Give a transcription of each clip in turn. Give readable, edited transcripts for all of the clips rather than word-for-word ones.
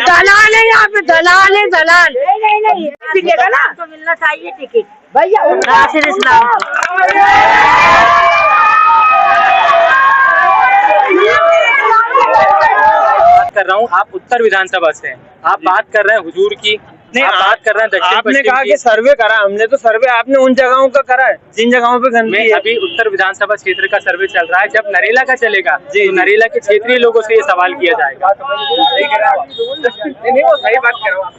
दलाल है यहाँ पे, दलाल है, दलाल। नहीं टिकट है ना, तो मिलना चाहिए टिकट भैया नासिर इस्लाम बात कर रहा हूँ। आप उत्तर विधानसभा से हैं, आप बात कर रहे हैं हुजूर की, नहीं आप बात कर रहे हैं दक्षिण आपने पश्चिम कहा की। कि सर्वे करा, हमने तो सर्वे आपने उन जगहों का करा है जिन जगहों पे गंदगी है। अभी उत्तर विधानसभा क्षेत्र का सर्वे चल रहा है, जब नरेला का चलेगा जी, तो नरेला के क्षेत्रीय लोगों से ये सवाल किया जाएगा। नहीं वो सही बात कर रहा हूँ।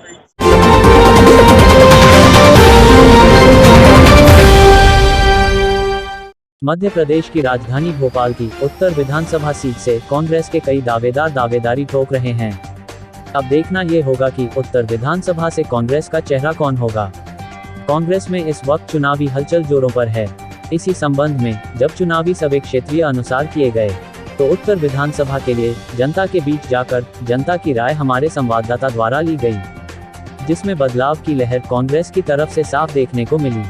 मध्य प्रदेश की राजधानी भोपाल की उत्तर विधानसभा सीट से कांग्रेस के कई दावेदार दावेदारी ठोक रहे हैं। अब देखना ये होगा कि उत्तर विधानसभा से कांग्रेस का चेहरा कौन होगा। कांग्रेस में इस वक्त चुनावी हलचल जोरों पर है। इसी संबंध में जब चुनावी सर्वे क्षेत्रीय अनुसार किए गए तो उत्तर विधानसभा के लिए जनता के बीच जाकर जनता की राय हमारे संवाददाता द्वारा ली गई, जिसमें बदलाव की लहर कांग्रेस की तरफ से साफ देखने को मिली।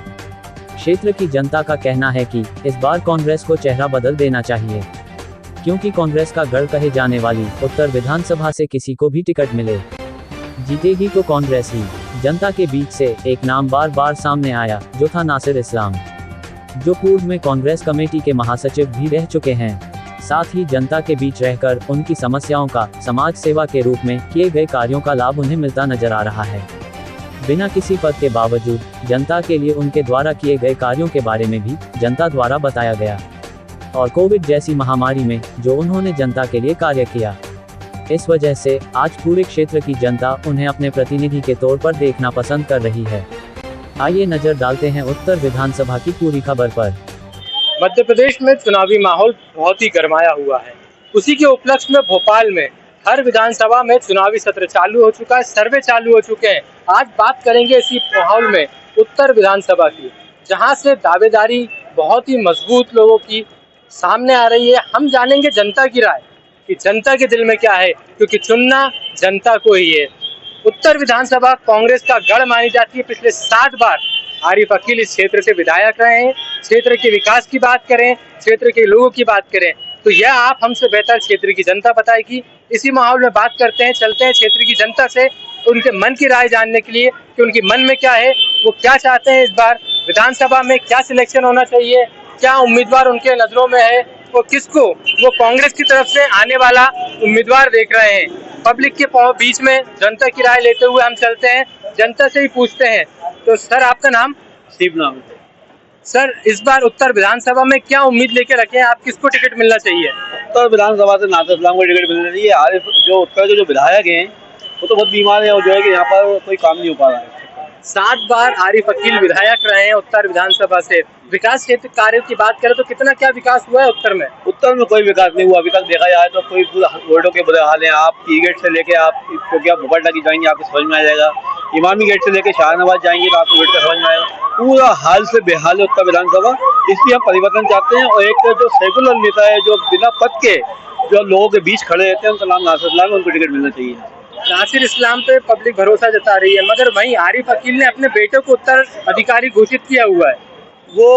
क्षेत्र की जनता का कहना है कि इस बार कांग्रेस को चेहरा बदल देना चाहिए, क्योंकि कांग्रेस का गढ़ कहे जाने वाली उत्तर विधानसभा से किसी को भी टिकट मिले, जीतेगी तो कांग्रेस ही। जनता के बीच से एक नाम बार बार सामने आया, जो था नासिर इस्लाम, जो पूर्व में कांग्रेस कमेटी के महासचिव भी रह चुके हैं। साथ ही जनता के बीच रहकर उनकी समस्याओं का समाज सेवा के रूप में किए गए कार्यों का लाभ उन्हें मिलता नजर आ रहा है। बिना किसी पद के बावजूद जनता के लिए उनके द्वारा किए गए कार्यों के बारे में भी जनता द्वारा बताया गया, और कोविड जैसी महामारी में जो उन्होंने जनता के लिए कार्य किया। इस वजह से आज पूरे क्षेत्र की जनता उन्हें अपने प्रतिनिधि के तौर पर देखना पसंद कर रही है। आइए नजर डालते हैं उत्तर विधानसभा की पूरी खबर पर। मध्य प्रदेश में चुनावी माहौल बहुत ही गरमाया हुआ है। उसी के उपलक्ष्य में भोपाल में हर विधानसभा में चुनावी सत्र चालू हो चुका है, सर्वे चालू हो चुके हैं। आज बात करेंगे इसी माहौल में उत्तर विधानसभा की, जहां से दावेदारी बहुत ही मजबूत लोगों की सामने आ रही है। हम जानेंगे जनता की राय कि जनता के दिल में क्या है, क्योंकि चुनना जनता को ही है। उत्तर विधानसभा कांग्रेस का गढ़ मानी जाती है। पिछले 7 बार आरिफ अकील इस क्षेत्र से विधायक रहे हैं। क्षेत्र के विकास की बात करें, क्षेत्र के लोगों की बात करें, तो यह आप हमसे बेहतर क्षेत्र की जनता बताएगी। इसी माहौल में बात करते हैं, चलते हैं क्षेत्र की जनता से उनके मन की राय जानने के लिए कि उनके मन में क्या है, वो क्या चाहते हैं। इस बार विधानसभा में क्या सिलेक्शन होना चाहिए, क्या उम्मीदवार उनके नजरों में है, वो किसको वो कांग्रेस की तरफ से आने वाला उम्मीदवार देख रहे हैं। पब्लिक के बीच में जनता की राय लेते हुए हम चलते हैं, जनता से ही पूछते हैं। तो सर, आपका नाम? शिव नाम है सर, इस बार उत्तर विधानसभा में क्या उम्मीद लेके रखे हैं आप, किसको टिकट मिलना चाहिए? उत्तर विधानसभा से नासिर इस्लाम को टिकट मिलना चाहिए। आरिफ जो उत्तर के जो विधायक हैं वो तो बहुत बीमार है और जो है कि यहाँ पर कोई काम नहीं हो पा रहा है। 7 बार आरिफ अकील विधायक रहे हैं उत्तर विधानसभा से। विकास क्षेत्र कार्यों की बात करें तो कितना क्या विकास हुआ है उत्तर में? उत्तर में कोई विकास नहीं हुआ अभी तक। देखा जाए तो कोई रोडों के बुरे हाल हैं। आप टी गेट से लेके आप क्योंकि आप भोपाल तक जाएंगे आपको समझ में आ जाएगा, इमामी गेट से लेके शाहनवाज जाएंगे तो आपको गेट का समझ में आएगा। पूरा हाल से बेहाल है उत्तर विधानसभा। इसलिए हम परिवर्तन चाहते हैं, और एक जो सेकुलर नेता है जो बिना पद के जो लोगों के बीच खड़े रहते हैं, उनका नाम नासिर इस्लाम है, उनको टिकट मिलना चाहिए। नासिर इस्लाम पे पब्लिक भरोसा जता रही है, मगर वहीं आरिफ अकील ने अपने बेटे को उत्तर अधिकारी घोषित किया हुआ है। वो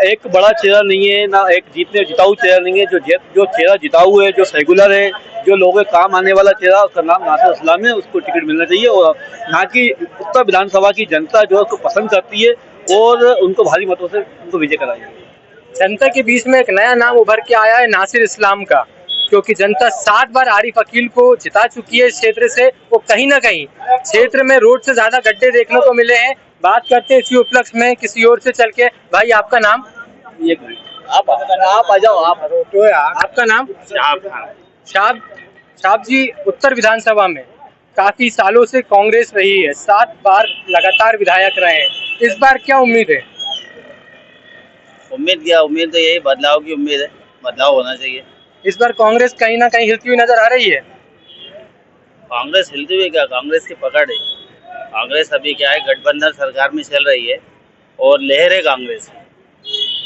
एक बड़ा चेहरा नहीं है, ना एक जिताऊ चेहरा नहीं है। जो चेहरा जिताऊ है, जो सेकुलर है, जो लोगों के काम आने वाला चेहरा, उसका नाम नासिर इस्लाम है, उसको टिकट मिलना चाहिए। और यहाँ की उत्तर विधानसभा की जनता जो है उसको पसंद करती है और उनको भारी मतों से उनको विजय कराएगी। जनता के बीच में एक नया नाम उभर के आया है नासिर इस्लाम का, क्योंकि जनता 7 बार आरिफ अकील को जिता चुकी है इस क्षेत्र से। वो कहीं ना कहीं क्षेत्र में रोड से ज्यादा गड्ढे देखने को मिले हैं। बात करते हैं इसी उपलक्ष्य में किसी और से चल के। भाई, आपका नाम? आप आ जाओ। आपका नाम? शाब जी, उत्तर विधानसभा में काफी सालों से कांग्रेस रही है, 7 बार लगातार विधायक रहे हैं। इस बार क्या उम्मीद है? उम्मीद क्या, उम्मीद तो यही बदलाव की उम्मीद है, बदलाव होना चाहिए। इस बार कांग्रेस कहीं ना कहीं हिलती हुई नजर आ रही है। कांग्रेस हिलती हुई क्या, कांग्रेस की पकड़ है। कांग्रेस अभी क्या है, गठबंधन सरकार में चल रही है और लहर है कांग्रेस,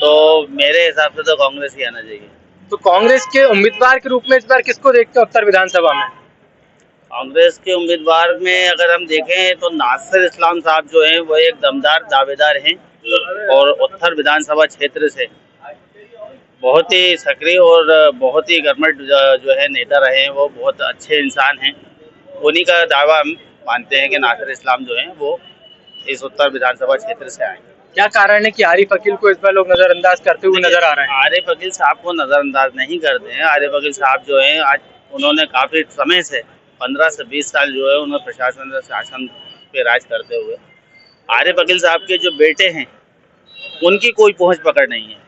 तो मेरे हिसाब से तो कांग्रेस ही आना चाहिए। तो कांग्रेस के उम्मीदवार के रूप में इस बार किसको देखते हैं उत्तर विधानसभा में? कांग्रेस के उम्मीदवार में अगर हम देखें तो नासिर इस्लाम साहब जो हैं वो एक दमदार दावेदार हैं और उत्तर विधानसभा क्षेत्र से बहुत ही सक्रिय और बहुत ही कर्मठ जो है नेता रहे हैं। वो बहुत अच्छे इंसान हैं उन्हीं का दावा हम मानते हैं कि नासिर इस्लाम जो है वो इस उत्तर विधानसभा क्षेत्र से आए। क्या कारण है कि आरिफ अकील को इस बार लोग नजरअंदाज करते हुए नजर आ रहे हैं? आरिफ अकील साहब को नजरअंदाज नहीं करते हैं। आरिफ अकील साहब जो है आज उन्होंने काफी समय से 15 से 20 साल जो है उन्होंने प्रशासन शासन पे राज करते हुए, आरिफ अकील साहब के जो बेटे हैं उनकी कोई पहुंच पकड़ नहीं है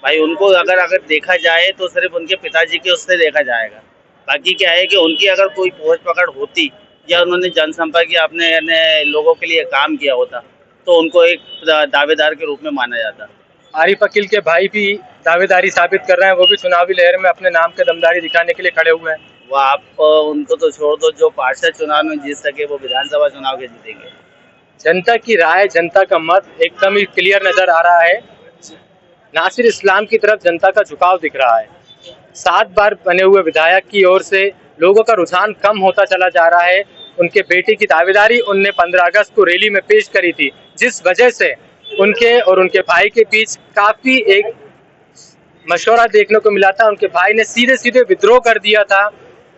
भाई। उनको अगर देखा जाए तो सिर्फ उनके पिताजी के उससे देखा जाएगा। बाकी क्या है कि उनकी अगर कोई पहुंच पकड़ होती या उन्होंने जनसंपर्क या अपने लोगों के लिए काम किया होता तो उनको एक दावेदार के रूप में माना जाता। आरिफ अकील के भाई भी दावेदारी साबित कर रहे हैं, वो भी चुनावी लहर में अपने नाम के दमदारी दिखाने के लिए खड़े हुए हैं। वो आप उनको तो छोड़ दो, जो पार्षद चुनाव में जीत सके वो विधानसभा चुनाव के जीतेंगे। जनता की राय, जनता का मत एकदम ही क्लियर नजर आ रहा है। नासिर इस्लाम की तरफ जनता का झुकाव दिख रहा है। 7 बार बने हुए विधायक की ओर से लोगों का रुझान कम होता चला जा रहा है। उनके बेटे की दावेदारी उनने 15 अगस्त को रैली में पेश करी थी, जिस वजह से उनके और उनके भाई के बीच काफी एक मशवरा देखने को मिला था। उनके भाई ने सीधे सीधे विद्रोह कर दिया था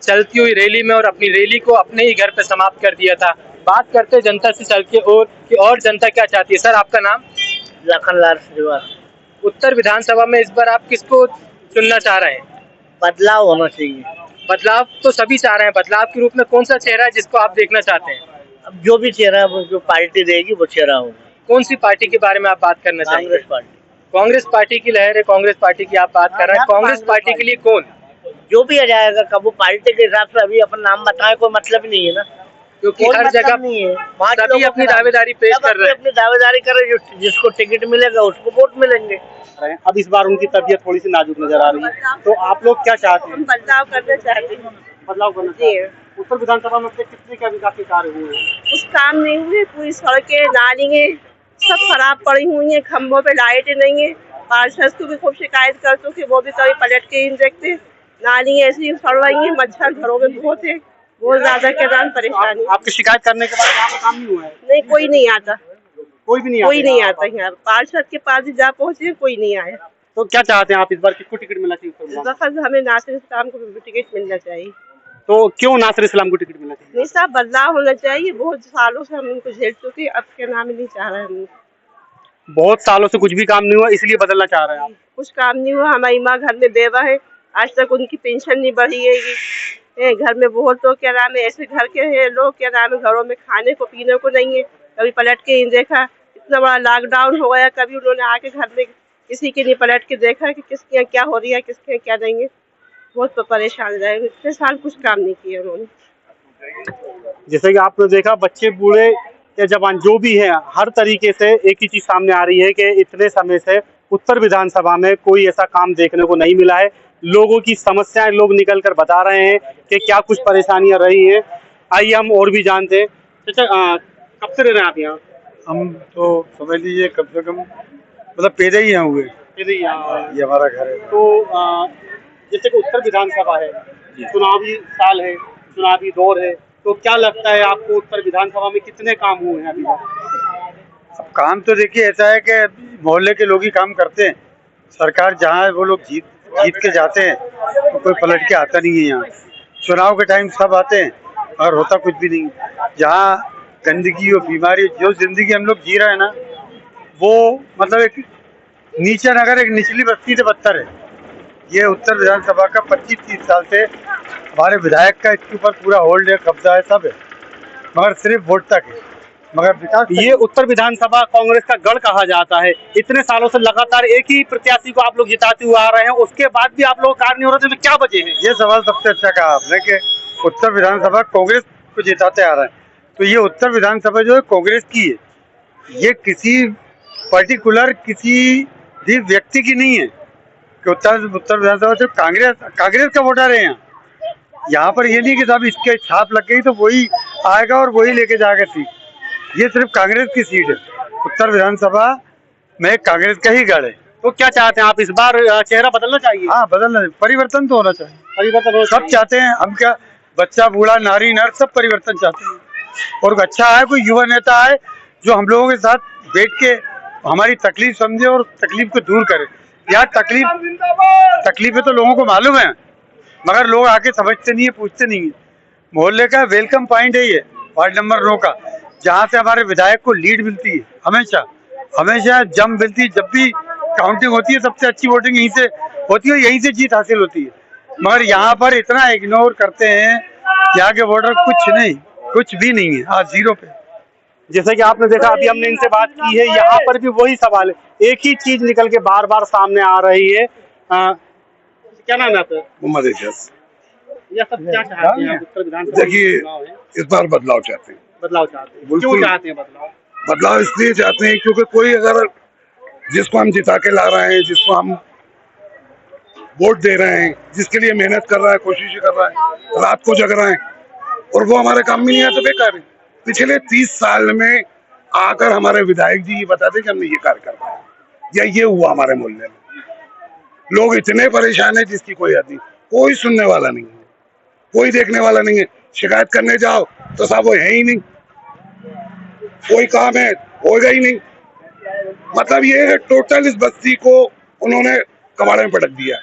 चलती हुई रैली में और अपनी रैली को अपने ही घर पे समाप्त कर दिया था। बात करते जनता से चल के और जनता क्या चाहती है। सर, आपका नाम? लखनलाल श्रीवास्तव। उत्तर विधानसभा में इस बार आप किसको चुनना चाह रहे हैं? बदलाव होना चाहिए। बदलाव तो सभी चाह रहे हैं। बदलाव के रूप में कौन सा चेहरा है जिसको आप देखना चाहते हैं? अब जो भी चेहरा जो पार्टी देगी वो चेहरा होगा। कौन सी पार्टी के बारे में आप बात करना चाहेंगे? कांग्रेस पार्टी। कांग्रेस पार्टी की लहर है, कांग्रेस पार्टी की आप बात कर रहे हैं। कांग्रेस पार्टी के लिए कौन? जो भी आ जाएगा, कब वो पार्टी के हिसाब से अभी अपन नाम बताए कोई मतलब नहीं है ना, क्योंकि हर जगह नहीं है। वहाँ के सभी लोगों अपनी के नाम- दावेदारी पेश सब कर रहे हैं। अपनी दावेदारी कर रहे हैं। जिसको टिकट मिलेगा उसको वोट मिलेंगे। अब इस बार उनकी तबीयत थोड़ी सी नाजुक नजर आ रही है, तो आप लोग क्या चाहते हैं? बदलाव करना चाहते हैं। बदलाव करना चाहते हैं। उत्तर विधानसभा में से कितने क्या विकास के कार्य हुए हैं? कुछ काम नहीं हुए, पूरी सड़कें नालियाँ सब खराब पड़ी हुई हैं, खम्भों पे लाइटें नहीं है। पार्षद को भी खूब शिकायत करते कि वो भी कभी पलट के ही नहीं देखते। नालियाँ ऐसी सड़ रही हैं, मच्छर घरों में बहुत है, बहुत ज्यादा के कारण परेशानी। आपकी शिकायत करने के बाद यहाँ पर काम नहीं हुआ है? नहीं, कोई नहीं आता, कोई भी नहीं कोई नहीं आता यहाँ। पार्षद के पास ही जा पहुँचे, कोई नहीं आया। तो क्या चाहते हैं आप इस बार, किसको टिकट मिलना चाहिए उत्तर इस विधानसभा? वक्त हमें नासिर इस्लाम को टिकट मिलना चाहिए। तो क्यों नासिर इस्लाम को टिकट मिलना चाहिए? नहीं साहब, बदलाव होना चाहिए। बहुत सालों से हम उनको झेल चुके, अब के नाम ही नहीं चाह रहे हम। बहुत सालों से कुछ भी काम नहीं हुआ, इसलिए बदलना चाह रहे हैं आप? कुछ काम नहीं हुआ। हमारी माँ घर में बेवा है, आज तक उनकी पेंशन नहीं बढ़ी है। घर में बहुत लोग क्या नाम है, ऐसे घर के हैं लोग क्या नाम है, घरों में खाने को पीने को नहीं है। कभी पलट के नहीं देखा। इतना बड़ा लॉकडाउन हो गया, कभी उन्होंने आके घर में किसी की नहीं पलट के देखा कि किसके यहाँ क्या हो रही है, किसके यहाँ क्या नहीं है। बहुत परेशान रहे, इतने साल कुछ काम नहीं किया उन्होंने। जैसे कि आपने देखा, बच्चे बूढ़े या जवान जो भी है, हर तरीके से एक ही चीज सामने आ रही है कि इतने समय से उत्तर विधानसभा में कोई ऐसा काम देखने को नहीं मिला है। लोगों की समस्याएं लोग निकल कर बता रहे हैं कि क्या कुछ परेशानियां रही हैं। आइए हम और भी जानते हैं। कब से रह रहे हैं आप यहाँ? हम तो समझ लीजिए कम से कम मतलब पैदा ही यहाँ हुए, ये हमारा घर है। तो जैसे कि उत्तर विधानसभा है, चुनावी साल है, चुनावी दौर है, तो क्या लगता है आपको उत्तर विधानसभा में कितने काम हुए हैं अभी तक? अब काम तो देखिए ऐसा है कि मोहल्ले के लोग ही काम करते हैं। सरकार जहाँ वो लोग जीत के जाते हैं तो कोई पलट के आता नहीं है। यहाँ चुनाव के टाइम सब आते हैं और होता कुछ भी नहीं। जहाँ गंदगी और बीमारी, जो जिंदगी हम लोग जी रहे हैं ना, वो मतलब एक नीचा नगर, एक निचली बस्ती से बदतर है। ये उत्तर विधानसभा का 25-30 साल से हमारे विधायक का इसके ऊपर पूरा होल्ड है, कब्जा है, सब है, मगर सिर्फ वोट तक है, मगर विकास। ये उत्तर विधानसभा कांग्रेस का गढ़ कहा जाता है। इतने सालों से लगातार एक ही प्रत्याशी को आप लोग जिताते हुए आ रहे हैं, उसके बाद भी आप लोग कार्य नहीं हो रहे, तो क्या वजह है? ये सवाल सबसे अच्छा कहा आपने कि उत्तर विधानसभा कांग्रेस को जिताते आ रहे हैं, तो ये उत्तर विधानसभा जो है कांग्रेस की है। ये किसी पर्टिकुलर किसी भी व्यक्ति की नहीं है कि उत्तर विधानसभा सिर्फ कांग्रेस का वोटर है। यहाँ पर ये नहीं कि साहब इसके छाप लग गई तो वही आएगा और वही लेके जाएगा सीट। ये सिर्फ कांग्रेस की सीट है। उत्तर विधानसभा में कांग्रेस का ही गढ़ है। तो क्या चाहते हैं आप, इस बार चेहरा बदलना चाहिए? हाँ, बदलना, परिवर्तन तो होना चाहिए। परिवर्तन सब चाहते हैं। हम क्या, बच्चा बूढ़ा नारी नर सब परिवर्तन चाहते हैं। और अच्छा है कोई युवा नेता आए जो हम लोगों के साथ बैठ के हमारी तकलीफ समझे और तकलीफ को दूर करे। यार तकलीफें तो लोगों को मालूम है, मगर लोग आके समझते नहीं है, पूछते नहीं है। मोहल्ले का वेलकम पॉइंट है ये, वार्ड नंबर 9 का, जहाँ से हमारे विधायक को लीड मिलती है। हमेशा हमेशा जम मिलती है। जब भी काउंटिंग होती है सबसे अच्छी वोटिंग यहीं से होती है, यहीं से जीत हासिल होती है। मगर यहाँ पर इतना इग्नोर करते हैं, यहाँ के वोटर कुछ भी नहीं है, आज जीरो पे। जैसे कि आपने देखा, अभी हमने इनसे बात की है, यहाँ पर भी वही सवाल है, एक ही चीज निकल के बार बार सामने आ रही है। क्या नाम है आपका? मोहम्मद एजाज। यह सब क्या चाहते हैं उत्तर विधानसभा? देखिए, इस बार बदलाव चाहते हैं। बदलाव चाहते हैं, क्यों बिल्कुल चाहते हैं बदलाव? बदलाव इसलिए चाहते हैं क्योंकि कोई अगर जिसको हम जिता के ला रहे हैं, जिसको हम वोट दे रहे हैं, जिसके लिए मेहनत कर रहा है, कोशिश कर रहा है, रात को जग रहा है, और वो हमारे काम में नहीं आया तो बेकार है। पिछले 30 साल में आकर हमारे विधायक जी ये बताते कि हमने ये कार्य कर पाया, या ये हुआ हमारे मोहल्ले में। लोग इतने परेशान है जिसकी कोई हद नहीं, कोई सुनने वाला नहीं है, कोई देखने वाला नहीं है। शिकायत करने जाओ तो साहब वो है ही नहीं, कोई काम है होगा ही नहीं। मतलब ये है टोटल इस बस्ती को उन्होंने कबाड़े में पटक दिया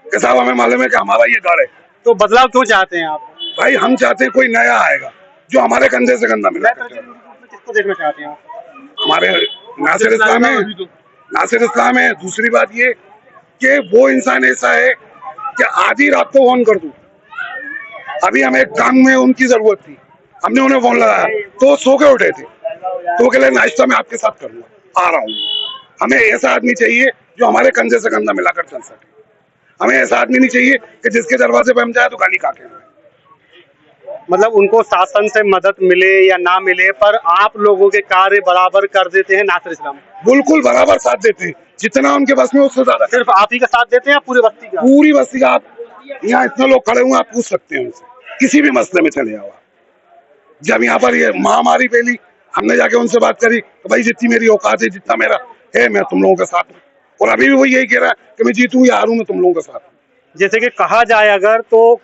कि साहब हमें मालूम है कि हमारा ये घर है। तो बदलाव क्यों चाहते हैं आप? भाई हम चाहते हैं कोई नया आएगा जो हमारे कंधे से कंधा मिला। किसको देखना चाहते हैं आप? हमारे नासिर इस्लाम है। दूसरी बात ये कि वो इंसान ऐसा है कि आधी रात को फोन कर दूं। अभी हमें एक काम में उनकी जरूरत थी, हमने उन्हें फोन लगाया तो वो सो के उठे थे, तो वो कह रहे नाश्ता मैं आपके साथ करूंगा, आ रहा हूँ। हमें ऐसा आदमी चाहिए जो हमारे कंधे से कंधा मिलाकर चल सके। हमें ऐसा आदमी नहीं चाहिए कि जिसके दरवाजे पे हम जाए तो गाली काटे। मतलब उनको शासन से मदद मिले या ना मिले, पर आप लोगों के कार्य बराबर कर देते हैं नासिर इस्लाम? बिल्कुल बराबर साथ देते हैं, जितना उनके पास में उससे ज्यादा। सिर्फ आप ही का साथ देते हैं या पूरी बस्ती का? पूरी बस्ती का। आप यहाँ इतने लोग खड़े हुए, आप पूछ सकते हैं उनसे, किसी भी मसले में चले आओ। जब यहाँ पर ये महामारी फैली, हमने जाके उनसे बात करी तो भाई जितनी मेरी औकात है, जितना मेरा है, मैं तुम लोगों के साथ हूँ। और अभी भी वो यही कह रहा है कि मैं जीतूं या हारूं, मैं तुम लोगों के साथ हूँ। जैसे कि कहा जाए अगर, तो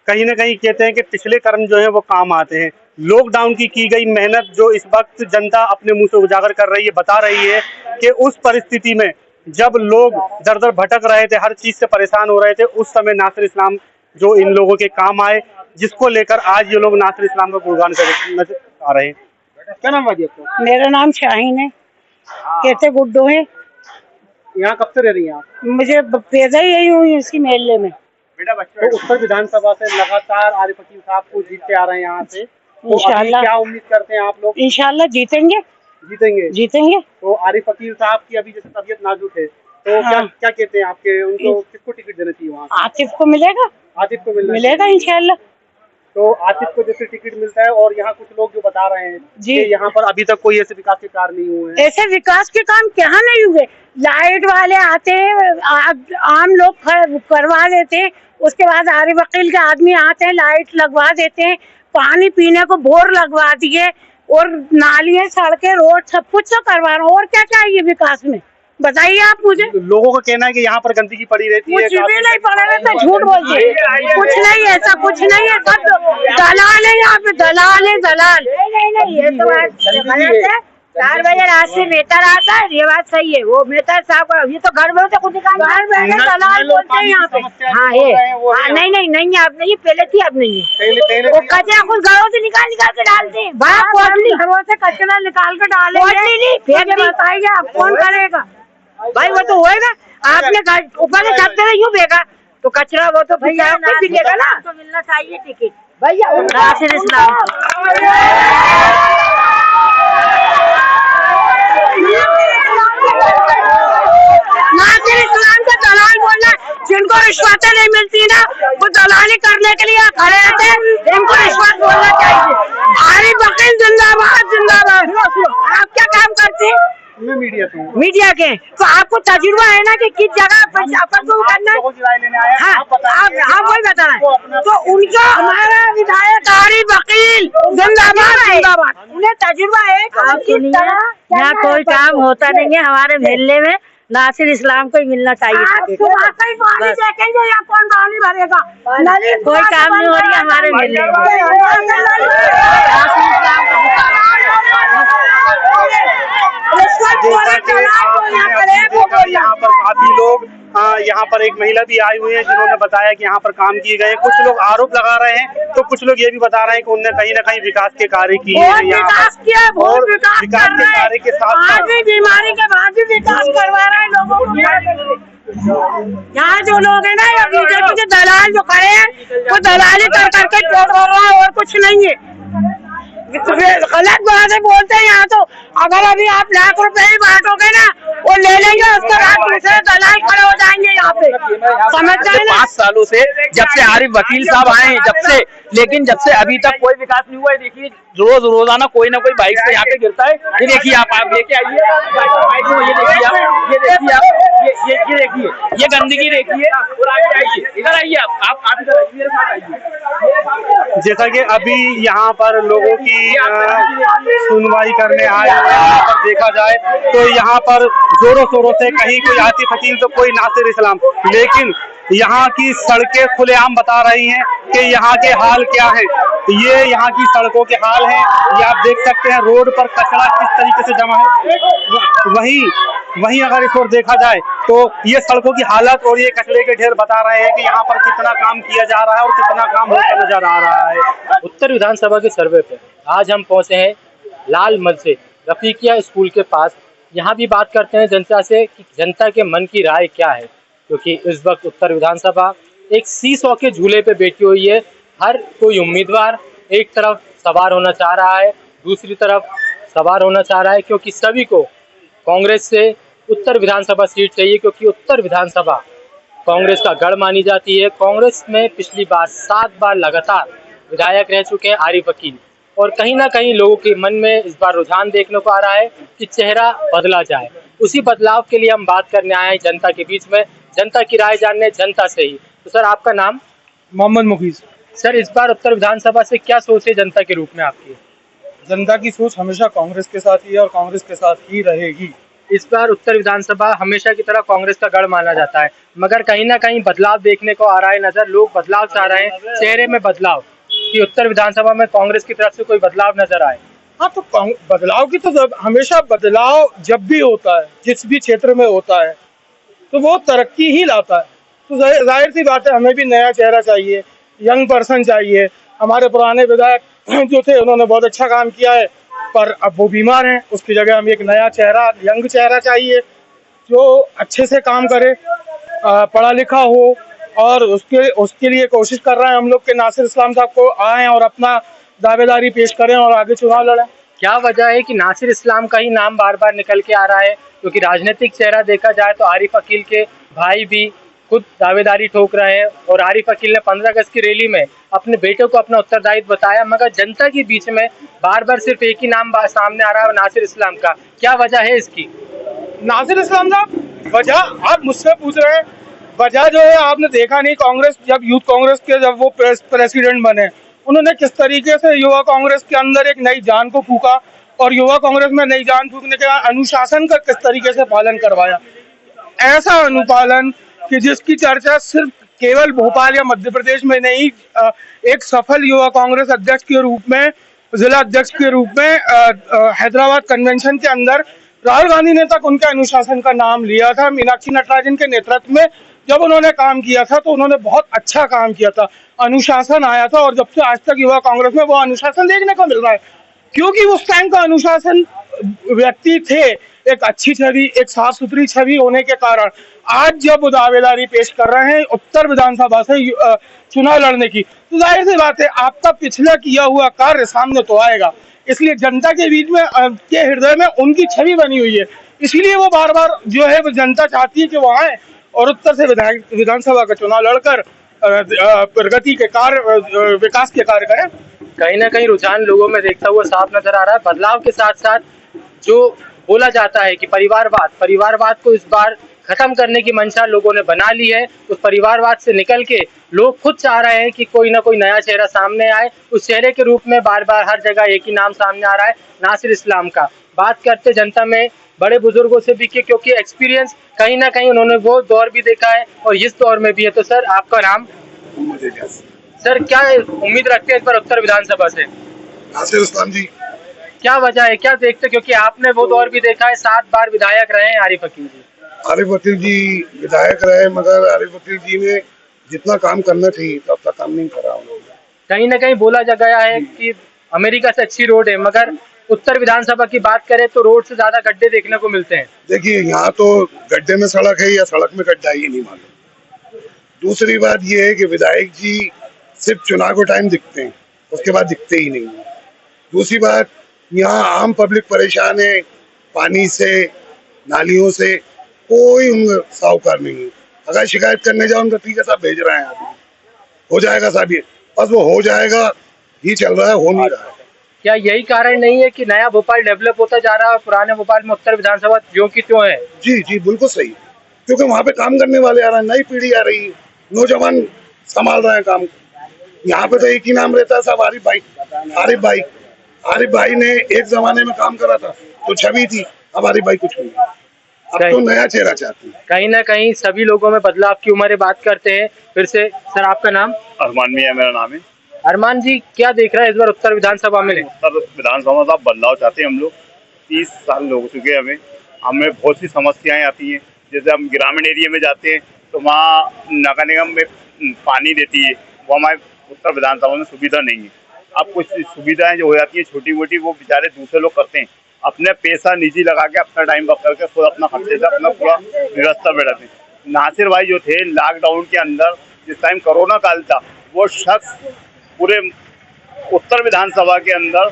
कहीं ना कहीं कहते हैं कि पिछले कर्म जो है वो काम आते हैं। लॉकडाउन की गई मेहनत जो इस वक्त जनता अपने मुंह से उजागर कर रही है, बता रही है कि उस परिस्थिति में जब लोग दर दर भटक रहे थे, हर चीज से परेशान हो रहे थे, उस समय नासिर इस्लाम जो इन लोगों के काम आए, जिसको लेकर आज ये लोग नासिर इस्लाम का गुणगान कर नजर आ रहे हैं। क्या नाम है आपका? मेरा नाम शाहीन है, कहते गुड्डो है। यहाँ कब से रह रही हैं आप? मुझे पैदा ही यही हुई इसी मेले में। तो उत्तर विधानसभा से लगातार आरिफ अकील साहब को जीतते आ रहे हैं यहाँ से, तो इंशाल्लाह क्या उम्मीद करते हैं आप लोग? इंशाल्लाह जीतेंगे। तो आरिफ अकील साहब की अभी जैसे तबीयत नाजुक है, तो हाँ। क्या कहते हैं आपके, उनको किसको टिकट देना चाहिए वहाँ? आतिफ को मिलेगा, आतिफ को मिलेगा इंशाल्लाह। तो आतिफ को जैसे टिकट मिलता है, और यहाँ कुछ लोग जो बता रहे हैं जी कि यहाँ पर अभी तक कोई ऐसे विकास के कार्य नहीं हुए हैं। ऐसे विकास के काम क्या नहीं हुए? लाइट वाले आते हैं, आम लोग करवा देते हैं, उसके बाद आरिफ अकील के आदमी आते हैं, लाइट लगवा देते हैं, पानी पीने को बोर लगवा दिए, और नालियां, सड़कें, रोड सब कुछ तो करवा रहे हैं। और क्या चाहिए विकास में, बताइए आप मुझे। लोगों का कहना है कि यहाँ पर गंदगी पड़ी रहती है। कुछ भी नहीं पड़ा रहता, झूठ बोलते हैं, कुछ नहीं, ऐसा कुछ नहीं है, सब दलाल है यहाँ पे, दलाल है, दलाल। नहीं, ये तो गलत है। 4 बजे रात से मेहतर आता है, ये बात सही है। वो मेहतर साहब ये तो घर में होते, खुद दलाल बोलते हैं यहाँ पे। हाँ है, नहीं आप नहीं, पहले थी अब नहीं है। वो कचरा खुद घरों से निकाल के डालते हैं, घरों से कचरा निकाल के डालेंगे, फिर बताइए आप कौन करेगा भाई? वो तो होएगा, आपने ऊपर से छत से यूँ फेंका तो कचरा, वो तो भैया दिखेगा ना। तो मिलना चाहिए टिकट भैया नासिर इस्लाम। नासिर इस्लाम का दलाल बोलना, जिनको रिश्वतें नहीं मिलती ना, वो दलाली करने के लिए खड़े रहते हैं, इनको रिश्वत बोलना चाहिए। आरिफ अकील जिंदाबाद, जिंदाबाद। आप क्या काम करते हैं? मीडिया के, तो आपको तजुर्बा है ना कि किस जगह अपन को करना है। हाँ, आप वही बता रहे हैं। तो उनका हमारा विधायक आरिफ अकील जिंदाबाद, जिंदाबाद। उन्हें तजुर्बा है किस तरह। यहाँ कोई काम होता नहीं है हमारे मेले में, नासिर इस्लाम को ही मिलना चाहिए। पानी देखेंगे या कौन पानी भरेगा? कोई काम नहीं हो रही है हमारे मेले में। यहाँ पर काफी लोग यहाँ पर एक महिला भी आई हुई है जिन्होंने बताया कि यहाँ पर काम किए गए। कुछ लोग आरोप लगा रहे हैं तो कुछ लोग ये भी बता रहे हैं कि उनने कहीं ना कहीं विकास के कार्य किए हैं यहाँ पर, और विकास के कार्य के साथ बीमारी के बाद भी विकास करवा रहे हैं लोगों को। यहाँ जो लोग हैं ना, या बीजेपी के दलाल जो खड़े हैं वो दलाली कर करके चोट हो रहा है और कुछ नहीं है। गलत बातें बोलते हैं यहाँ तो। अगर अभी आप लाख रुपए ही बांटोगे ना, वो ले लेंगे, उसके बाद दूसरे दलाल खड़े हो जाएंगे यहाँ पे। समझते हैं ना? 5 सालों से जब से आरिफ वकील साहब आए हैं, लेकिन जब से अभी तक कोई विकास नहीं हुआ है। देखिए रोजाना कोई ना कोई बाइक से यहाँ पे गिरता है। ये देखिए आप लेके आइए, ये देखिए ये गंदगी देखिए, और आगे आइए, इधर आइए आप इधर आइए, मेरे साथ आइए। जैसा कि अभी यहाँ पर लोगों की सुनवाई करने आए हुए हैं, यहाँ पर देखा जाए तो यहाँ पर जोरों शोरों से कहीं कोई आतिफ वकील तो कोई नासिर इस्लाम, लेकिन यहाँ की सड़कें खुलेआम बता रही हैं कि यहाँ के हाल क्या है। ये यहाँ की सड़कों के हाल हैं, ये आप देख सकते हैं रोड पर कचरा किस तरीके से जमा है। वहीं अगर इस ओर देखा जाए तो ये सड़कों की हालत और ये कचरे के ढेर बता रहे हैं कि यहाँ पर कितना काम किया जा रहा है और कितना काम होता नजर आ रहा है। उत्तर विधानसभा के सर्वे पे आज हम पहुंचे हैं लाल मस्जिद रफीकिया स्कूल के पास। यहाँ भी बात करते हैं जनता से कि जनता के मन की राय क्या है, क्योंकि इस वक्त उत्तर विधानसभा एक सीसॉ के झूले पे बैठी हुई है। हर कोई उम्मीदवार एक तरफ सवार होना चाह रहा है, दूसरी तरफ सवार होना चाह रहा है, क्योंकि सभी को कांग्रेस से उत्तर विधानसभा सीट चाहिए, क्योंकि उत्तर विधानसभा कांग्रेस का गढ़ मानी जाती है। कांग्रेस में पिछली बार 7 बार लगातार विधायक रह चुके हैं आरिफ वकील, और कहीं ना कहीं लोगों के मन में इस बार रुझान देखने को आ रहा है कि चेहरा बदला जाए। उसी बदलाव के लिए हम बात करने आए हैं जनता के बीच में, जनता की राय जानने जनता से ही। तो सर, आपका नाम? मोहम्मद मुखीस। सर, इस बार उत्तर विधानसभा से क्या सोच है जनता के रूप में आपकी? जनता की सोच हमेशा कांग्रेस के साथ ही है और कांग्रेस के साथ ही रहेगी। इस बार उत्तर विधानसभा हमेशा की तरह कांग्रेस का गढ़ माना जाता है, मगर कहीं ना कहीं बदलाव देखने को आ रहा है नजर। लोग बदलाव चाह रहे हैं, चेहरे में बदलाव, कि उत्तर विधानसभा में कांग्रेस की तरफ से कोई बदलाव नजर आए। हाँ, तो बदलाव की तो हमेशा बदलाव जब भी होता है, जिस भी क्षेत्र में होता है, तो वो तरक्की ही लाता है। तो जाहिर सी बात है, हमें भी नया चेहरा चाहिए, यंग पर्सन चाहिए। हमारे पुराने विधायक जो थे उन्होंने बहुत अच्छा काम किया है, पर अब वो बीमार हैं। उसकी जगह हमें एक नया चेहरा, यंग चेहरा चाहिए जो अच्छे से काम करे, पढ़ा लिखा हो, और उसके लिए कोशिश कर रहे हैं हम लोग के नासिर इस्लाम साहब को आए और अपना दावेदारी पेश करें और आगे चुनाव लड़ें। क्या वजह है कि नासिर इस्लाम का ही नाम बार बार निकल के आ रहा है? क्योंकि राजनीतिक चेहरा देखा जाए तो आरिफ वकील के भाई भी खुद दावेदारी ठोक रहे हैं, और आरिफ वकील ने 15 अगस्त की रैली में अपने बेटे को अपना उत्तरदायित्व बताया, मगर जनता के बीच में बार बार सिर्फ एक ही नाम सामने आ रहा है, नासिर इस्लाम का। क्या वजह है इसकी? नासिर इस्लाम साहब, वजह आप मुझसे पूछ रहे हैं? वजह जो है आपने देखा नहीं, कांग्रेस जब यूथ कांग्रेस के जब वो प्रेसिडेंट बने, उन्होंने किस तरीके से युवा कांग्रेस के अंदर एक नई जान को फूका, और युवा कांग्रेस में नई जान फूकने के बाद अनुशासन का किस तरीके से पालन करवाया। ऐसा अनुपालन कि जिसकी चर्चा सिर्फ केवल भोपाल या मध्य प्रदेश में नहीं, एक सफल युवा कांग्रेस अध्यक्ष के रूप में, जिला अध्यक्ष के रूप में हैदराबाद कन्वेंशन के अंदर राहुल गांधी ने तक उनके अनुशासन का नाम लिया था। मीनाक्षी नटराजन के नेतृत्व में जब उन्होंने काम किया था तो उन्होंने बहुत अच्छा काम किया था, अनुशासन आया था, और जब से आज तक युवा कांग्रेस में वो अनुशासन देखने को मिल रहा है, क्योंकि उस टाइम का अनुशासन व्यक्ति थे, एक अच्छी छवि, एक साफ सुथरी छवि होने के कारण आज जब वो दावेदारी पेश कर रहे हैं उत्तर विधानसभा से चुनाव लड़ने की, तो जाहिर सी बात है आपका पिछला किया हुआ कार्य सामने तो आएगा। इसलिए जनता के बीच में के हृदय में उनकी छवि बनी हुई है, इसलिए वो बार बार जो है वो जनता चाहती है कि वो आए और उत्तर से विधानसभा का चुनाव लड़कर प्रगति के कार्य, विकास के कार्य करें। कहीं ना कहीं रुझान लोगों में देखता हुआ साफ नजर आ रहा है। बदलाव के साथ साथ जो बोला जाता है कि परिवारवाद को इस बार खत्म करने की मंशा लोगों ने बना ली है। उस परिवारवाद से निकल के लोग खुद चाह रहे हैं कि कोई ना कोई नया चेहरा सामने आए। उस चेहरे के रूप में बार बार हर जगह एक ही नाम सामने आ रहा है, नासिर इस्लाम का। बात करते जनता में बड़े बुजुर्गों से भी, क्योंकि एक्सपीरियंस कहीं ना कहीं उन्होंने वो दौर भी देखा है और इस दौर में भी है। तो सर, आपका नाम? सर, क्या उम्मीद रखते हैं इस बार उत्तर विधानसभा से? नासिर इस्लाम जी। क्या वजह है, क्या देखते, क्योंकि आपने वो दौर भी देखा है, 7 बार विधायक रहे हैं आरिफ वकील जी? आरिफ वकील जी विधायक रहे, मगर आरिफ वकील जी ने जितना काम करना चाहिए था उतना काम नहीं करा उन्होंने। कहीं ना कहीं बोला जा गया है कि अमेरिका से अच्छी रोड है, मगर उत्तर विधानसभा की बात करें तो रोड से ज्यादा गड्ढे देखने को मिलते हैं। देखिए यहाँ तो गड्ढे में सड़क है या सड़क में गड्ढा ही नहीं मालूम। दूसरी बात ये है कि विधायक जी सिर्फ चुनाव के टाइम दिखते हैं, उसके बाद दिखते ही नहीं। दूसरी बात, यहाँ आम पब्लिक परेशान है, पानी से, नालियों से, कोई उनका साहूकार नहीं है। अगर शिकायत करने जाओ उनका ठीक है साहब भेज रहे हैं, आदमी हो जाएगा साहब, ये बस वो हो जाएगा ही चल रहा है, हो नहीं रहा है। क्या यही कारण नहीं है कि नया भोपाल डेवलप होता जा रहा है, पुराने भोपाल में उत्तर विधानसभा जो की त्यों है? जी जी बिल्कुल सही, क्योंकि वहाँ पे काम करने वाले आ रहे हैं, नई पीढ़ी आ रही है, नौजवान संभाल रहे हैं काम। यहाँ पे तो एक ही नाम रहता है साहब, आरिफ भाई। आरिफ भाई, आरिफ भाई ने एक जमाने में काम करा था तो छवि थी, अब आरिफ भाई कुछ नहीं, अब तो नया चेहरा चाहते हैं। कहीं ना कहीं सभी लोगों में बदलाव की उम्र बात करते हैं। फिर से सर, आपका नाम? अरमान मियां मेरा नाम है। अरमान जी, क्या देख रहा है इस बार उत्तर विधानसभा में? उत्तर विधानसभा में साहब बदलाव चाहते हैं हम लोग। 30 साल हो चुके हैं हमें बहुत सी समस्याएं आती हैं। जैसे हम ग्रामीण एरिया में जाते हैं तो वहाँ नगर निगम में पानी देती है, वो हमारे उत्तर विधानसभा में सुविधा नहीं है। अब कुछ सुविधाएं जो हो जाती है छोटी मोटी, वो बेचारे दूसरे लोग करते हैं, अपने पैसा निजी लगा के अपना टाइम वक्त करके खुद अपना खर्चे से अपना पूरा व्यवस्था में रहते हैं। नासिर भाई जो थे लॉकडाउन के अंदर, जिस टाइम कोरोना काल था, वो शख्स पूरे उत्तर विधानसभा के अंदर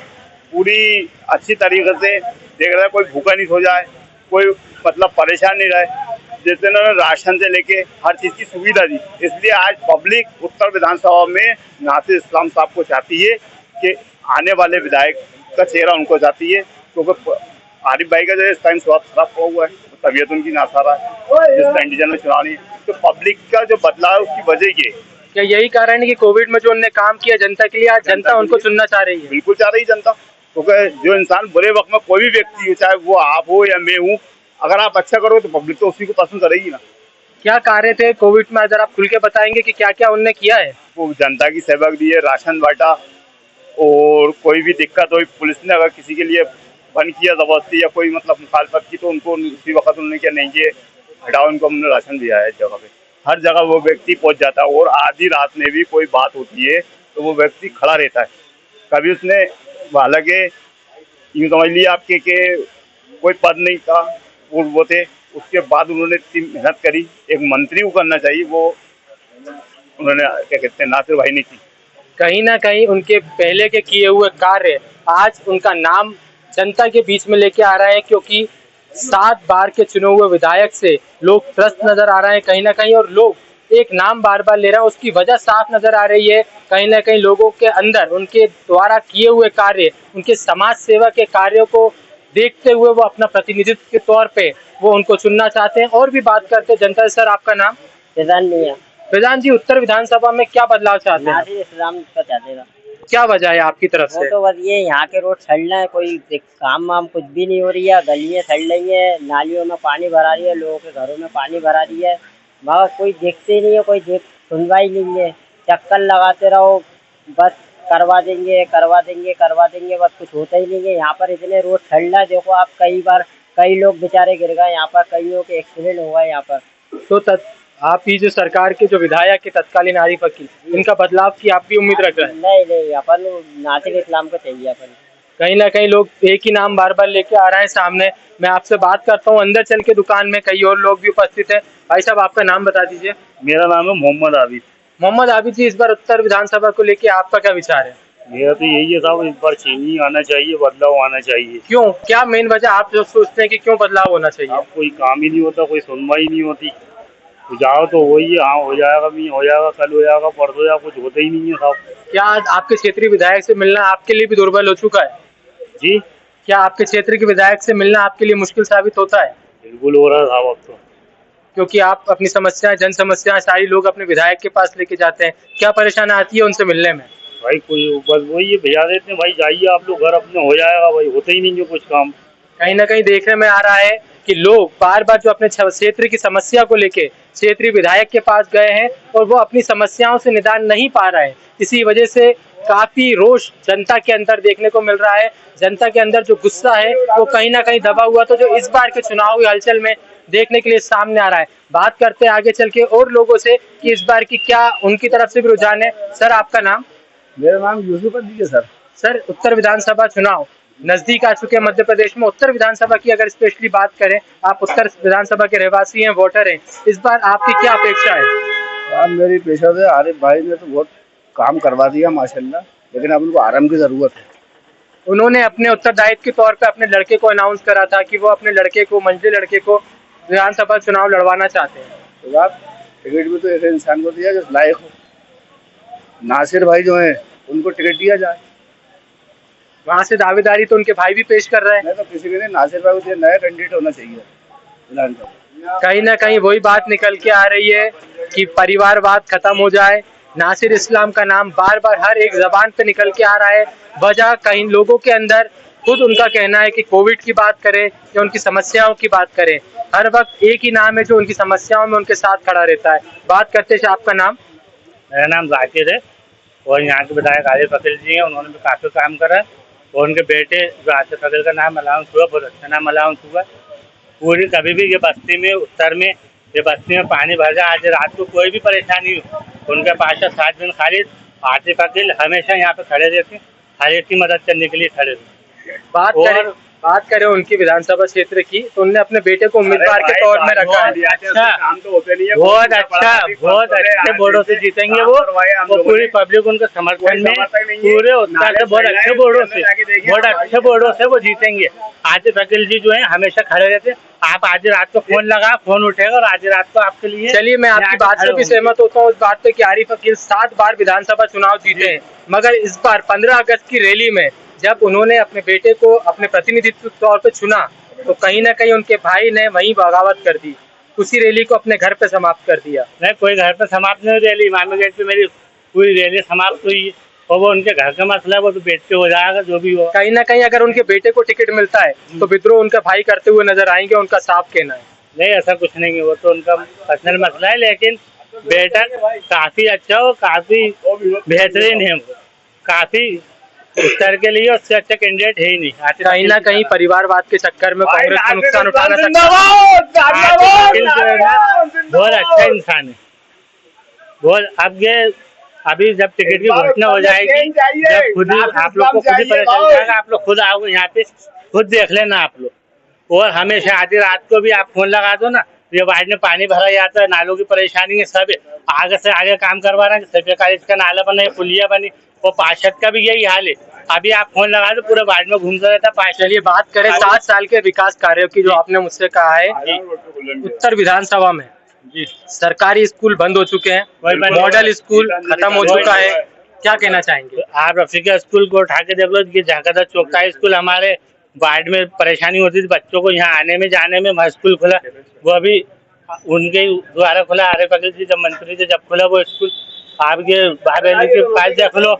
पूरी अच्छी तरीके से देख रहा है, कोई भूखा नहीं सो जाए, कोई मतलब परेशान नहीं रहे। जैसे उन्होंने राशन से लेके हर चीज़ की सुविधा दी, इसलिए आज पब्लिक उत्तर विधानसभा में नासिर इस्लाम साहब को चाहती है कि आने वाले विधायक का चेहरा उनको चाहती है, क्योंकि आरिफ भाई का जो इस टाइम स्वास्थ्य खराब हुआ है, तबीयत उनकी नासारा है, जिस टाइम डिवीजन में चुनाव नहीं, तो पब्लिक का जो बदलाव है उसकी वजह ये। क्या यही कारण है कि कोविड में जो उन्होंने काम किया जनता के लिए, आज जनता उनको चुनना चाह रही है? बिल्कुल चाह रही है जनता, क्योंकि जो इंसान बुरे वक्त में कोई भी व्यक्ति हो, चाहे वो आप हो या मैं हूँ, अगर आप अच्छा करोगे तो पब्लिक तो उसी को पसंद करेगी ना। क्या कार्य थे कोविड में, अगर आप खुल के बताएंगे कि क्या क्या उन्होंने किया है? वो जनता की सेवा दी है, राशन बांटा, और कोई भी दिक्कत हुई पुलिस ने अगर किसी के लिए बंद किया जबरदस्ती या कोई मतलब मुखालफत की, तो उनको उसी वक्त उन्होंने क्या नहीं किए, हटाओ, उनको हमने राशन दिया है। जगह पे हर जगह वो व्यक्ति पहुंच जाता है, और आधी रात में भी कोई बात होती है तो वो व्यक्ति खड़ा रहता है। कभी उसने, हालांकि यूँ समझ लिया आपके कि कोई पद नहीं था, वो थे, उसके बाद उन्होंने इतनी मेहनत करी, एक मंत्री को करना चाहिए, वो उन्होंने क्या कहते हैं नासिर भाई ने की। कहीं ना कहीं उनके पहले के किए हुए कार्य आज उनका नाम जनता के बीच में लेके आ रहे हैं, क्योंकि 7 बार के चुने हुए विधायक से लोग त्रस्त नजर आ रहे हैं कहीं ना कहीं, और लोग एक नाम बार बार ले रहे हैं, उसकी वजह साफ नजर आ रही है। कहीं ना कहीं लोगों के अंदर उनके द्वारा किए हुए कार्य, उनके समाज सेवा के कार्यों को देखते हुए वो अपना प्रतिनिधित्व के तौर पे वो उनको चुनना चाहते हैं। और भी बात करते हैं जनता से। सर, आपका नाम? फैजान मियां। फैजान जी, उत्तर विधानसभा में क्या बदलाव चाहते हैं? नासिर इस्लाम का चाहते हैं। क्या वजह है आपकी तरफ से? वो तो बस ये यहाँ के रोड सड़ना है, कोई काम वाम कुछ भी नहीं हो रही है, गलियाँ सड़ रही है, नालियों में पानी भरा रही है, लोगों के घरों में पानी भरा रही है, मगर कोई देखते नहीं है, कोई सुनवाई नहीं है। चक्कर लगाते रहो, बस करवा देंगे करवा देंगे करवा देंगे, बस कुछ होता ही नहीं है। यहाँ पर इतने रोड सड़ना, देखो आप, कई बार कई लोग बेचारे गिर गए यहाँ पर, कई लोगों के एक्सीडेंट हुआ है यहाँ पर। तो आप ही जो सरकार के जो विधायक के तत्कालीन आरिफ वकील, इनका बदलाव की आप भी उम्मीद रख रहे हैं? नहीं, अपन नासिर इस्लाम को चाहिए। अपन कहीं ना कहीं लोग एक ही नाम बार बार लेके आ रहे हैं सामने। मैं आपसे बात करता हूँ, अंदर चल के दुकान में कई और लोग भी उपस्थित हैं। भाई साहब, आपका नाम बता दीजिए। मेरा नाम है मोहम्मद आबिद। मोहम्मद आबिद जी, इस बार उत्तर विधानसभा को लेके आपका क्या विचार है? मेरा तो यही है साहब, इस बार चेंजिंग आना चाहिए, बदलाव आना चाहिए। क्यों, क्या मेन वजह आप जो सोचते हैं कि क्यों बदलाव होना चाहिए? कोई काम ही नहीं होता, कोई सुनवाई नहीं होती, जाओ तो वही है, हाँ हो जाएगा, भी हो जाएगा, कल हो जाएगा, परसों हो जाएगा, कुछ होता ही नहीं है साहब। क्या आज आपके क्षेत्रीय विधायक से मिलना आपके लिए भी दुर्बल हो चुका है? जी, क्या आपके क्षेत्र के विधायक से मिलना आपके लिए मुश्किल साबित होता है? बिल्कुल हो रहा है साहब अब तो, क्योंकि आप अपनी समस्याएं, जन समस्याएं सारी लोग अपने विधायक के पास लेके जाते हैं। क्या परेशानी आती है उनसे मिलने में? भाई कोई बस वही भेजा देते हैं, भाई जाइए आप लोग घर अपने, हो जाएगा, भाई होता ही नहीं जो कुछ काम। कहीं ना कहीं देखने में आ रहा है कि लोग बार बार जो अपने क्षेत्र की समस्या को लेके क्षेत्रीय विधायक के पास गए हैं और वो अपनी समस्याओं से निदान नहीं पा रहे हैं। इसी वजह से काफी रोष जनता के अंदर देखने को मिल रहा है। जनता के अंदर जो गुस्सा है वो कहीं ना कहीं दबा हुआ, तो जो इस बार के चुनावी हलचल में देखने के लिए सामने आ रहा है। बात करते हैं आगे चल के और लोगों से कि इस बार की क्या उनकी तरफ से भी रुझान है। सर, आपका नाम? मेरा नाम यूसुफ अली है सर। सर, उत्तर विधानसभा चुनाव नजदीक आ चुके हैं मध्य प्रदेश में। उत्तर विधानसभा की अगर स्पेशली बात करें, आप उत्तर विधानसभा के रहवासी हैं, वोटर हैं, इस बार आपकी क्या अपेक्षा है? अब मेरी पेशा से आरिफ भाई ने तो बहुत काम करवा दिया माशाल्लाह, लेकिन अब उनको आराम की जरूरत है। उन्होंने अपने उत्तरदायित्व के तौर पे अपने लड़के को अनाउंस करा था कि वो अपने मंझले लड़के को विधानसभा चुनाव लड़वाना चाहते हैं। तो आप टिकट भी तो ऐसे इंसान को दिया जो लायक हो। नासिर भाई जो है उनको टिकट दिया जाए। वहाँ से दावेदारी तो उनके भाई भी पेश कर रहे हैं। नहीं तो किसी के नहीं, नासिर भाई को नया कैंडिडेट होना चाहिए विधानसभा। कहीं ना कहीं वही बात निकल के आ रही है कि परिवारवाद खत्म हो जाए। नासिर इस्लाम का नाम बार बार हर एक जबान पे निकल के आ रहा है। वजह कहीं लोगों के अंदर खुद उनका कहना है कि कोविड की बात करें या उनकी समस्याओं की बात करें, हर वक्त एक ही नाम है जो उनकी समस्याओं में उनके साथ खड़ा रहता है। बात करते हैं, आपका नाम? मेरा नाम जाकिर है और यहाँ के विधायक आरिफ अकील जी हैं, उन्होंने भी काफ़ी काम करा है। और उनके बेटे जो आसिफ अकील का नाम अलाउंस हुआ, बहुत अच्छा नाम अलाउंस हुआ। पूरी कभी भी ये बस्ती में, उत्तर में, ये बस्ती में पानी भर जाए, आज रात को कोई भी परेशानी हो, उनके पास 7 दिन खाली आसिफ अकील हमेशा यहाँ पे खड़े रहते, हर एक की मदद करने के लिए खड़े रहते। बात करें उनकी विधानसभा क्षेत्र की, तो उन्होंने अपने बेटे को उम्मीदवार के तौर में रखा है। बहुत अच्छे वोटों से जीतेंगे वो पूरी पब्लिक उनके समर्थन में, पूरे उत्तर से बहुत अच्छे वोटों से वो जीतेंगे। आसिफ अकील जी जो है हमेशा खड़े रहते, आप आज रात को फोन लगा, फोन उठेगा और आज रात को आपके लिए। चलिए, मैं आपकी बात से भी सहमत होता हूँ, उस बात पे कि आरिफ अकील 7 बार विधानसभा चुनाव जीते हैं, मगर इस बार 15 अगस्त की रैली में जब उन्होंने अपने बेटे को अपने प्रतिनिधित्व तौर पे चुना, तो कहीं ना कहीं उनके भाई ने वहीं बगावत कर दी, उसी रैली को अपने घर पे समाप्त कर दिया। नहीं, कोई घर पे समाप्त नहीं, रैली इमामी गेट पे मेरी पूरी रैली समाप्त हुई और वो उनके घर का मसला है, वो तो बेट पे हो जाएगा जो भी हो। कहीं ना कहीं अगर उनके बेटे को टिकट मिलता है तो विद्रोह उनका भाई करते हुए नजर आएंगे, उनका साफ कहना है। नहीं, ऐसा कुछ नहीं है, वो तो उनका पर्सनल मसला है, लेकिन बेटा काफी अच्छा हो, काफी बेहतरीन है, काफी उत्तर के लिए उससे अच्छा कैंडिडेट है ही नहीं। कहीं ना कहीं परिवारवाद के चक्कर में कांग्रेस को नुकसान उठाना सकता है। बहुत अच्छा इंसान है, बहुत। अब ये अभी जब टिकट की घोषणा हो जाएगी, जब खुद ही आप लोग को खुद ही पता चल जाएगा, आप लोग खुद आओगे यहाँ पे, खुद देख लेना आप लोग। और हमेशा आधी रात को भी आप फोन लगा दो ना, ये वार्ड में पानी भरा जाता है, नालों की परेशानी है, सब आगे से आगे काम करवा रहे हैं। सफेद कॉलेज का नाला बना है, पुलिया बनी, और पार्षद का भी यही हाल है। अभी आप फोन लगा दो, पूरे वार्ड में घूमता रहता पार्षद। चलिए, बात करें 7 साल के विकास कार्यों की, जो आपने मुझसे कहा है। उत्तर विधानसभा में सरकारी स्कूल बंद हो चुके हैं, मॉडल स्कूल खत्म हो चुका है, क्या कहना चाहेंगे? आप रफीका स्कूल को उठा के देख लो, ये झाकादा चौका स्कूल हमारे वार्ड में परेशानी होती थी बच्चों को यहाँ आने में जाने में। वहाँ स्कूल खुला, वो अभी उनके द्वारा खुला, आरिफ अकील जी जब मंत्री थे जब खुला वो स्कूल। आपके भाई के पास देख लो,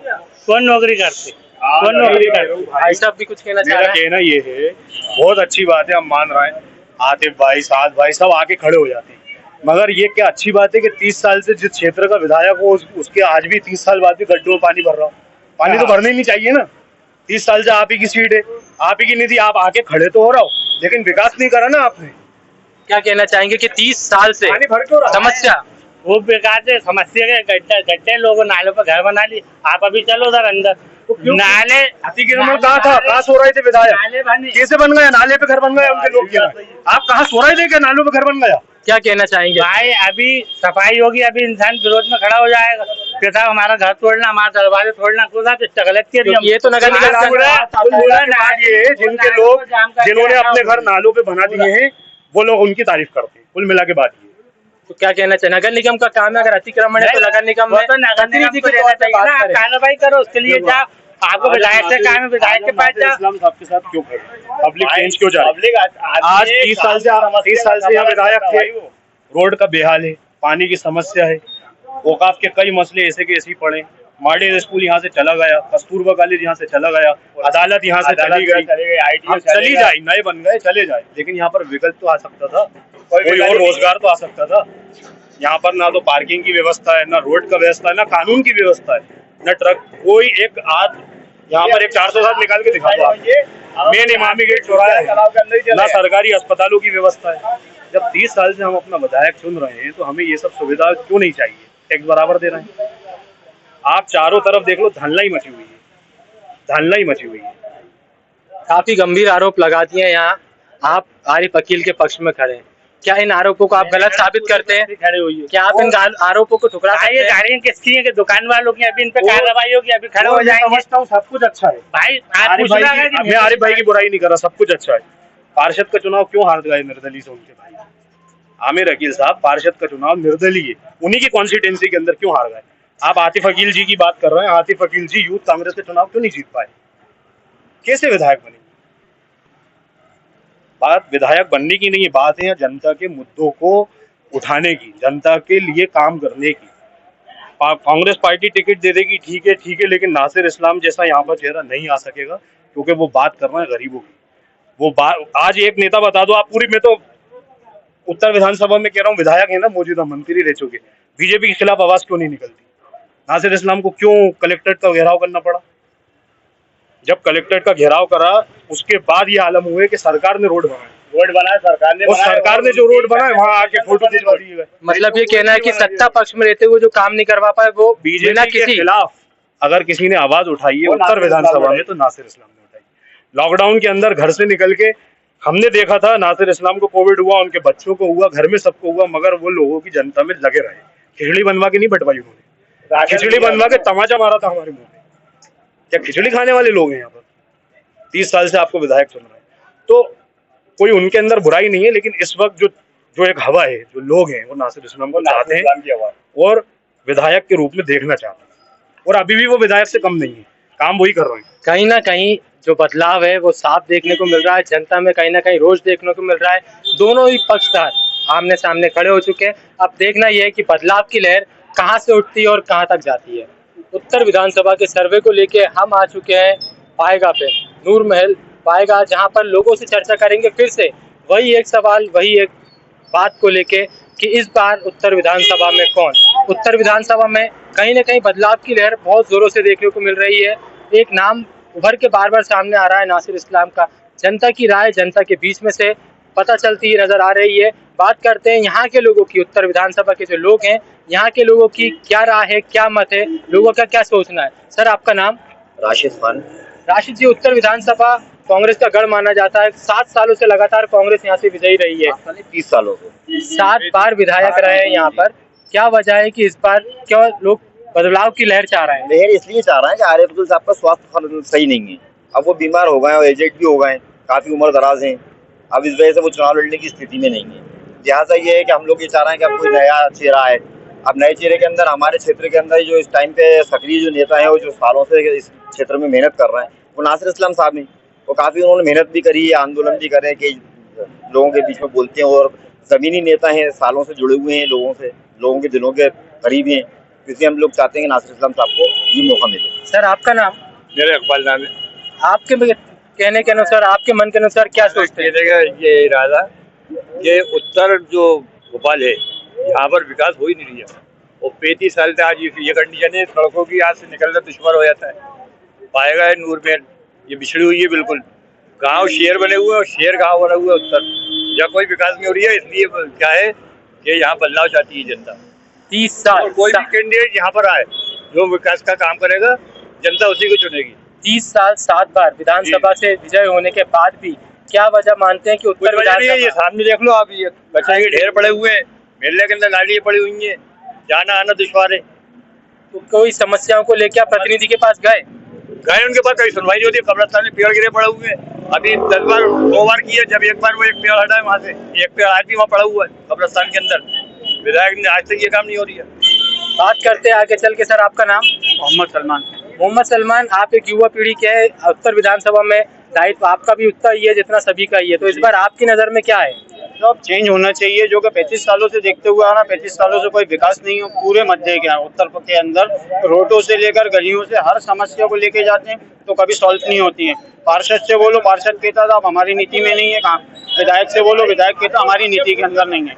कौन नौकरी करते, कौन नौकरी करते। भाई साहब भी कुछ कहना चाह रहे हैं? कहना ये है, बहुत अच्छी बात है, हम मान रहे हैं, आतिफ भाई, साद भाई सब आके खड़े हो जाते हैं, मगर ये क्या अच्छी बात है कि 30 साल से जिस क्षेत्र का विधायक हो, उसके आज भी 30 साल बाद भी गड्ढों में पानी भर रहा हो। पानी तो भरने ही नहीं चाहिए ना। 30 साल से आप ही की सीट है, आप ही की निधि, आप आके खड़े तो हो रहा हो, लेकिन विकास नहीं करा ना आपने। क्या कहना चाहेंगे कि 30 साल से पानी भर क्यों रहा? समस्या वो बेकार है, समस्या के गड्ढे लोगों नालों पर घर बना लिए। आप अभी चलो उधर अंदर, नाले अतिक्रमण कहाँ था, कहाँ सो रहे थे विधायक, कैसे बन गया? नाले पे घर बन गया उनके लोग। आप कहाँ सो रहे थे कि नालों पे घर बन गया? क्या कहना चाहेंगे? भाई अभी सफाई होगी, अभी इंसान विरोध में खड़ा हो जाएगा कि साहब हमारा घर तोड़ना, हमारा दरवाजे तोड़ना, खुदा तो गलत किया। ये तो नगर निगम जिनके लोग जिन्होंने अपने घर नालों पे बना दिए हैं, वो लोग उनकी तारीफ करते हैं। कुल मिला के बात ये। तो क्या कहना चाहिए? नगर निगम का काम है, अगर अतिक्रमण है तो नगर निगम में कार्रवाई करो, उसके लिए जाओ। आपको विधायक से काम है, विधायक के पास जाओ। इस्लाम साहब के साथ क्यों खड़े? पब्लिक चेंज क्यों जा रही है? आज 30 साल से यहाँ विधायक थे, रोड का बेहाल है, पानी की समस्या है, औकाफ के कई मसले ऐसे के ऐसे ही पड़े। मॉडल स्कूल यहाँ से चला गया, कस्तूरबा कॉलेज यहाँ से चला गया, अदालत यहाँ से चली गई, चली जाए, नए बन गए, चले जाए, लेकिन यहाँ पर विकल्प तो आ सकता था, कोई और रोजगार तो आ सकता था। यहाँ पर ना तो पार्किंग की व्यवस्था है, ना रोड का व्यवस्था है, ना कानून की व्यवस्था है, न ट्रक। कोई एक आज यहाँ पर एक 407 निकाल के दिखा दो, मेन इमामी गेट चौराहा है, ना सरकारी अस्पतालों की व्यवस्था है, जब 30 साल से हम अपना विधायक चुन रहे हैं तो हमें ये सब सुविधा क्यों नहीं चाहिए? टैक्स बराबर दे रहे हैं। आप चारों तरफ देख लो, धनलाई मची हुई है, धनलाई मची हुई है। काफी गंभीर आरोप लगाती हैं यहाँ। आप आरिफ वकील के पक्ष में खड़े हैं, क्या इन आरोपों को आप गलत साबित करते हैं? खड़े हुई है, क्या आप इन आरोपों को ठुकरा सकते हैं? गाड़ियाँ किसकी है कि दुकान वालों की? अभी इन पे कार्रवाई होगी, अभी खड़े हो जाएंगे। समझता हूँ सब कुछ अच्छा है भाई आप पूछ रहे हैं कि मैं आरिफ भाई की बुराई नहीं कर रहा, सब कुछ अच्छा है। पार्षद का चुनाव क्यों हार गए निर्दलीय से उनके भाई आमिर वकील साहब? पार्षद का चुनाव निर्दलीय उन्हीं की कॉन्स्टिट्यूंसी के अंदर क्यों हार गए? आप आतिफ वकील जी की बात कर रहे हैं, आतिफ वकील जी यूथ कांग्रेस के चुनाव क्यों नहीं जीत पाए? कैसे विधायक बने? बात विधायक बनने की नहीं, बात है जनता के मुद्दों को उठाने की, जनता के लिए काम करने की। कांग्रेस पार्टी टिकट दे देगी, ठीक है, लेकिन नासिर इस्लाम जैसा यहाँ पर चेहरा नहीं आ सकेगा, क्योंकि वो बात कर रहे हैं गरीबों की। वो बात आज एक नेता बता दो आप पूरी, मैं तो उत्तर विधानसभा में कह रहा हूँ, विधायक है ना, मौजूदा मंत्री रह चुके, बीजेपी के खिलाफ आवाज क्यों नहीं निकलती? नासिर इस्लाम को क्यों कलेक्ट्रेट का घेराव करना पड़ा? जब कलेक्ट्रेट का घेराव करा उसके बाद ये आलम हुए कि सरकार ने रोड बनाया सरकार ने, और सरकार ने जो रोड बनाया वहाँ आके फोटो खिंचवा दिए गए। मतलब ये कहना है कि सत्ता पक्ष में रहते हुए जो काम नहीं करवा पाए वो बीजेपी के खिलाफ अगर किसी ने आवाज उठाई है उत्तर विधानसभा में तो नासिर इस्लाम ने उठाई। लॉकडाउन के अंदर घर से निकल के हमने देखा था, नासिर इस्लाम को कोविड हुआ, उनके बच्चों को हुआ, घर में सबको हुआ, मगर वो लोगों की जनता में लगे रहे। खिचड़ी बनवा के नहीं बटवाई उन्होंने, खिचड़ी बनवा के तमाचा मारा था हमारे मुंह में। क्या खिचड़ी खाने वाले लोग हैं यहाँ पर? 30 साल से आपको विधायक चुन रहे हैं, तो कोई उनके अंदर बुराई नहीं है, लेकिन इस वक्त जो एक हवा है, जो लोग हैं वो नासिर इस्लाम को चाहते हैं और विधायक के रूप में देखना चाहते हैं, और अभी भी वो विधायक से कम नहीं है, काम वही कर रहे हैं। कहीं ना कहीं जो बदलाव है वो साफ देखने को मिल रहा है, जनता में कहीं ना कहीं रोष देखने को मिल रहा है। दोनों ही पक्षकार आमने सामने खड़े हो चुके हैं। अब देखना यह है कि बदलाव की लहर कहाँ से उठती है और कहाँ तक जाती है। उत्तर विधानसभा के सर्वे को लेके हम आ चुके हैं पाएगा पे, नूर महल पाएगा, जहां पर लोगों से चर्चा करेंगे फिर से वही एक सवाल, वही एक बात को लेके कि इस बार उत्तर विधानसभा में कौन। उत्तर विधानसभा में कहीं ना कहीं बदलाव की लहर बहुत जोरों से देखने को मिल रही है। एक नाम उभर के बार बार सामने आ रहा है, नासिर इस्लाम का। जनता की राय जनता के बीच में से पता चलती ही नजर आ रही है। बात करते हैं यहाँ के लोगों की, उत्तर विधानसभा के जो लोग हैं यहाँ के लोगों की क्या राय है, क्या मत है, लोगों का क्या सोचना है। सर आपका नाम? राशिद खान। राशिद जी, उत्तर विधानसभा कांग्रेस का गढ़ माना जाता है, 7 सालों से लगातार कांग्रेस यहाँ से विजयी रही है। 30 सालों से 7 बार विधायक रहे हैं यहाँ पर। क्या वजह है कि इस बार क्यों लोग बदलाव की लहर चाह रहे हैं? लहर इसलिए चाह रहे हैं कि आरिफ वकील साहब का स्वास्थ्य सही नहीं है। अब वो बीमार हो गए और एजेड भी हो गए, काफी उम्र दराज है। अब इस वजह से वो चुनाव लड़ने की स्थिति में नहीं है। लिहाजा ये है कि हम लोग ये चाह रहे हैं कि अब कोई नया चेहरा है। अब नए चेहरे के अंदर हमारे क्षेत्र के अंदर जो इस टाइम पे सक्रिय जो नेता है, वो जो सालों से इस क्षेत्र में मेहनत कर रहे हैं, वो नासिर इस्लाम साहब हैं। वो काफी उन्होंने मेहनत भी करी है, आंदोलन भी करे, कि लोगों के बीच में बोलते हैं और जमीनी नेता हैं, सालों से जुड़े हुए हैं लोगों से, लोगों के दिलों के करीब हैं। इसलिए हम लोग चाहते हैं कि नासिर इस्लाम साहब को ये मौका मिले। सर आपका नाम? मेरा इकबाल नाम है। आपके कहने के अनुसार, आपके मन के अनुसार क्या सोचते हैं? ये इरादा कि उत्तर जो भोपाल है यहाँ पर विकास हो ही नहीं रही है, और 35 साल से आज ये कंडीशन है, सड़कों की आज से निकलना दुश्वार हो जाता है। पाएगा है नूर में ये बिछड़ी हुई है, बिल्कुल गांव शहर बने हुए हैं और शहर गांव बना हुआ है उत्तर। यहाँ कोई विकास नहीं हो रही है, इसलिए क्या है कि यहाँ बदलाव चाहती है जनता। 30 साल कोई भी कैंडिडेट यहाँ पर आए जो विकास का काम करेगा, जनता उसी को चुनेगी। 30 साल 7 बार विधानसभा से विजय होने के बाद भी क्या वजह मानते हैं कि उत्तर विधानसभा? ये सामने देख लो आप, ये बच्चे के ढेर पड़े हुए हैं, मेले के अंदर नालियाँ पड़ी हुई हैं, जाना आना दुश्वार है। तो कोई समस्याओं को लेकर आप प्रतिनिधि के पास गए? उनके पास कहीं सुनवाई नहीं होती। कब्रिस्तान में पेड़ गिरे पड़े हुए हैं, अभी 10 बार 2 बार किया, जब एक बार वो एक पेड़ हटा है वहाँ से, एक पेड़ आज भी वहाँ पड़ा हुआ है कब्रिस्तान के अंदर। विधायक ने आज तक ये काम नहीं हो रही है। बात करते हैं आगे चल के। सर आपका नाम? मोहम्मद सलमान। मोहम्मद सलमान, आप एक युवा पीढ़ी के हैं, उत्तर विधानसभा में दायित्व आपका भी उतना ही है जितना सभी का ही है, तो इस बार आपकी नज़र में क्या है? तो अब चेंज होना चाहिए, जो कि 35 सालों से देखते हुए आ रहा, 35 सालों से कोई विकास नहीं हो पूरे मध्य के उत्तर के अंदर। रोडों से लेकर गलियों से हर समस्या को लेके जाते हैं तो कभी सॉल्व नहीं होती है। पार्षद से बोलो, पार्षद कहता था अब हमारी नीति में नहीं है काम। विधायक से बोलो, विधायक कहता हमारी नीति के अंदर नहीं है।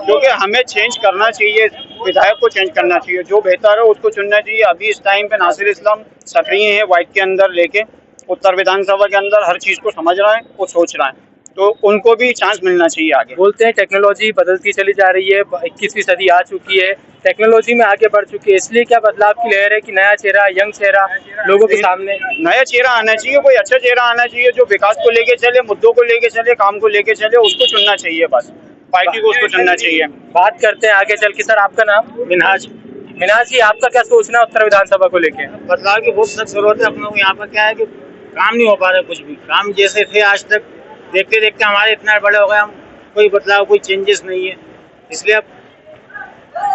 क्योंकि हमें चेंज करना चाहिए, विधायक को चेंज करना चाहिए, जो बेहतर है उसको चुनना चाहिए। अभी इस टाइम पे नासिर इस्लाम सक्रिय है, वाइट के अंदर लेके उत्तर विधानसभा के अंदर हर चीज़ को समझ रहा है, वो सोच रहा है। तो उनको भी चांस मिलना चाहिए आगे। बोलते हैं टेक्नोलॉजी बदलती चली जा रही है, 21वीं सदी आ चुकी है, टेक्नोलॉजी में आगे बढ़ चुकी है, इसलिए क्या बदलाव की लहर है कि नया चेहरा, यंग चेहरा लोगों के सामने? नया चेहरा आना चाहिए, कोई अच्छा चेहरा आना चाहिए जो विकास को लेके चले, मुद्दों को लेके चले, काम को लेके चले, उसको चुनना चाहिए, बस पार्टी को उसको चुनना चाहिए। बात करते हैं आगे चल के। सर आपका नाम? मिनहाज। मिनहाज जी, आपका क्या सोचना है उत्तर विधानसभा को लेके? बदलाव की बहुत सख्त जरूरत है। अपने को यहाँ पर क्या है कि काम नहीं हो पा रहा है, कुछ भी काम जैसे थे आज तक देखते देखते हमारे इतना बड़े हो गए हम, कोई बदलाव कोई चेंजेस नहीं है, इसलिए अब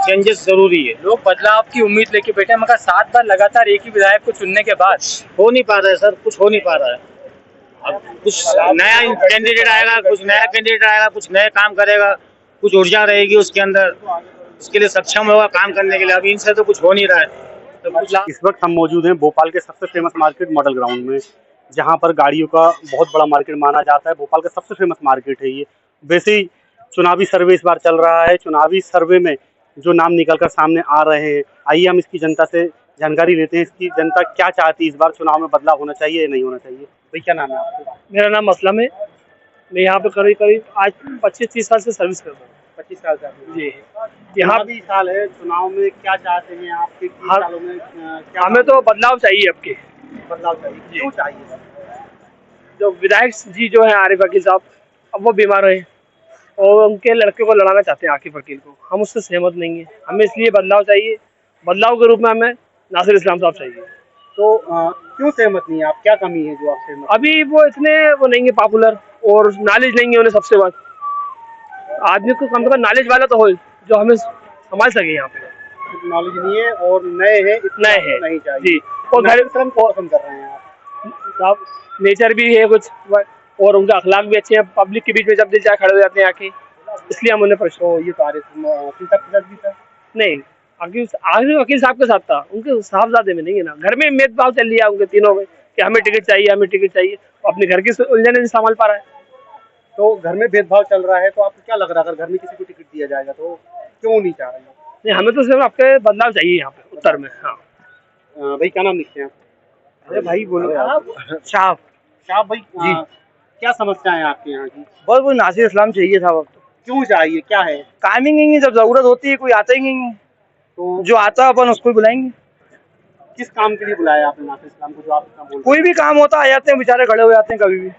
चेंजेस जरूरी है। लोग बदलाव की उम्मीद लेके बैठे हैं, मगर 7 बार लगातार एक ही विधायक को चुनने के बाद हो नहीं पा रहा है सर, कुछ हो नहीं पा रहा है। अब कुछ नया कैंडिडेट आएगा, कुछ नया कैंडिडेट आएगा, कुछ नए काम करेगा, कुछ ऊर्जा रहेगी उसके अंदर, उसके लिए सक्षम होगा काम करने के लिए। अब इनसे तो कुछ हो नहीं रहा है। तो इस वक्त हम मौजूद हैं भोपाल के सबसे फेमस मार्केट मॉडल ग्राउंड में, जहां पर गाड़ियों का बहुत बड़ा मार्केट माना जाता है। भोपाल का सबसे फेमस मार्केट है ये। वैसे ही चुनावी सर्वे इस बार चल रहा है। चुनावी सर्वे में जो नाम निकलकर सामने आ रहे हैं, आइए हम इसकी जनता से जानकारी लेते हैं। इसकी जनता क्या चाहती है, इस बार चुनाव में बदलाव होना चाहिए या नहीं होना चाहिए? भाई क्या नाम है आपका? मेरा नाम असलम है। मैं यहाँ पर करीब आज 25-30 साल से सर्विस कर रहा हूँ। 25 साल से जी। यहाँ भी साल है, चुनाव में क्या चाहते हैं आपके? सालों में क्या हमें तो बदलाव चाहिए। आपके बदलाव चाहिए? क्यों चाहिए? जो विधायक जी जो है आरिफ वकील साहब, अब वो बीमार है और उनके लड़के को लड़ाना चाहते हैं आकिब वकील को। हम उससे सहमत नहीं है, हमें इसलिए बदलाव चाहिए। बदलाव के रूप में हमें नासिर इस्लाम साहब चाहिए। तो क्यों सहमत नहीं है आप? क्या कमी है जो आप सहमत? अभी वो इतने वो नहीं है पॉपुलर, और नॉलेज नहीं है उन्हें। सबसे बात आदमी को कम से कम नॉलेज वाला तो हो जो हमें संभाल सके। यहाँ पे नॉलेज नहीं है और नए हैं, नए हैं नहीं चाहिए जी। और घर पसंद कर रहे हैं आप साहब, नेचर भी है कुछ और उनका अखलाक भी अच्छे हैं। पब्लिक के बीच में जब दिल चाहे खड़े हो जाते हैं आके, इसलिए हम उन्हें प्रश्न। ये तो आरिफ भी था नहीं, आगे वकील साहब के साथ था, उनके साहबजादे में नहीं है ना। घर में भेदभाव चल लिया उनके तीनों में कि हमें टिकट चाहिए, हमें टिकट चाहिए। अपने घर की उलझने नहीं संभाल पा रहा है। तो घर में भेदभाव चल रहा है, तो आपको क्या लग रहा है अगर घर में किसी को टिकट दिया जाएगा तो क्यों नहीं चाह रहे हैं? नहीं, हमें तो सिर्फ आपके बदलाव चाहिए यहाँ पे उत्तर में। हाँ भाई क्या नाम लिखते हैं आप? अरे भाई बोलो। शाह भाई जी, क्या समस्या है आपके यहाँ की? बस वो नासिर इस्लाम चाहिए था। वक्त क्यों चाहिए, क्या है? टाइमिंग नहीं है, जब जरूरत होती है कोई आता ही नहीं है, तो जो आता है अपन उसको ही बुलाएंगे। किस काम के लिए बुलाया आपने नासिर इस्लाम को? जो आप बोल कोई भी काम होता आ जाते हैं, बेचारे खड़े हो जाते हैं कभी भी,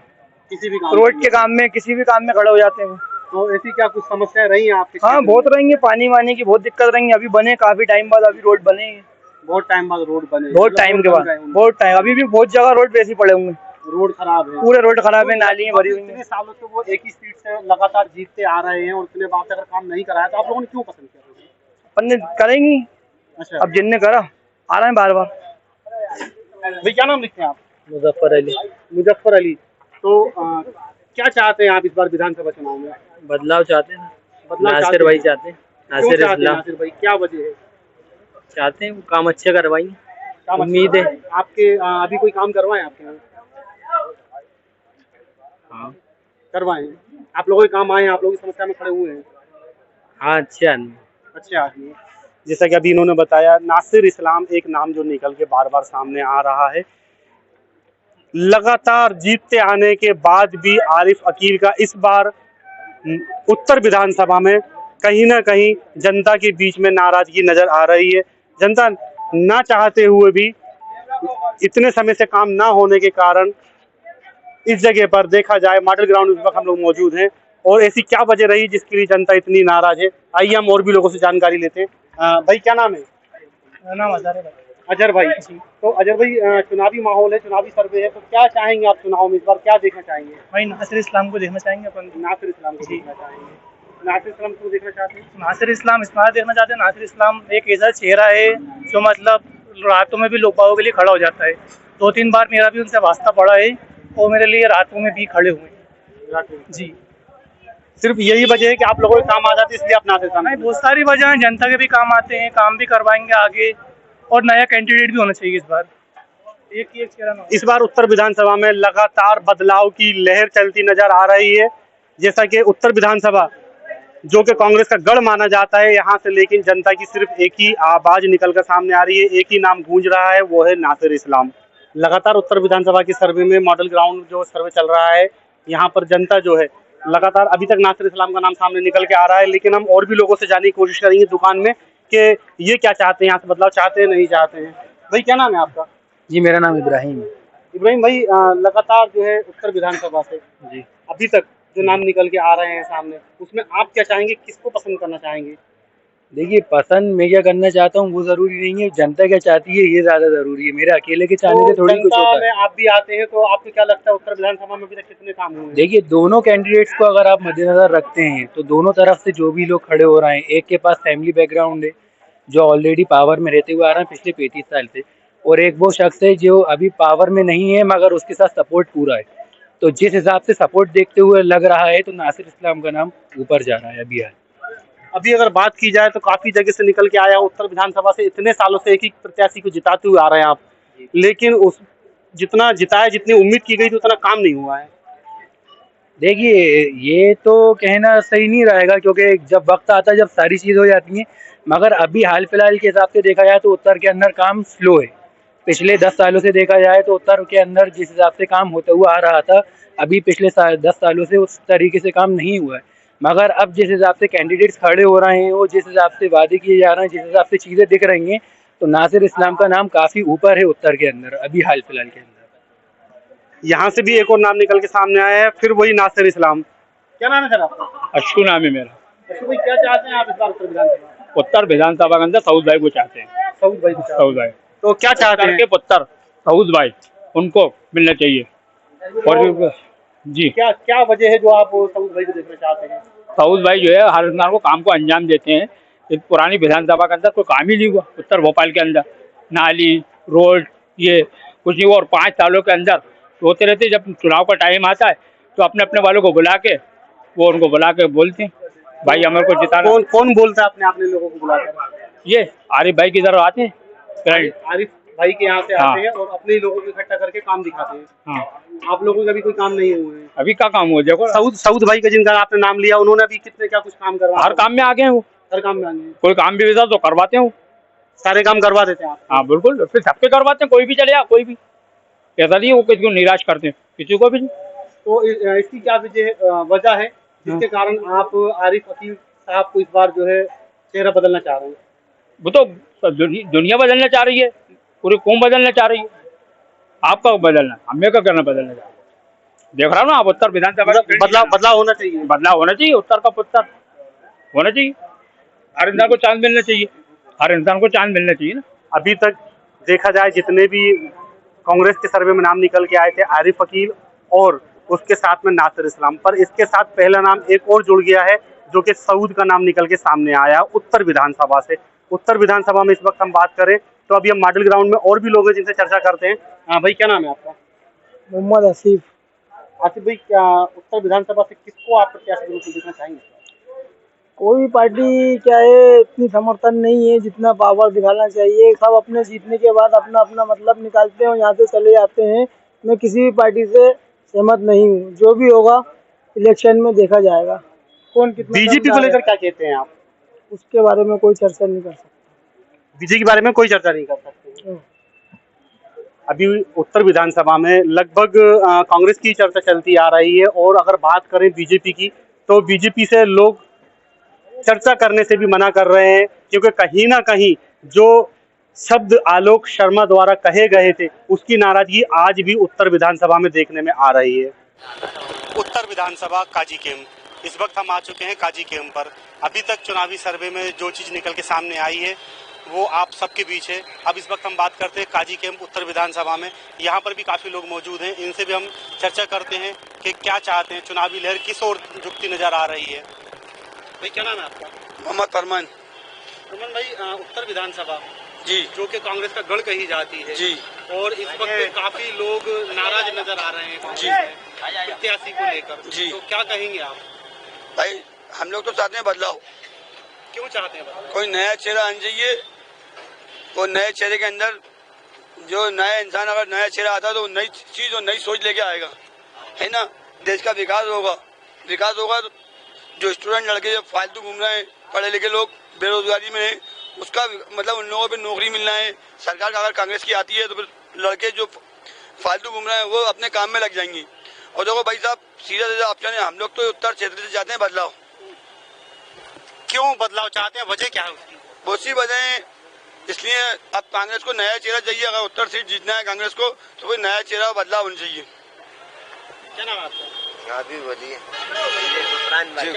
किसी भी काम, रोड के काम में, किसी भी काम में खड़े हो जाते हैं। तो ऐसी क्या कुछ समस्याएं रही हैं आपके? हाँ बहुत रहेंगी, पानी वानी की बहुत दिक्कत रहेंगी। अभी बने काफी टाइम बाद, अभी रोड बने, बहुत टाइम बाद रोड बने, बहुत टाइम के बाद, बहुत टाइम। अभी भी बहुत जगह रोड पे ऐसे पड़े होंगे, रोड खराब है, पूरे रोड खराब है, नाली भरी हुई है। इतने सालों से वो एक ही सीट से लगातार जीतते आ रहे हैं और इतने बाद अगर काम नहीं कराया तो आप लोगों ने क्यों पसंद किया? अपन ने करेंगी। अच्छा, अब जिनने करा आ रहे हैं बार बार। भाई क्या नाम लिखते हैं आप? मुजफ्फर अली। मुजफ्फर अली। तो क्या चाहते हैं आप इस बार विधानसभा चुनाव में? बदलाव चाहते हैं। बदलाव नासिर भाई चाहते हैं। नासिर इस्लाम नासिर भाई, क्या वजह है? चाहते हैं काम अच्छे करवाएंगे, उम्मीद है। आपके अभी कोई काम करवाएं आपके यहाँ? हाँ करवाएं। आप लोगों के काम आए हैं, आप लोगों की समस्या में खड़े हुए हैं। हाँ अच्छे आदमी, अच्छे आदमी। जैसा कि अभी इन्होंने बताया, नासिर इस्लाम एक नाम जो निकल के बार बार सामने आ रहा है। लगातार जीतते आने के बाद भी आरिफ अकील का इस बार उत्तर विधानसभा में कहीं ना कहीं जनता के बीच में नाराजगी नजर आ रही है। जनता ना चाहते हुए भी, इतने समय से काम ना होने के कारण इस जगह पर देखा जाए मॉडल ग्राउंड में हम लोग मौजूद हैं, और ऐसी क्या वजह रही जिसके लिए जनता इतनी नाराज है? आइए हम और भी लोगों से जानकारी लेते हैं। भाई क्या नाम है? मेरा नाम अजहर है। अजहर भाई। तो अजहर भाई, चुनावी माहौल है, चुनावी सर्वे है, तो क्या चाहेंगे आप चुनाव में इस बार? क्या देखना चाहेंगे? भाई नासिर इस्लाम को देखना चाहेंगे अपन। नासिर इस्लाम को देखना चाहेंगे। नासिर इस्लाम को देखना चाहते हैं? नासिर इस्लाम इस बार देखना चाहते हैं। नासिर इस्लाम एक ऐसा चेहरा है जो मतलब रातों में भी लोगों के लिए खड़ा हो जाता है। 2-3 बार मेरा भी उनसे वास्ता पड़ा है और मेरे लिए रातों में भी खड़े हुए जी। सिर्फ यही वजह है कि आप लोगों के काम आ जाते हैं इसलिए आप नासिर इस्लाम? नहीं, बहुत सारी वजह है, जनता के भी काम आते हैं, काम भी करवाएंगे आगे, और नया कैंडिडेट भी होना चाहिए इस बार। एक चेहरा इस बार उत्तर विधानसभा में लगातार बदलाव की लहर चलती नजर आ रही है। जैसा कि उत्तर विधानसभा जो कि कांग्रेस का गढ़ माना जाता है यहाँ से, लेकिन जनता की सिर्फ एक ही आवाज निकलकर सामने आ रही है, एक ही नाम गूंज रहा है, वो है नासिर इस्लाम। लगातार उत्तर विधानसभा के सर्वे में, मॉडल ग्राउंड जो सर्वे चल रहा है, यहाँ पर जनता जो है लगातार अभी तक नासिर इस्लाम का नाम सामने निकल के आ रहा है, लेकिन हम और भी लोगों से जानने की कोशिश करेंगे दुकान में कि ये क्या चाहते हैं, यहाँ से बदलाव चाहते हैं नहीं चाहते हैं। भाई क्या नाम है आपका? जी मेरा नाम इब्राहिम है। इब्राहिम भाई, लगातार जो है उत्तर विधानसभा से जी अभी तक जो नाम निकल के आ रहे हैं सामने, उसमें आप क्या चाहेंगे, किसको पसंद करना चाहेंगे? देखिए, पसंद मैं क्या करना चाहता हूँ वो जरूरी नहीं है, जनता क्या चाहती है ये ज्यादा जरूरी है। मेरे अकेले के चाहने से थोड़ी कुछ होता है। आप भी आते हैं तो आपको क्या लगता है उत्तर विधानसभा में अभी तक कितने काम हुए हैं? देखिए, दोनों कैंडिडेट्स को अगर आप मद्देनजर रखते हैं तो दोनों तरफ से जो भी लोग खड़े हो रहे हैं, एक के पास फैमिली बैकग्राउंड है जो ऑलरेडी पावर में रहते हुए आ रहे हैं पिछले 35 साल से, और एक वो शख्स है जो अभी पावर में नहीं है मगर उसके साथ सपोर्ट पूरा है। तो जिस हिसाब से सपोर्ट देखते हुए लग रहा है तो नासिर इस्लाम का नाम ऊपर जा रहा है। अभी अगर बात की जाए तो काफी जगह से निकल के आया उत्तर विधानसभा से, इतने सालों से एक ही प्रत्याशी को जिताते हुए आ रहे हैं आप, लेकिन उस जितना जिताया, जितनी उम्मीद की गई थी उतना काम नहीं हुआ है। देखिए, ये तो कहना सही नहीं रहेगा क्योंकि जब वक्त आता है जब सारी चीज़ हो जाती हैं, मगर अभी हाल फिलहाल के हिसाब से देखा जाए तो उत्तर के अंदर काम स्लो है। पिछले 10 सालों से देखा जाए तो उत्तर के अंदर जिस हिसाब से काम होता हुआ आ रहा था, अभी पिछले 10 सालों से उस तरीके से काम नहीं हुआ है। मगर अब जिस हिसाब से कैंडिडेट्स खड़े हो रहे हैं और जिस हिसाब से वादे किए जा रहे हैं, जिस हिसाब से चीज़ें दिख रही हैं, तो नासिर इस्लाम का नाम काफ़ी ऊपर है उत्तर के अंदर अभी हाल फिलहाल के अंदर। यहाँ से भी एक और नाम निकल के सामने आया है, फिर वही नासिर इस्लाम। क्या नाम है सर आपका? अशु नाम है मेरा। अशु भाई, क्या चाहते हैं आप इस बार उत्तर विधानसभा? उत्तर विधानसभा के अंदर सऊद भाई को चाहते हैं। सऊद भाई सऊद भाई तो क्या चाहते हैं? के पुत्र सऊद भाई, उनको मिलना चाहिए। और जी, क्या क्या वजह है जो आप सऊद भाई को देखना चाहते हैं? सऊद भाई जो है हर इंसान को काम को अंजाम देते हैं। इस पुरानी विधानसभा के अंदर कोई काम ही नहीं हुआ उत्तर भोपाल के अंदर, नाली रोड ये कुछ नहीं हुआ। और 5 सालों के अंदर होते रहते, जब चुनाव का टाइम आता है तो अपने अपने वालों को बुला के वो उनको बुला के बोलते हैं भाई हमारे को जिताना। कौन बोलता है अपने लोगों को बुलाकर? ये आरिफ भाई की तरफ आते हैं, आरिफ भाई के यहाँ से आते हैं और अपने लोगों को इकट्ठा करके काम दिखाते हैं। हाँ। आप लोगों के अभी कोई काम नहीं हुए हैं? अभी क्या काम हुआ? देखो सऊद भाई का जिनका आपने नाम लिया, उन्होंने अभी कितने क्या कुछ काम करवा? हर काम में आ गए हैं वो। हर काम में आ गए। कोई काम भी तो करवाते हैं वो, सारे काम करवा देते हैं आप? हाँ बिल्कुल, फिर सबके करवाते हैं, कोई भी चले कोई भी, ऐसा नहीं वो किसी को निराश करते हैं, किसी को भी नहीं। तो इसकी क्या वजह है जिसके कारण आप आरिफ अकील साहब को इस बार जो है चेहरा बदलना चाह रहे हैं? वो तो दुनिया बदलना चाह रही है, पूरी कौम बदलना चाह रही है। आपका बदलना, हमें क्या करना बदलना चाह रहे हैं? देख रहा हूँ ना आप, उत्तर विधानसभा बदलाव होना चाहिए। बदलाव होना चाहिए, उत्तर का पुत्र होना चाहिए। हर इंसान को चांस मिलना चाहिए, हर इंसान को चांस मिलना चाहिए ना। अभी तक देखा जाए जितने भी कांग्रेस के सर्वे में नाम निकल के आए थे, आरिफ अकील और उसके साथ में नासिर इस्लाम, पर इसके साथ पहला नाम एक और जुड़ गया है जो कि सऊद का नाम निकल के सामने आया उत्तर विधानसभा से। उत्तर विधानसभा में इस वक्त हम बात करें तो अभी हम मॉडल ग्राउंड में और भी लोग हैं जिनसे चर्चा करते हैं। हाँ भाई, क्या नाम है आपका? मोहम्मद आसिफ। आसिफ भाई, क्या उत्तर विधानसभा से किसको आप प्रत्याशी के रूप में देखना चाहेंगे? कोई पार्टी क्या है, इतनी समर्थन नहीं है जितना पावर दिखाना चाहिए। सब अपने जीतने के बाद अपना अपना मतलब निकालते हैं और यहाँ से चले जाते हैं। मैं किसी भी पार्टी से सहमत नहीं हूँ, जो भी होगा इलेक्शन में देखा जाएगा। कौन कितना बीजेपी को लेकर क्या कहते हैं आप? उसके बारे में कोई चर्चा नहीं कर सकते। बीजेपी के बारे में कोई चर्चा नहीं कर सकते। अभी उत्तर विधानसभा में लगभग कांग्रेस की चर्चा चलती आ रही है, और अगर बात करें बीजेपी की तो बीजेपी से लोग चर्चा करने से भी मना कर रहे हैं, क्योंकि कहीं ना कहीं जो शब्द आलोक शर्मा द्वारा कहे गए थे उसकी नाराजगी आज भी उत्तर विधानसभा में देखने में आ रही है। उत्तर विधानसभा काजी कैंप, इस वक्त हम आ चुके हैं काजी कैंप पर। अभी तक चुनावी सर्वे में जो चीज़ निकल के सामने आई है वो आप सबके बीच है। अब इस वक्त हम बात करते हैं काजी कैंप उत्तर विधानसभा में। यहाँ पर भी काफ़ी लोग मौजूद हैं, इनसे भी हम चर्चा करते हैं कि क्या चाहते हैं, चुनावी लहर किस ओर झुकती नजर आ रही है। भाई, क्या नाम है आपका? मोहम्मद अरमान। अरमान भाई, उत्तर विधानसभा जी, जो कि कांग्रेस का गढ़ कही जाती है जी, और इस वक्त काफी लोग नाराज नजर आ रहे हैं प्रत्याशी को लेकर जी, तो क्या कहेंगे आप? भाई, हम लोग तो चाहते हैं बदलाव। क्यों चाहते हैं बदलाव? कोई नया चेहरा आना चाहिए, और नए चेहरे के अंदर जो नया इंसान, अगर नया चेहरा आता है तो नई चीज और नई सोच लेके आएगा, है ना। देश का विकास होगा तो जो स्टूडेंट लड़के जो फालतू घूम रहे हैं, पढ़े लिखे लोग बेरोजगारी में हैं, उसका मतलब उन लोगों पे नौकरी मिलना है। सरकार अगर कांग्रेस की आती है तो फिर लड़के जो फालतू घूम रहे हैं वो अपने काम में लग जाएंगे, और देखो भाई साहब, सीधा सीधा ऑप्शन है, हम लोग तो उत्तर क्षेत्र से चाहते हैं बदलाव। क्यों बदलाव चाहते हैं, वजह क्या है उसकी? बहुत सी वजह है, इसलिए अब कांग्रेस को नया चेहरा चाहिए। अगर उत्तर सीट जीतना है कांग्रेस को तो कोई नया चेहरा बदलाव होना चाहिए। क्या नाम है आपका? आदिल बोलिए। जी,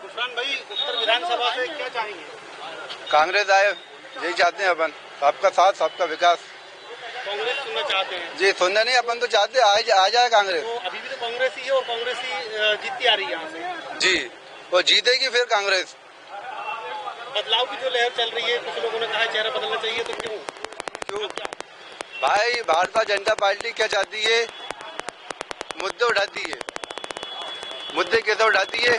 गुफरान भाई, उत्तर विधानसभा से क्या चाहेंगे? कांग्रेस आए, यही चाहते हैं अपन, सबका साथ सबका विकास। कांग्रेस सुनना चाहते हैं? जी, सुनना नहीं, अपन तो चाहते हैं आ जाए कांग्रेस। तो अभी भी तो कांग्रेस ही है और कांग्रेस ही जीतती आ रही है यहाँ से। जी, वो जीतेगी फिर कांग्रेस। बदलाव की जो लहर चल रही है, कुछ लोगों ने कहा चेहरा बदलना चाहिए, तो क्यों? भाई भारतीय जनता पार्टी क्या चाहती है, मुद्दे उठाती है। मुद्दे कैसे उठाती है?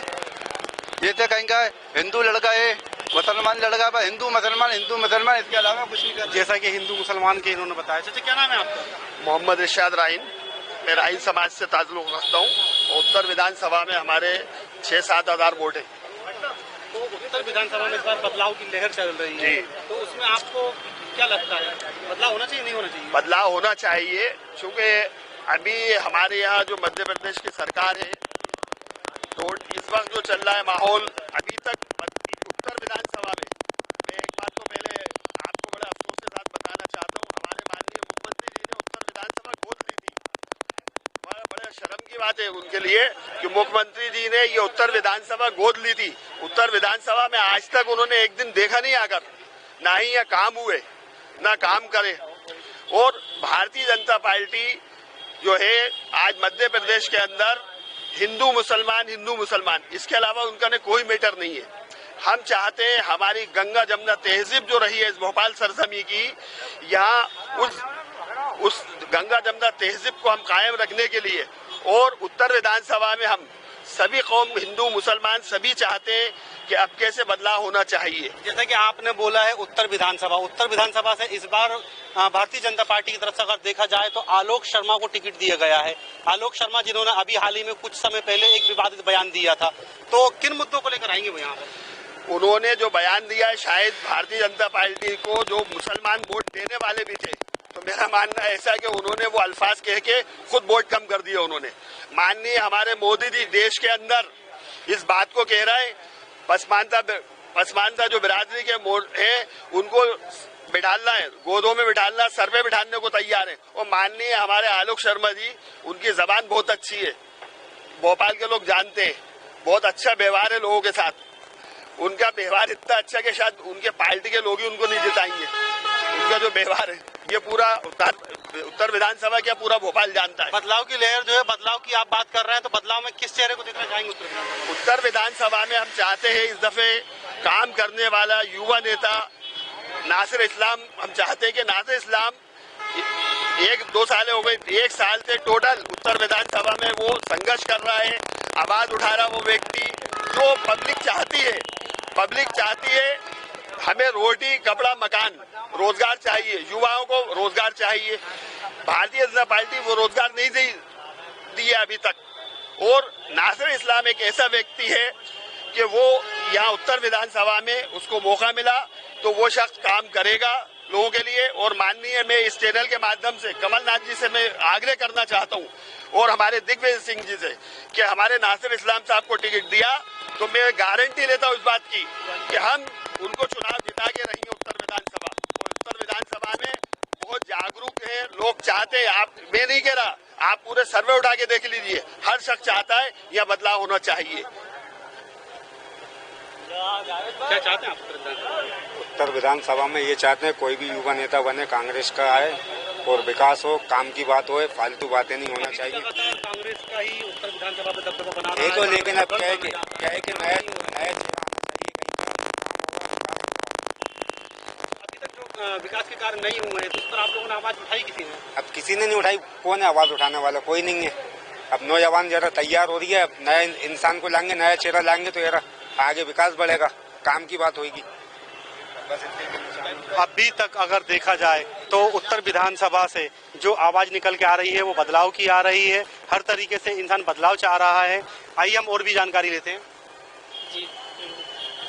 जैसे कहीं का हिंदू लड़का है, मुसलमान लड़का है, हिंदू मुसलमान, इसके अलावा कुछ नहीं करते। जैसा कि हिंदू मुसलमान के इन्होंने बताया। चाचा क्या नाम है आपका? मोहम्मद इरशाद राइन, मैं राइन समाज से ताल्लुक रखता हूँ। उत्तर विधानसभा में हमारे 6-7 हज़ार वोट है। तो उत्तर विधानसभा में इस बार बदलाव की लहर चल रही है, तो उसमें आपको क्या लगता है, बदलाव होना चाहिए नहीं होना चाहिए? बदलाव होना चाहिए, क्योंकि अभी हमारे यहाँ जो मध्य प्रदेश की सरकार है, तो इस वक्त जो चल रहा है माहौल, अभी तक उत्तर विधानसभा में, मैं एक बात तो पहले आपको बड़े अफसोस के साथ बताना चाहता हूँ, हमारे माननीय मुख्यमंत्री जी ने उत्तर विधानसभा गोद ली थी। बड़े शर्म की बात है उनके लिए कि मुख्यमंत्री जी ने ये उत्तर विधानसभा गोद ली थी। उत्तर विधानसभा में आज तक उन्होंने एक दिन देखा नहीं आकर, ना ही ये काम हुए, ना काम करे। और भारतीय जनता पार्टी जो है आज मध्य प्रदेश के अंदर हिंदू मुसलमान, इसके अलावा उनका ने कोई मैटर नहीं है। हम चाहते हैं हमारी गंगा जमुना तहजीब जो रही है इस भोपाल सरजमी की, यहाँ उस गंगा जमुना तहजीब को हम कायम रखने के लिए, और उत्तर विधानसभा में हम सभी कौम, हिंदू मुसलमान सभी चाहते हैं कि अब कैसे बदलाव होना चाहिए। जैसा कि आपने बोला है उत्तर विधानसभा से इस बार भारतीय जनता पार्टी की तरफ से अगर देखा जाए तो आलोक शर्मा को टिकट दिया गया है। आलोक शर्मा जिन्होंने अभी हाल ही में कुछ समय पहले एक विवादित बयान दिया था, तो किन मुद्दों को लेकर आएंगे वो यहाँ पर? उन्होंने जो बयान दिया है, शायद भारतीय जनता पार्टी को जो मुसलमान वोट देने वाले भी थे, तो मेरा मानना ऐसा है कि उन्होंने वो अल्फाज कह के खुद वोट कम कर दिया। उन्होंने माननीय हमारे मोदी जी देश के अंदर इस बात को कह रहे हैं, पसमानदा जो बिरादरी के है उनको बिठाना है, गोदों में बिठाना, सर पे बिठाने को तैयार है। और माननीय हमारे आलोक शर्मा जी, उनकी जबान बहुत अच्छी है, भोपाल के लोग जानते हैं, बहुत अच्छा व्यवहार है लोगों के साथ। उनका व्यवहार इतना अच्छा कि शायद उनके पार्टी के लोग ही उनको नहीं जिताएंगे। उनका जो व्यवहार है ये पूरा उत्तर विधानसभा क्या पूरा भोपाल जानता है। बदलाव की लहर जो है, बदलाव की आप बात कर रहे हैं, तो बदलाव में किस चेहरे को देखना चाहेंगे? उत्तर विधानसभा में हम चाहते हैं इस दफे काम करने वाला युवा नेता नासिर इस्लाम, हम चाहते हैं कि नासिर इस्लाम 1-2 साल हो गए, 1 साल से टोटल उत्तर विधानसभा में वो संघर्ष कर रहा है, आवाज उठा रहा वो व्यक्ति जो पब्लिक चाहती है हमें रोटी, कपड़ा, मकान, रोजगार चाहिए, युवाओं को रोजगार चाहिए। भारतीय जनता पार्टी वो रोजगार नहीं दी है अभी तक। और नासिर इस्लाम एक ऐसा व्यक्ति है कि वो यहाँ उत्तर विधानसभा में उसको मौका मिला तो वो शख्स काम करेगा लोगों के लिए। और माननीय मैं इस चैनल के माध्यम से कमलनाथ जी से मैं आग्रह करना चाहता हूँ और हमारे दिग्विजय सिंह जी से कि हमारे नासिर इस्लाम साहब को टिकट दिया तो मैं गारंटी लेता हूँ इस बात की कि हम उनको चुनाव जिता के रहेंगे उत्तर विधानसभा। और उत्तर विधानसभा में बहुत जागरूक है लोग, चाहते हैं, आप, मैं नहीं कह रहा, आप पूरे सर्वे उठा के देख लीजिए, हर शख्स चाहता है यह बदलाव होना चाहिए। क्या चाहते हैं आप उत्तर विधानसभा में? ये चाहते हैं कोई भी युवा नेता बने, कांग्रेस का आए और विकास हो, काम की बात हो, फालतू बातें नहीं होना चाहिए। कांग्रेस का ही उत्तर विधानसभा में दबदबा बना रहा है तो, लेकिन अब क्या है कि नया अभी तक जो विकास के कार्य नहीं हुए हैं तो उस पर आप लोगों ने आवाज उठाई किसी ने? अब किसी ने नहीं उठाई, कौन है आवाज उठाने वाला? कोई नहीं है। अब नौजवान जरा तैयार हो रही है, नए इंसान को लाएंगे, नया चेहरा लाएंगे तो यार आगे विकास बढ़ेगा, काम की बात होगी। अभी तक अगर देखा जाए तो उत्तर विधानसभा से जो आवाज निकल के आ रही है वो बदलाव की आ रही है। हर तरीके से इंसान बदलाव चाह रहा है। आइए हम और भी जानकारी लेते हैं। जी,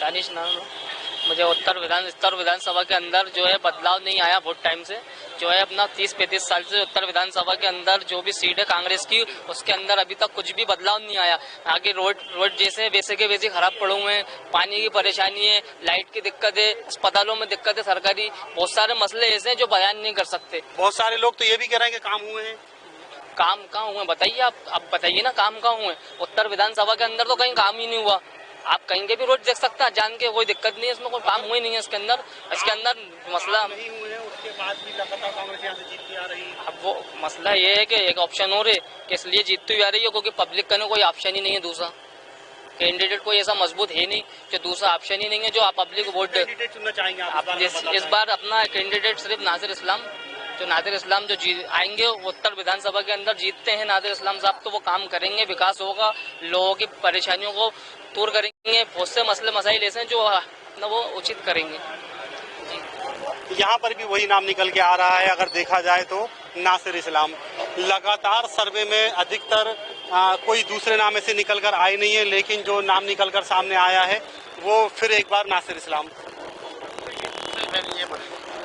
दानिश नाम है मुझे। उत्तर विधानसभा के अंदर जो है बदलाव नहीं आया बहुत टाइम से, जो है अपना 30-35 साल से उत्तर विधानसभा के अंदर जो भी सीट है कांग्रेस की, उसके अंदर अभी तक कुछ भी बदलाव नहीं आया। आगे रोड जैसे वैसे के वैसे खराब पड़े हुए हैं, पानी की परेशानी है, लाइट की दिक्कत है, अस्पतालों में दिक्कत है, सरकारी बहुत सारे मसले ऐसे हैं जो बयान नहीं कर सकते। बहुत सारे लोग तो ये भी कह रहे हैं कि काम हुए हैं। काम कहाँ हुए बताइए आप बताइए ना, काम कहाँ हुए? उत्तर विधानसभा के अंदर तो कहीं काम ही नहीं हुआ। आप कहीं के भी रोड देख सकते हैं, जान के कोई दिक्कत नहीं है, इसमें कोई काम हुआ ही नहीं है। इसके अंदर मसला नहीं हुए हैं, उसके बाद भी लगातार कांग्रेस यहाँ से जीतती आ रही है। अब वो मसला ये है कि एक ऑप्शन और है कि इसलिए जीतती आ रही है क्योंकि पब्लिक का कोई ऑप्शन ही नहीं है, दूसरा कैंडिडेट कोई ऐसा मजबूत है नहीं जो दूसरा ऑप्शन ही नहीं है जो आप पब्लिक वोट चुनना चाहेंगे आप? इस बार अपना कैंडिडेट सिर्फ नासिर इस्लाम जो आएंगे उत्तर विधानसभा के अंदर जीतते हैं नासिर इस्लाम साहब, तो वो काम करेंगे, विकास होगा, लोगों की परेशानियों को दूर करेंगे, बहुत से मसले मसाइल ऐसे हैं जो वो उचित करेंगे। यहाँ पर भी वही नाम निकल के आ रहा है। अगर देखा जाए तो नासिर इस्लाम लगातार सर्वे में अधिकतर कोई दूसरे नाम से निकल कर आए नहीं है, लेकिन जो नाम निकल कर सामने आया है वो फिर एक बार नासिर इस्लाम।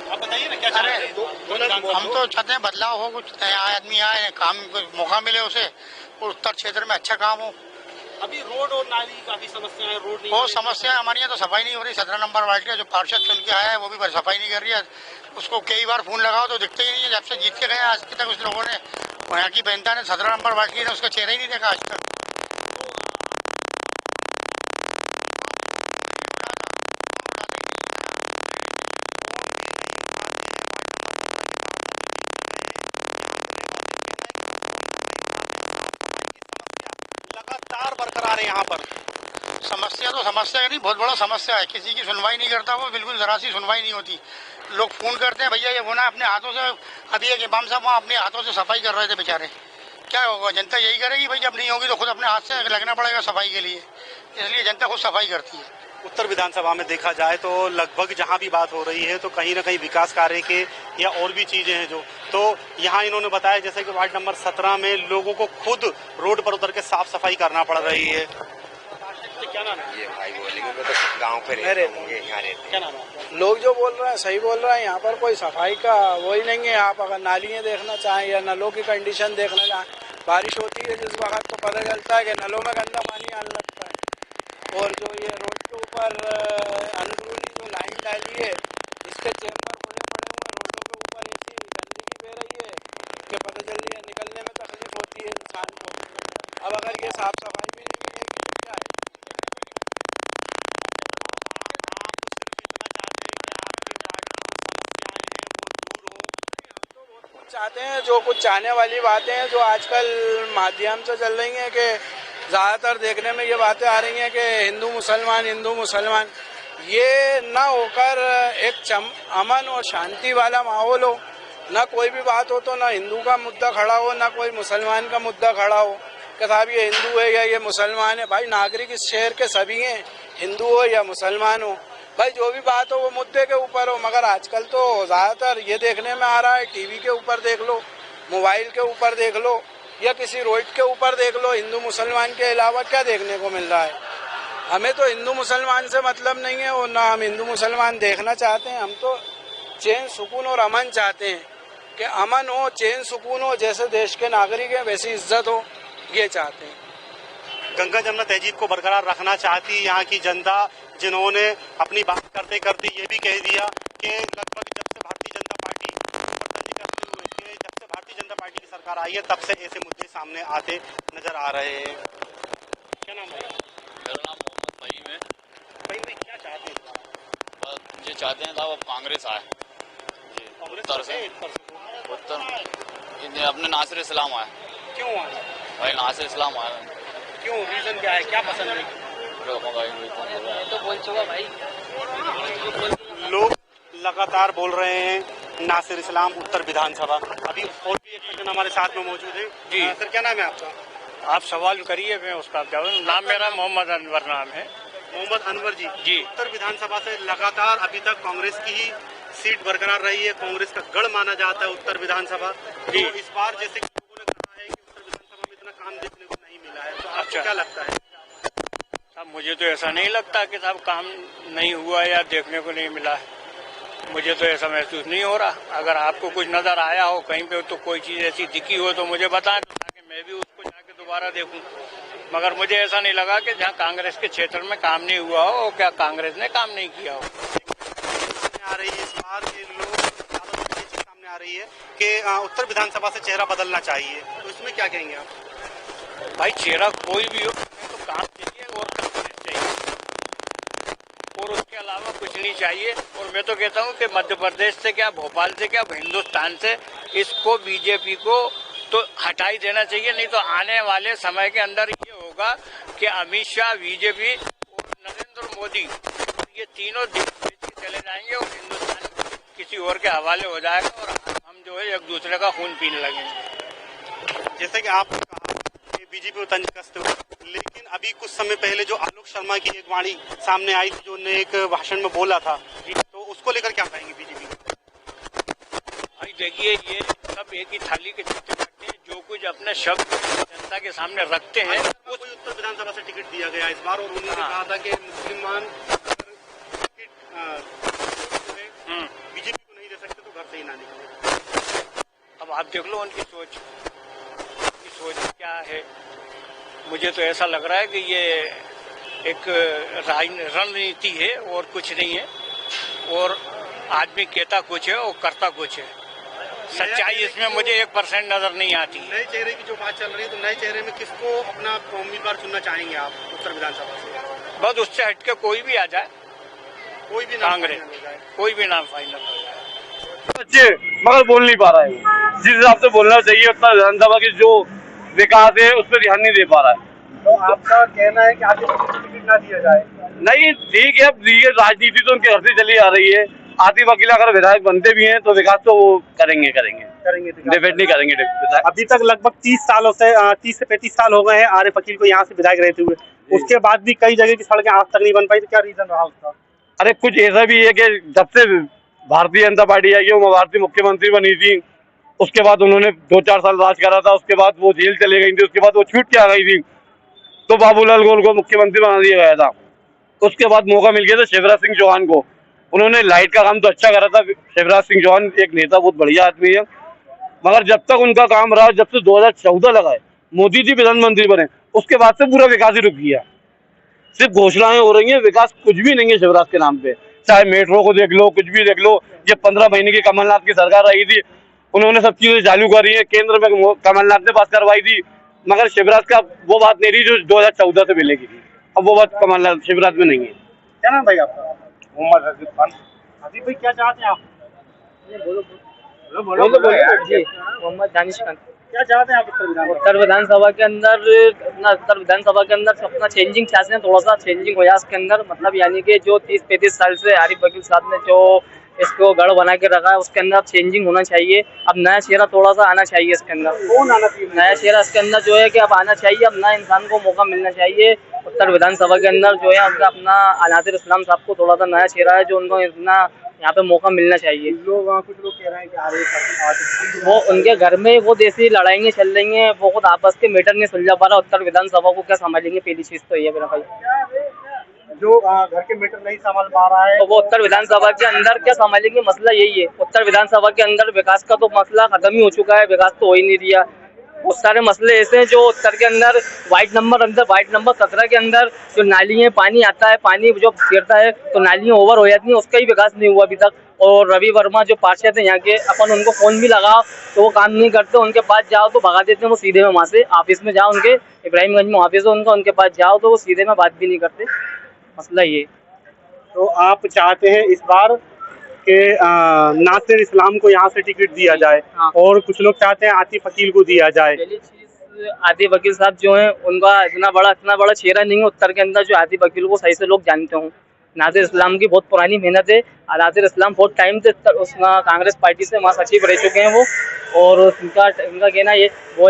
आप बताइए ना क्या चाहते हैं? हम तो चाहते हैं बदलाव हो, कुछ नया आदमी आए, काम मौका मिले उसे, और उत्तर क्षेत्र में अच्छा काम हो। अभी रोड और नाली काफी समस्या है, रोड नहीं, बहुत समस्या है हमारी यहाँ तो सफाई नहीं हो रही। 17 नंबर वार्ड का जो पार्षद चुन के आया है वो भी सफाई नहीं कर रही है। उसको कई बार फोन लगाओ तो दिखते ही नहीं है। जब से जीत के गए आज तक उस लोगों ने, यहाँ की जनता ने 17 नंबर वार्ड की उसका चेहरा ही नहीं देखा आज तक। लगातार बरकरार है यहाँ पर। समस्या तो समस्या नहीं, बहुत बड़ा समस्या है। किसी की सुनवाई नहीं करता वो, बिल्कुल जरा सी सुनवाई नहीं होती। लोग फोन करते हैं भैया ये वो ना अपने हाथों से, अभी एक इमाम साहब वहाँ अपने हाथों से सफाई कर रहे थे बेचारे। क्या होगा, जनता यही करेगी भाई, जब नहीं होगी तो खुद अपने हाथ से लगना पड़ेगा सफाई के लिए, इसलिए जनता खुद सफाई करती है। उत्तर विधानसभा में देखा जाए तो लगभग जहां भी बात हो रही है तो कहीं ना कहीं विकास कार्य के या और भी चीजें हैं जो, तो यहाँ इन्होंने बताया जैसे कि वार्ड नंबर 17 में लोगों को खुद रोड पर उतर के साफ सफाई करना पड़ रही है। क्या नाम है? ये भाई बोलेंगे मैं तो गाँव पे रहते होंगे, यहाँ रहते। क्या नाम है? लोग जो बोल रहे हैं सही बोल रहे हैं। यहाँ पर कोई सफाई का वो ही नहीं है। आप अगर नालियाँ देखना चाहें या नलों की कंडीशन देखना चाहें, बारिश होती है जिस वक्त तो पता चलता है कि नलों में गंदा पानी आने लगता है। और जो ये रोड के ऊपर अंदरूनी जो लाइन डाली है, इसके चेम्बर खुले पड़े हुए, रोडों के ऊपर ऐसी गंदगी बह रही है कि पता चल रही है निकलने में तकलीफ होती है इंसान को। अब अगर ये साफ सफाई भी नहीं मिलेगी तो क्या है? चाहते हैं जो कुछ चाहने वाली बातें हैं जो आजकल माध्यम से चल रही हैं कि ज़्यादातर देखने में ये बातें आ रही हैं कि हिंदू मुसलमान, ये ना होकर एक अमन और शांति वाला माहौल हो। ना कोई भी बात हो तो ना हिंदू का मुद्दा खड़ा हो, ना कोई मुसलमान का मुद्दा खड़ा हो कि साहब ये हिंदू है या ये मुसलमान है। भाई नागरिक इस शहर के सभी हैं, हिंदू हो या मुसलमान हो, भाई जो भी बात हो वो मुद्दे के ऊपर हो। मगर आजकल तो ज़्यादातर ये देखने में आ रहा है, टीवी के ऊपर देख लो, मोबाइल के ऊपर देख लो या किसी रोड के ऊपर देख लो, हिंदू मुसलमान के अलावा क्या देखने को मिल रहा है। हमें तो हिंदू मुसलमान से मतलब नहीं है और ना हम हिंदू मुसलमान देखना चाहते हैं। हम तो चैन सुकून और अमन चाहते हैं कि अमन हो, चैन सुकून हो, जैसे देश के नागरिक हैं वैसी इज्जत हो, ये चाहते हैं। गंगा जमुना तहजीब को बरकरार रखना चाहती है यहाँ की जनता, जिन्होंने अपनी बात करते करते ये भी कह दिया कि लगभग जब से भारतीय जनता पार्टी की सरकार आई है तब से ऐसे मुद्दे सामने आते नजर आ रहे हैं। क्या नाम है? मेरा नाम मोहम्मद फहीम है। फहीम भाई क्या चाहते हैं? बस ये चाहते हैं साहब अब कांग्रेस आए, उत्तर से उत्तर अपने नासिर इस्लाम आए। क्यों आए भाई? नासिर इस्लाम आए। क्यों, रीजन क्या है, क्या पसंद है? तो बोल चुका भाई। लोग लगातार बोल रहे हैं नासिर इस्लाम उत्तर विधानसभा। अभी और भी एक पर्सन हमारे साथ में मौजूद है। जी सर, क्या नाम है आपका? आप सवाल करिए, मैं उसका जवाब। नाम मेरा मोहम्मद अनवर नाम है। मोहम्मद अनवर जी। जी। उत्तर विधानसभा से लगातार अभी तक कांग्रेस की ही सीट बरकरार रही है, कांग्रेस का गढ़ माना जाता है उत्तर विधानसभा। जी। तो इस बार जैसे लोगों ने कहा है कि उत्तर विधानसभा में इतना काम देखने को नहीं मिला है, तो आपको क्या लगता है? साहब मुझे तो ऐसा नहीं लगता कि साहब काम नहीं हुआ या देखने को नहीं मिला है। मुझे तो ऐसा महसूस नहीं हो रहा। अगर आपको कुछ नजर आया हो कहीं पे तो कोई चीज ऐसी दिखी हो तो मुझे बताएं ताकि मैं भी उसको जाके दोबारा देखूं। मगर मुझे ऐसा नहीं लगा कि जहां कांग्रेस के क्षेत्र में काम नहीं हुआ हो और क्या कांग्रेस ने काम नहीं किया हो। आ रही है इस बार के लोग सामने आ रही है कि उत्तर विधानसभा से चेहरा बदलना चाहिए, तो इसमें क्या कहेंगे आप? भाई चेहरा कोई भी हो तो काम चाहिए और कांग्रेस चाहिए और उसके अलावा कुछ नहीं चाहिए। और मैं तो कहता हूँ कि मध्य प्रदेश से क्या, भोपाल से क्या, हिंदुस्तान से इसको बीजेपी को तो हटा ही देना चाहिए। नहीं तो आने वाले समय के अंदर ये होगा कि अमित शाह, बीजेपी और नरेंद्र मोदी ये तीनों चले जाएंगे और हिंदुस्तान किसी और के हवाले हो जाएगा और हम जो है एक दूसरे का खून पीने लगेंगे। जैसे कि आपने कहा कि बीजेपी तंजकस्त, लेकिन अभी कुछ समय पहले जो आलोक शर्मा की एक वाणी सामने आई थी, जो उन्होंने एक भाषण में बोला था, तो उसको लेकर क्या कहेंगे बीजेपी? भाई देखिए, ये सब एक ही थाली के चट्टे बैठते हैं। जो कुछ अपने शब्द जनता के सामने रखते हैं, कोई उत्तर विधानसभा से टिकट दिया गया इस बार और उन्होंने कहा था कि मुसलमान बीजेपी को नहीं दे सकते तो घर से ही ना निकले। अब आप देख लो उनकी सोच क्या है। मुझे तो ऐसा लग रहा है कि ये एक रणनीति है और कुछ नहीं है। और आदमी कहता कुछ है और करता कुछ है। सच्चाई इसमें मुझे 1% नजर नहीं आती। नए चेहरे की जो बात चल रही है, तो नए चेहरे में किसको अपना उम्मीदवार चुनना चाहेंगे आप उत्तर विधानसभा से? बस उससे हटके कोई भी आ जाए, कोई भी कांग्रेस, कोई भी नाम फाइनल हो जाए। बच्चे मगर बोल नहीं पा रहा है। जिस हिसाब से बोलना चाहिए उत्तर विधानसभा की जो विकास है उस पर ध्यान नहीं दे पा रहा है। तो आपका कहना है कि आगे टिकट ना दिया जाए? नहीं, ठीक है, अब ये राजनीति तो उनके घर से चली आ रही है। आतिफ वकील अगर विधायक बनते भी हैं तो विकास तो वो करेंगे डेफिनेटली करेंगे। अभी तक लगभग 30 सालों से 30 से 35 साल हो गए हैं आरिफ वकील को यहाँ से विधायक रहते हुए। उसके बाद भी कई जगह की सड़कें आज तक नहीं बन पाई, तो क्या रीजन रहा उसका? अरे कुछ ऐसा भी है कि जब से भारतीय जनता पार्टी आई है, वो भारतीय मुख्यमंत्री बनी थी, उसके बाद उन्होंने 2-4 साल राज करा था, उसके बाद वो जेल चले गई थी, उसके बाद वो छूट के आ गई थी, तो बाबूलाल गौर को मुख्यमंत्री बना दिया गया था। उसके बाद मौका मिल गया था शिवराज सिंह चौहान को। उन्होंने लाइट का काम तो अच्छा करा था। शिवराज सिंह चौहान एक नेता, बहुत बढ़िया आदमी है, मगर जब तक उनका काम रहा, जब से 2014 लगा है, मोदी जी प्रधानमंत्री बने, उसके बाद से पूरा विकास ही रुक गया। सिर्फ घोषणाएं हो रही हैं, विकास कुछ भी नहीं है शिवराज के नाम पे। चाहे मेट्रो को देख लो, कुछ भी देख लो। ये 15 महीने की कमलनाथ की सरकार आई थी, उन्होंने सब चीजें चालू करी है। केंद्र में कमलनाथ ने पास करवाई थी, मगर शिवराज का वो बात नहीं रही जो 2014 से मिलेगी थी। अब वो बात कमलनाथ शिवराज में नहीं है। क्या नाम भाई आपका? मोहम्मद हसीब खान। हसीब भाई क्या चाहते हैं आप? बोलो जी, मोहम्मद दानिश खान। क्या चाहते हैं आप उत्तर विधानसभा के अंदर? उत्तर विधानसभा के अंदर अपना चेंजिंग चाहते हैं, थोड़ा सा चेंजिंग हो जाए इसके अंदर। मतलब यानी कि जो 30-35 साल से आरिफ वकील साहब ने जो इसको गढ़ बना के रखा है, उसके अंदर चेंजिंग होना चाहिए। अब नया चेहरा थोड़ा सा आना चाहिए इसके अंदर। कौन आना चाहिए? नया चेहरा इसके अंदर जो है कि अब आना चाहिए। अब नया इंसान को मौका मिलना चाहिए। उत्तर विधानसभा के अंदर जो है उनका अपना नासिर इस्लाम साहब को थोड़ा सा नया चेहरा है, जो उनको इतना यहाँ पे मौका मिलना चाहिए। कुछ लोग कह रहे हैं कि वो उनके घर में वो देसी लड़ाइयाँ चल रही हैं, वो खुद आपस के मैटर नहीं सुलझा पा रहा। उत्तर विधानसभा को क्या संभालेंगे? पहली चीज तो ये मेरा भाई, जो घर के मैटर नहीं संभाल पा रहा है, तो वो उत्तर विधानसभा के अंदर क्या संभालेंगे? मसला यही है। उत्तर विधानसभा के अंदर विकास का तो मसला खत्म ही हो चुका है, विकास तो हो ही नहीं दिया। बहुत सारे मसले ऐसे हैं जो उत्तर के अंदर वार्ड नंबर 17 के अंदर जो नाली है, पानी आता है, पानी जो गिरता है तो नालियाँ ओवर हो जाती हैं, उसका ही विकास नहीं हुआ अभी तक। और रवि वर्मा जो पार्षद है यहाँ के, अपन उनको फोन भी लगाओ तो वो काम नहीं करते। उनके पास जाओ तो भगा देते हैं वो सीधे में। वहाँ से ऑफिस में जाओ, उनके इब्राहिमगंज में ऑफिस है उनका, उनके पास जाओ तो वो सीधे में बात भी नहीं करते। मसला ये। तो आप चाहते हैं इस बार कि नासिर इस्लाम को यहाँ से टिकट दिया जाए? हाँ। और कुछ लोग चाहते हैं आतिफ वकील को दिया जाए। पहली चीज, आतिफ वकील साहब जो हैं उनका इतना बड़ा चेहरा नहीं है उत्तर के अंदर जो आतिफ वकील को सही से लोग जानते हों। नासिर इस्लाम की बहुत पुरानी मेहनत है। नासिर इस्लाम बहुत टाइम से कांग्रेस पार्टी से महासचिव रह चुके हैं वो। और उनका कहना ये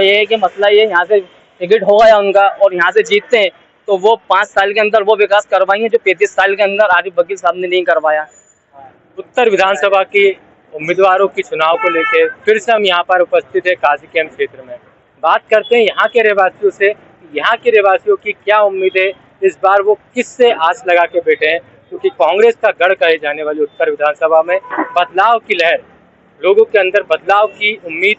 है कि मसला ये, यहाँ से टिकट हो गया उनका और यहाँ से जीतते हैं तो वो 5 साल के अंदर वो विकास करवाएंगे जो 35 साल के अंदर आरिफ वकील साहब ने नहीं करवाया। उत्तर विधानसभा की उम्मीदवारों की चुनाव को लेकर फिर से हम यहाँ पर उपस्थित है काजी कैंप क्षेत्र में। बात करते हैं यहाँ के रहवासियों से, यहाँ के रहवासियों की क्या उम्मीद है, इस बार वो किससे आस लगा के बैठे हैं। क्योंकि कांग्रेस का गढ़ कहे जाने वाली उत्तर विधानसभा में बदलाव की लहर, लोगों के अंदर बदलाव की उम्मीद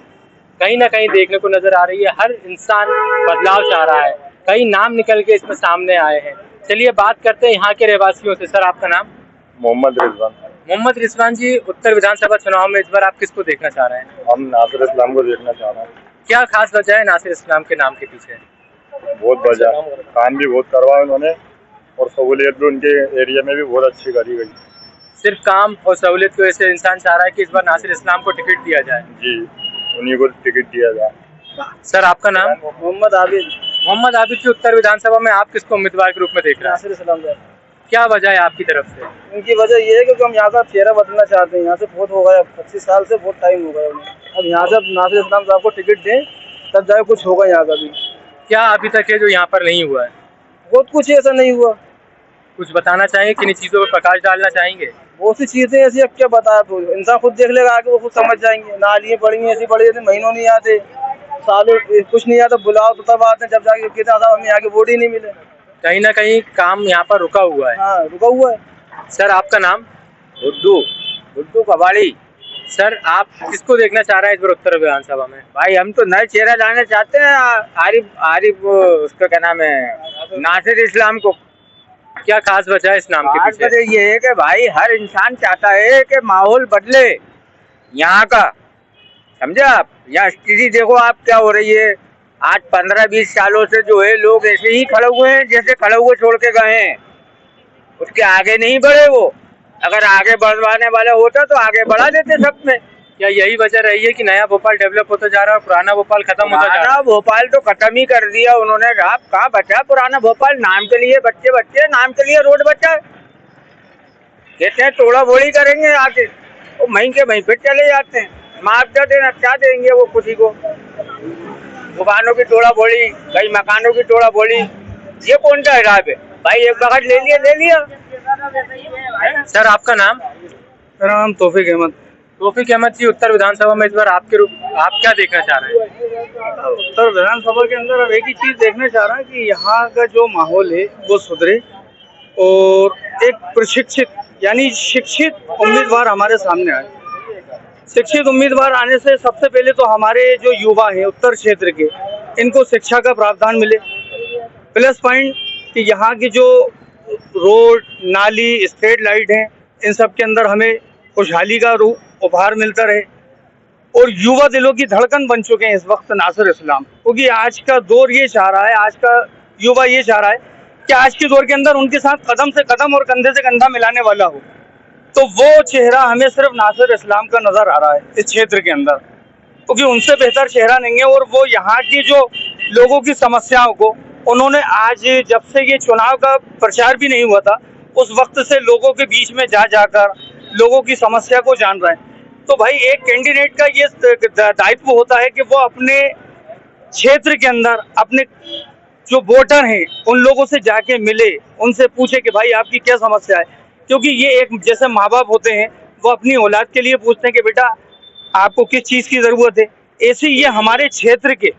कहीं ना कहीं देखने को नजर आ रही है। हर इंसान बदलाव चाह रहा है, कई नाम निकल के इसमें सामने आए हैं। चलिए बात करते हैं यहाँ के रहवासियों से। सर आपका नाम? मोहम्मद रिजवान। मोहम्मद रिजवान जी, उत्तर विधानसभा चुनाव में इस बार आप किसको देखना चाह रहे हैं? हम नासिर इस्लाम को देखना चाह रहे हैं। क्या खास वजह है नासिर इस्लाम के नाम के पीछे? बहुत वजह, काम भी बहुत करवाया उन्होंने और सहूलियत भी उनके एरिया में भी बहुत अच्छी करी गई। सिर्फ काम और सहूलियत की वजह से इंसान चाह रहा है कि इस बार नासिर इस्लाम को टिकट दिया जाए? जी, उन्हीं को टिकट दिया जाए। सर आपका नाम? मोहम्मद आबिद। मोहम्मद आबिद जी, उत्तर विधानसभा में आप किसको उम्मीदवार के रूप में देख रहे हैं? नासिर इस्लाम। क्या वजह है आपकी तरफ से? उनकी वजह ये है कि हम यहाँ का चेहरा बदलना चाहते हैं। यहाँ से बहुत हो गया, 25 साल से बहुत टाइम हो गया उन्हें। अब यहाँ से नासिर इस्लाम साहब को टिकट दें तब जाके कुछ होगा यहाँ का भी। क्या अभी तक है जो यहाँ पर नहीं हुआ है? बहुत कुछ ऐसा नहीं हुआ। कुछ बताना चाहेंगे, किन चीज़ों पर प्रकाश डालना चाहेंगे? बहुत सी चीजें ऐसी, अब क्या बताया, तो इंसान खुद देख लेगा आगे, वो खुद समझ जाएंगे। नालियाँ पड़ी हैं ऐसी पड़ी जैसे महीनों नहीं आते, सालों कुछ नहीं आता, बुलाओ तो तब आते हैं जब जाके कितना साहब हमें आगे वोट ही नहीं मिले। कहीं ना कहीं काम यहाँ पर रुका हुआ है। हाँ, रुका हुआ है। सर आपका नाम? गुड्डू कबाड़ी। सर आप किसको देखना चाह रहे हैं इस बार उत्तर विधानसभा में? भाई हम तो नए चेहरा लाना चाहते हैं। आरिफ उसका क्या नाम है, नासिर इस्लाम को। क्या खास वजह है इस नाम के पीछे? वजह ये है कि भाई हर इंसान चाहता है कि माहौल बदले यहाँ का, समझे आप। यहाँ स्थिति देखो आप क्या हो रही है। आज 15-20 सालों से जो है लोग ऐसे ही खड़े हुए हैं जैसे खड़े हुए छोड़ के गए हैं, उसके आगे नहीं बढ़े वो। अगर आगे बढ़वाने वाला होता तो आगे बढ़ा देते सब में। क्या यही वजह रही है कि नया भोपाल डेवलप होता जा रहा है और पुराना भोपाल खत्म होता जा रहा है? भोपाल तो खत्म ही कर दिया उन्होंने। आप कहाँ बचा पुराना भोपाल? नाम के लिए बच्चे बच्चे, नाम के लिए रोड बचा। कहते हैं तोड़ा बोड़ी करेंगे आके, वो वहीं के वहीं फिर चले जाते हैं। मुआवजा देना क्या देंगे वो किसी को? दुकानों की तोड़ा बोड़ी, कई मकानों की तोड़ा बोड़ी, ये कौन सा हिसाब है भाई? एक बगत ले लिया। सर आपका नाम? मेरा नाम तौफीक अहमद। तौफीक अहमद जी, उत्तर विधानसभा में इस बार आप क्या देखना चाह रहे हैं? उत्तर विधानसभा के अंदर अब एक ही चीज देखना चाह रहा है कि यहाँ का जो माहौल है वो सुधरे और एक प्रशिक्षित यानी शिक्षित उम्मीदवार हमारे सामने आए। शिक्षित उम्मीदवार आने से सबसे पहले तो हमारे जो युवा हैं उत्तर क्षेत्र के, इनको शिक्षा का प्रावधान मिले। प्लस पॉइंट कि यहाँ की जो रोड, नाली, स्ट्रीट लाइट हैं, इन सब के अंदर हमें खुशहाली का उपहार मिलता रहे। और युवा दिलों की धड़कन बन चुके हैं इस वक्त नासिर इस्लाम, क्योंकि आज का दौर ये चाह रहा है, आज का युवा ये चाह रहा है कि आज के दौर के अंदर उनके साथ कदम से कदम और कंधे से कंधा मिलाने वाला हो। तो वो चेहरा हमें सिर्फ नासिर इस्लाम का नजर आ रहा है इस क्षेत्र के अंदर, क्योंकि उनसे बेहतर चेहरा नहीं है। और वो यहाँ की जो लोगों की समस्याओं को उन्होंने आज, जब से ये चुनाव का प्रचार भी नहीं हुआ था, उस वक्त से लोगों के बीच में जाकर लोगों की समस्या को जान रहे हैं। तो भाई एक कैंडिडेट का ये दायित्व होता है कि वो अपने क्षेत्र के अंदर अपने जो वोटर हैं उन लोगों से जाके मिले, उनसे पूछे कि भाई आपकी क्या समस्या है। क्योंकि ये एक जैसे माँ बाप होते हैं, वो अपनी औलाद के लिए पूछते हैं कि बेटा आपको किस चीज़ की ज़रूरत है। ऐसे ये हमारे क्षेत्र के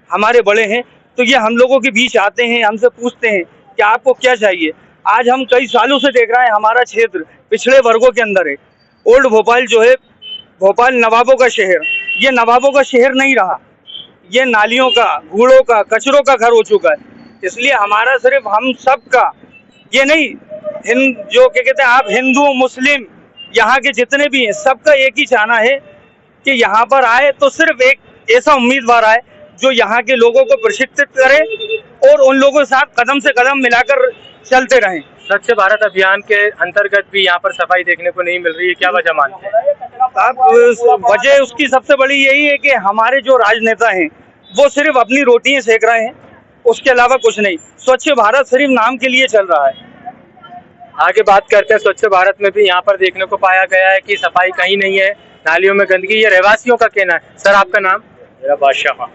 हमारे बड़े हैं, तो ये हम लोगों के बीच आते हैं, हमसे पूछते हैं कि आपको क्या चाहिए। आज हम कई सालों से देख रहे हैं हमारा क्षेत्र पिछड़े वर्गों के अंदर है। ओल्ड भोपाल जो है, भोपाल नवाबों का शहर, ये नवाबों का शहर नहीं रहा, ये नालियों का, कूड़ों का, कचरों का घर हो चुका है। इसलिए हमारा सिर्फ हम सब का ये नहीं, जो क्या कहते हैं आप, हिंदू मुस्लिम यहाँ के जितने भी हैं, सबका एक ही चाहना है कि यहाँ पर आए तो सिर्फ एक ऐसा उम्मीदवार आए जो यहाँ के लोगों को प्रशिक्षित करे और उन लोगों के साथ कदम से कदम मिलाकर चलते रहें। स्वच्छ भारत अभियान के अंतर्गत भी यहाँ पर सफाई देखने को नहीं मिल रही है, क्या वजह मानते हैं आप? वजह उसकी सबसे बड़ी यही है कि हमारे जो राजनेता हैं वो सिर्फ अपनी रोटियां सेक रहे हैं, उसके अलावा कुछ नहीं। स्वच्छ भारत सिर्फ नाम के लिए चल रहा है। आगे बात करते हैं, स्वच्छ भारत में भी यहाँ पर देखने को पाया गया है कि सफाई कहीं नहीं है, नालियों में गंदगी, ये रहवासियों का कहना है। सर आपका नाम? मेरा बादशाह खान।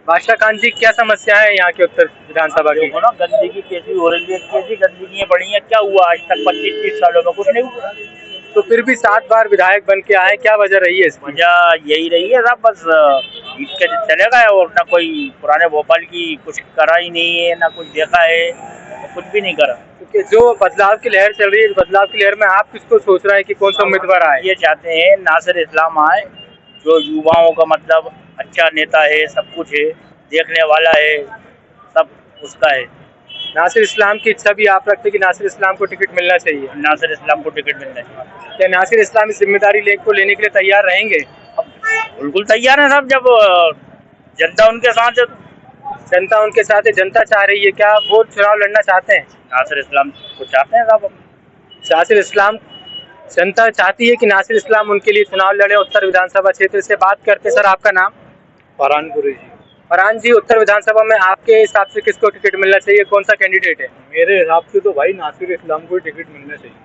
बादशाह खान जी, क्या समस्या है यहाँ के उत्तर विधानसभा की? ना गंदगी कैसी हो रही है, कैसी गंदगी बढ़ी है, क्या हुआ आज तक 25-30 सालों में? कुछ नहीं हुआ। तो फिर भी 7 बार विधायक बन के आए, क्या वजह रही है इसकी? वजह यही रही है साहब, बस जीत के चले गए और ना कोई पुराने भोपाल की कुछ करा ही नहीं है, ना कुछ देखा है। कुछ भी नहीं करा। क्योंकि जो बदलाव की लहर चल रही है, इस बदलाव की लहर में आप किसको सोच रहे हैं कि कौन सा उम्मीदवार आए? ये चाहते हैं नासिर इस्लाम आए, जो युवाओं का मतलब अच्छा नेता है, सब कुछ है, देखने वाला है, सब उसका है। नासिर इस्लाम की इच्छा भी आप रखते हैं कि नासिर इस्लाम को टिकट मिलना चाहिए? नासिर इस्लाम को टिकट मिलना चाहिए। क्या नासिर इस्लाम इस जिम्मेदारी को लेने के लिए तैयार रहेंगे? बिल्कुल तैयार है साहब, जब जनता उनके साथ है। जनता उनके साथ है, जनता चाह रही है, क्या वो चुनाव लड़ना चाहते हैं? नासिर इस्लाम को चाहते हैं साहब। नासिर इस्लाम, जनता चाहती है कि नासिर इस्लाम उनके लिए चुनाव लड़े उत्तर विधानसभा क्षेत्र से। बात करते सर, आपका नाम? फरहान कुरैशी। फरहान जी, उत्तर विधानसभा में आपके हिसाब से किसको टिकट मिलना चाहिए, कौन सा कैंडिडेट है? मेरे हिसाब से तो भाई नासिर इस्लाम को टिकट मिलना चाहिए।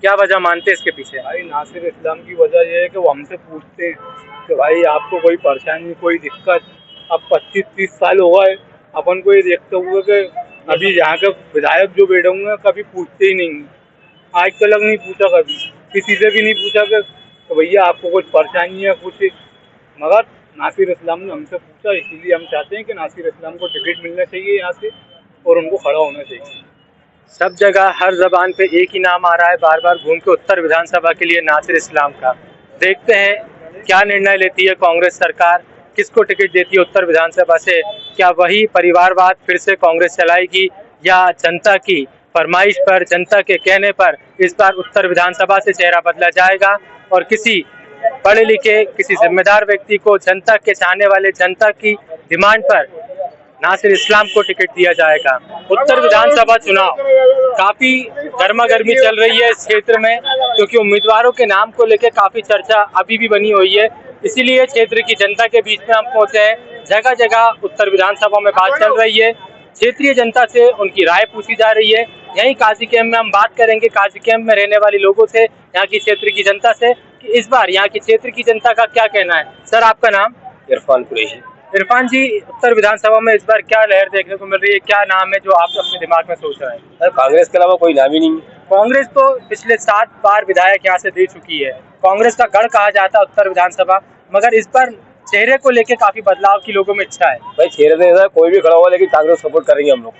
क्या वजह मानते हैं इसके पीछे? भाई नासिर इस्लाम की वजह यह है कि वो हमसे पूछते हैं कि भाई आपको कोई परेशानी, कोई दिक्कत, अब 25-30 साल हो गए अपन को ये देखते हुए कि अभी यहाँ के विधायक जो बैठे हुए हैं कभी पूछते ही नहीं, आज तक नहीं पूछा, कभी किसी से भी नहीं पूछा कि भैया आपको कुछ परेशानी है कुछ, मगर नासिर इस्लाम ने हमसे पूछा, इसीलिए हम चाहते हैं कि नासिर इस्लाम को टिकट मिलना चाहिए यहाँ से और उनको खड़ा होना चाहिए। सब जगह हर जबान पे एक ही नाम आ रहा है बार बार घूम के, उत्तर विधानसभा के लिए नासिर इस्लाम का। देखते हैं क्या निर्णय लेती है कांग्रेस सरकार, किसको टिकट देती है उत्तर विधानसभा से। क्या वही परिवारवाद फिर से कांग्रेस चलाएगी या जनता की फरमाइश पर, जनता के कहने पर इस बार उत्तर विधानसभा से चेहरा बदला जाएगा और किसी पढ़े लिखे, किसी जिम्मेदार व्यक्ति को, जनता के चाहने वाले, जनता की डिमांड पर नासिर इस्लाम को टिकट दिया जाएगा। उत्तर विधानसभा चुनाव काफी गर्मा गर्मी चल रही है इस क्षेत्र में, क्योंकि उम्मीदवारों के नाम को लेकर काफी चर्चा अभी भी बनी हुई है। इसीलिए क्षेत्र की जनता के बीच में हम पहुंचे हैं। जगह जगह उत्तर विधानसभा में बात चल रही है, क्षेत्रीय जनता से उनकी राय पूछी जा रही है। यहीं काजी कैंप में हम बात करेंगे काजी कैंप में रहने वाले लोगों से, यहाँ की क्षेत्र की जनता से, कि इस बार यहाँ की क्षेत्र की जनता का क्या कहना है। सर, आपका नाम? इरफान कुरैशी। इरफान जी, उत्तर विधानसभा में इस बार क्या लहर देखने को मिल रही है, क्या नाम है जो आप अपने दिमाग में सोच रहे हैं? कांग्रेस के अलावा कोई नाम ही नहीं। कांग्रेस तो पिछले 7 बार विधायक यहाँ से दे चुकी है, कांग्रेस का गढ़ कहा जाता है उत्तर विधानसभा, मगर इस बार चेहरे को लेकर काफी बदलाव की लोगों में इच्छा है। भाई चेहरे नहीं, कोई भी खड़ा हुआ, लेकिन कांग्रेस सपोर्ट करेंगे हम लोग।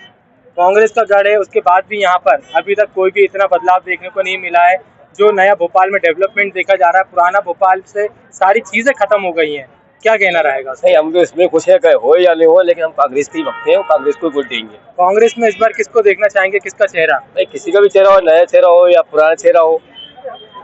कांग्रेस का गढ़ है, उसके बाद भी यहाँ पर अभी तक कोई भी इतना बदलाव देखने को नहीं मिला है। जो नया भोपाल में डेवलपमेंट देखा जा रहा है, पुराना भोपाल से सारी चीजें खत्म हो गई हैं, क्या कहना रहेगा? सही, हम तो इसमें खुश है, हो या नहीं हो, लेकिन हम कांग्रेस की भक्त हैं, कांग्रेस को वोट देंगे। कांग्रेस में इस बार किसको देखना चाहेंगे, किसका चेहरा? भाई किसी का भी चेहरा हो, नया चेहरा हो या पुराना चेहरा हो,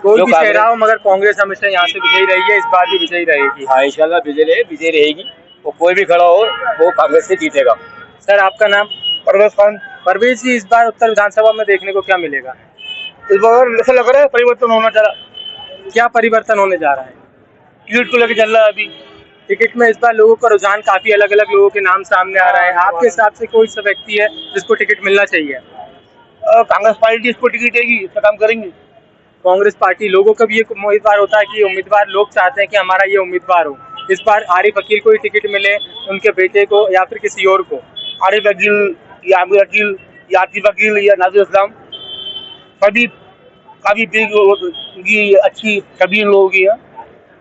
कोई भी चेहरा हो, मगर कांग्रेस हमेशा यहाँ से विजयी रही है, इस बार भी विजयी रहेगी। हाँ, इंशाल्लाह विजय रहेगी, वो कोई भी खड़ा हो वो कांग्रेस से जीतेगा। सर, आपका नाम? परवेज खान। परवेज जी, इस बार उत्तर विधानसभा में देखने को क्या मिलेगा? इस बार ऐसा लग रहा है परिवर्तन होना चाह रहा। क्या परिवर्तन होने जा रहा है? टिकट को लेकर चल रहा है अभी। टिकट में इस बार लोगों का रुझान, काफी अलग अलग लोगों के नाम सामने आ रहा है। आपके हिसाब से कोई सा व्यक्ति है जिसको टिकट मिलना चाहिए? कांग्रेस पार्टी इसको टिकट देगी, इसका काम करेंगे। कांग्रेस पार्टी, लोगों का भी एक उम्मीदवार होता है कि उम्मीदवार, लोग चाहते हैं कि हमारा ये उम्मीदवार हो। इस बार आरिफ अकील को ही टिकट मिले, उनके बेटे को या फिर किसी और को? आरिफ अकील या आमिर अकील या आतिफ अकील या नासिर इस्लाम, सभी काफी अच्छी सभी लोगों की है,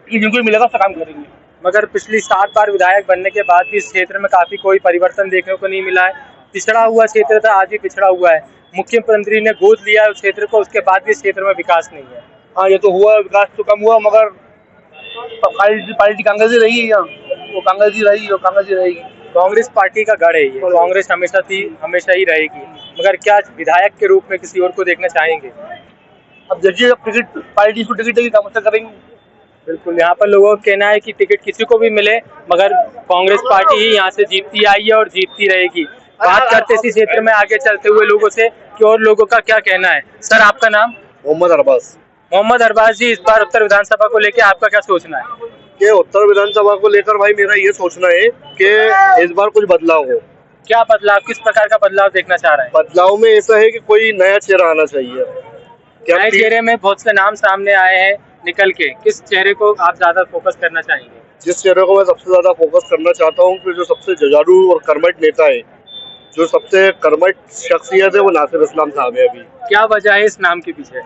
जिनको मिलेगा उसका काम करेंगे। मगर पिछली 7 बार विधायक बनने के बाद भी इस क्षेत्र में काफी कोई परिवर्तन देखने को नहीं मिला है। पिछड़ा हुआ क्षेत्र था, आज भी पिछड़ा हुआ है। मुख्यमंत्री ने गोद लिया उस क्षेत्र को, उसके बाद भी इस क्षेत्र में विकास नहीं है। हाँ, ये तो हुआ, विकास तो कम हुआ, मगर पार्टी कांग्रेस ही रही है यहाँ, वो कांग्रेस ही रही, कांग्रेस ही रहेगी। कांग्रेस पार्टी का गढ़ है ये, कांग्रेस हमेशा थी, हमेशा ही रहेगी। मगर क्या विधायक के रूप में किसी और को देखना चाहेंगे? अब देखिए, टिकट पार्टी को टिकट देगी, काम करेंगे। बिल्कुल, यहाँ पर लोगों का कहना है कि टिकट किसी को भी मिले, मगर कांग्रेस पार्टी ही यहाँ से जीतती आई है और जीतती रहेगी। बात करते इसी क्षेत्र में आगे चलते हुए लोगों से कि और लोगों का क्या कहना है। सर, आपका नाम? मोहम्मद अरबाज। मोहम्मद अरबाज जी, इस बार उत्तर विधानसभा को लेकर आपका क्या सोचना है? कि उत्तर विधानसभा को लेकर भाई मेरा ये सोचना है कि इस बार कुछ बदलाव हो। क्या बदलाव, किस प्रकार का बदलाव देखना चाह रहे हैं? बदलाव में ऐसा है कि कोई नया चेहरा आना चाहिए। नए चेहरे में बहुत से नाम सामने आए हैं निकल के, किस चेहरे को आप ज्यादा फोकस करना चाहेंगे? जिस चेहरे को मैं सबसे ज्यादा फोकस करना चाहता हूँ कि जो सबसे जुझारू और कर्मठ नेता है, जो सबसे कर्मठ शख्सियत है, वो नासिर इस्लाम साहब है। अभी क्या वजह है इस नाम के पीछे?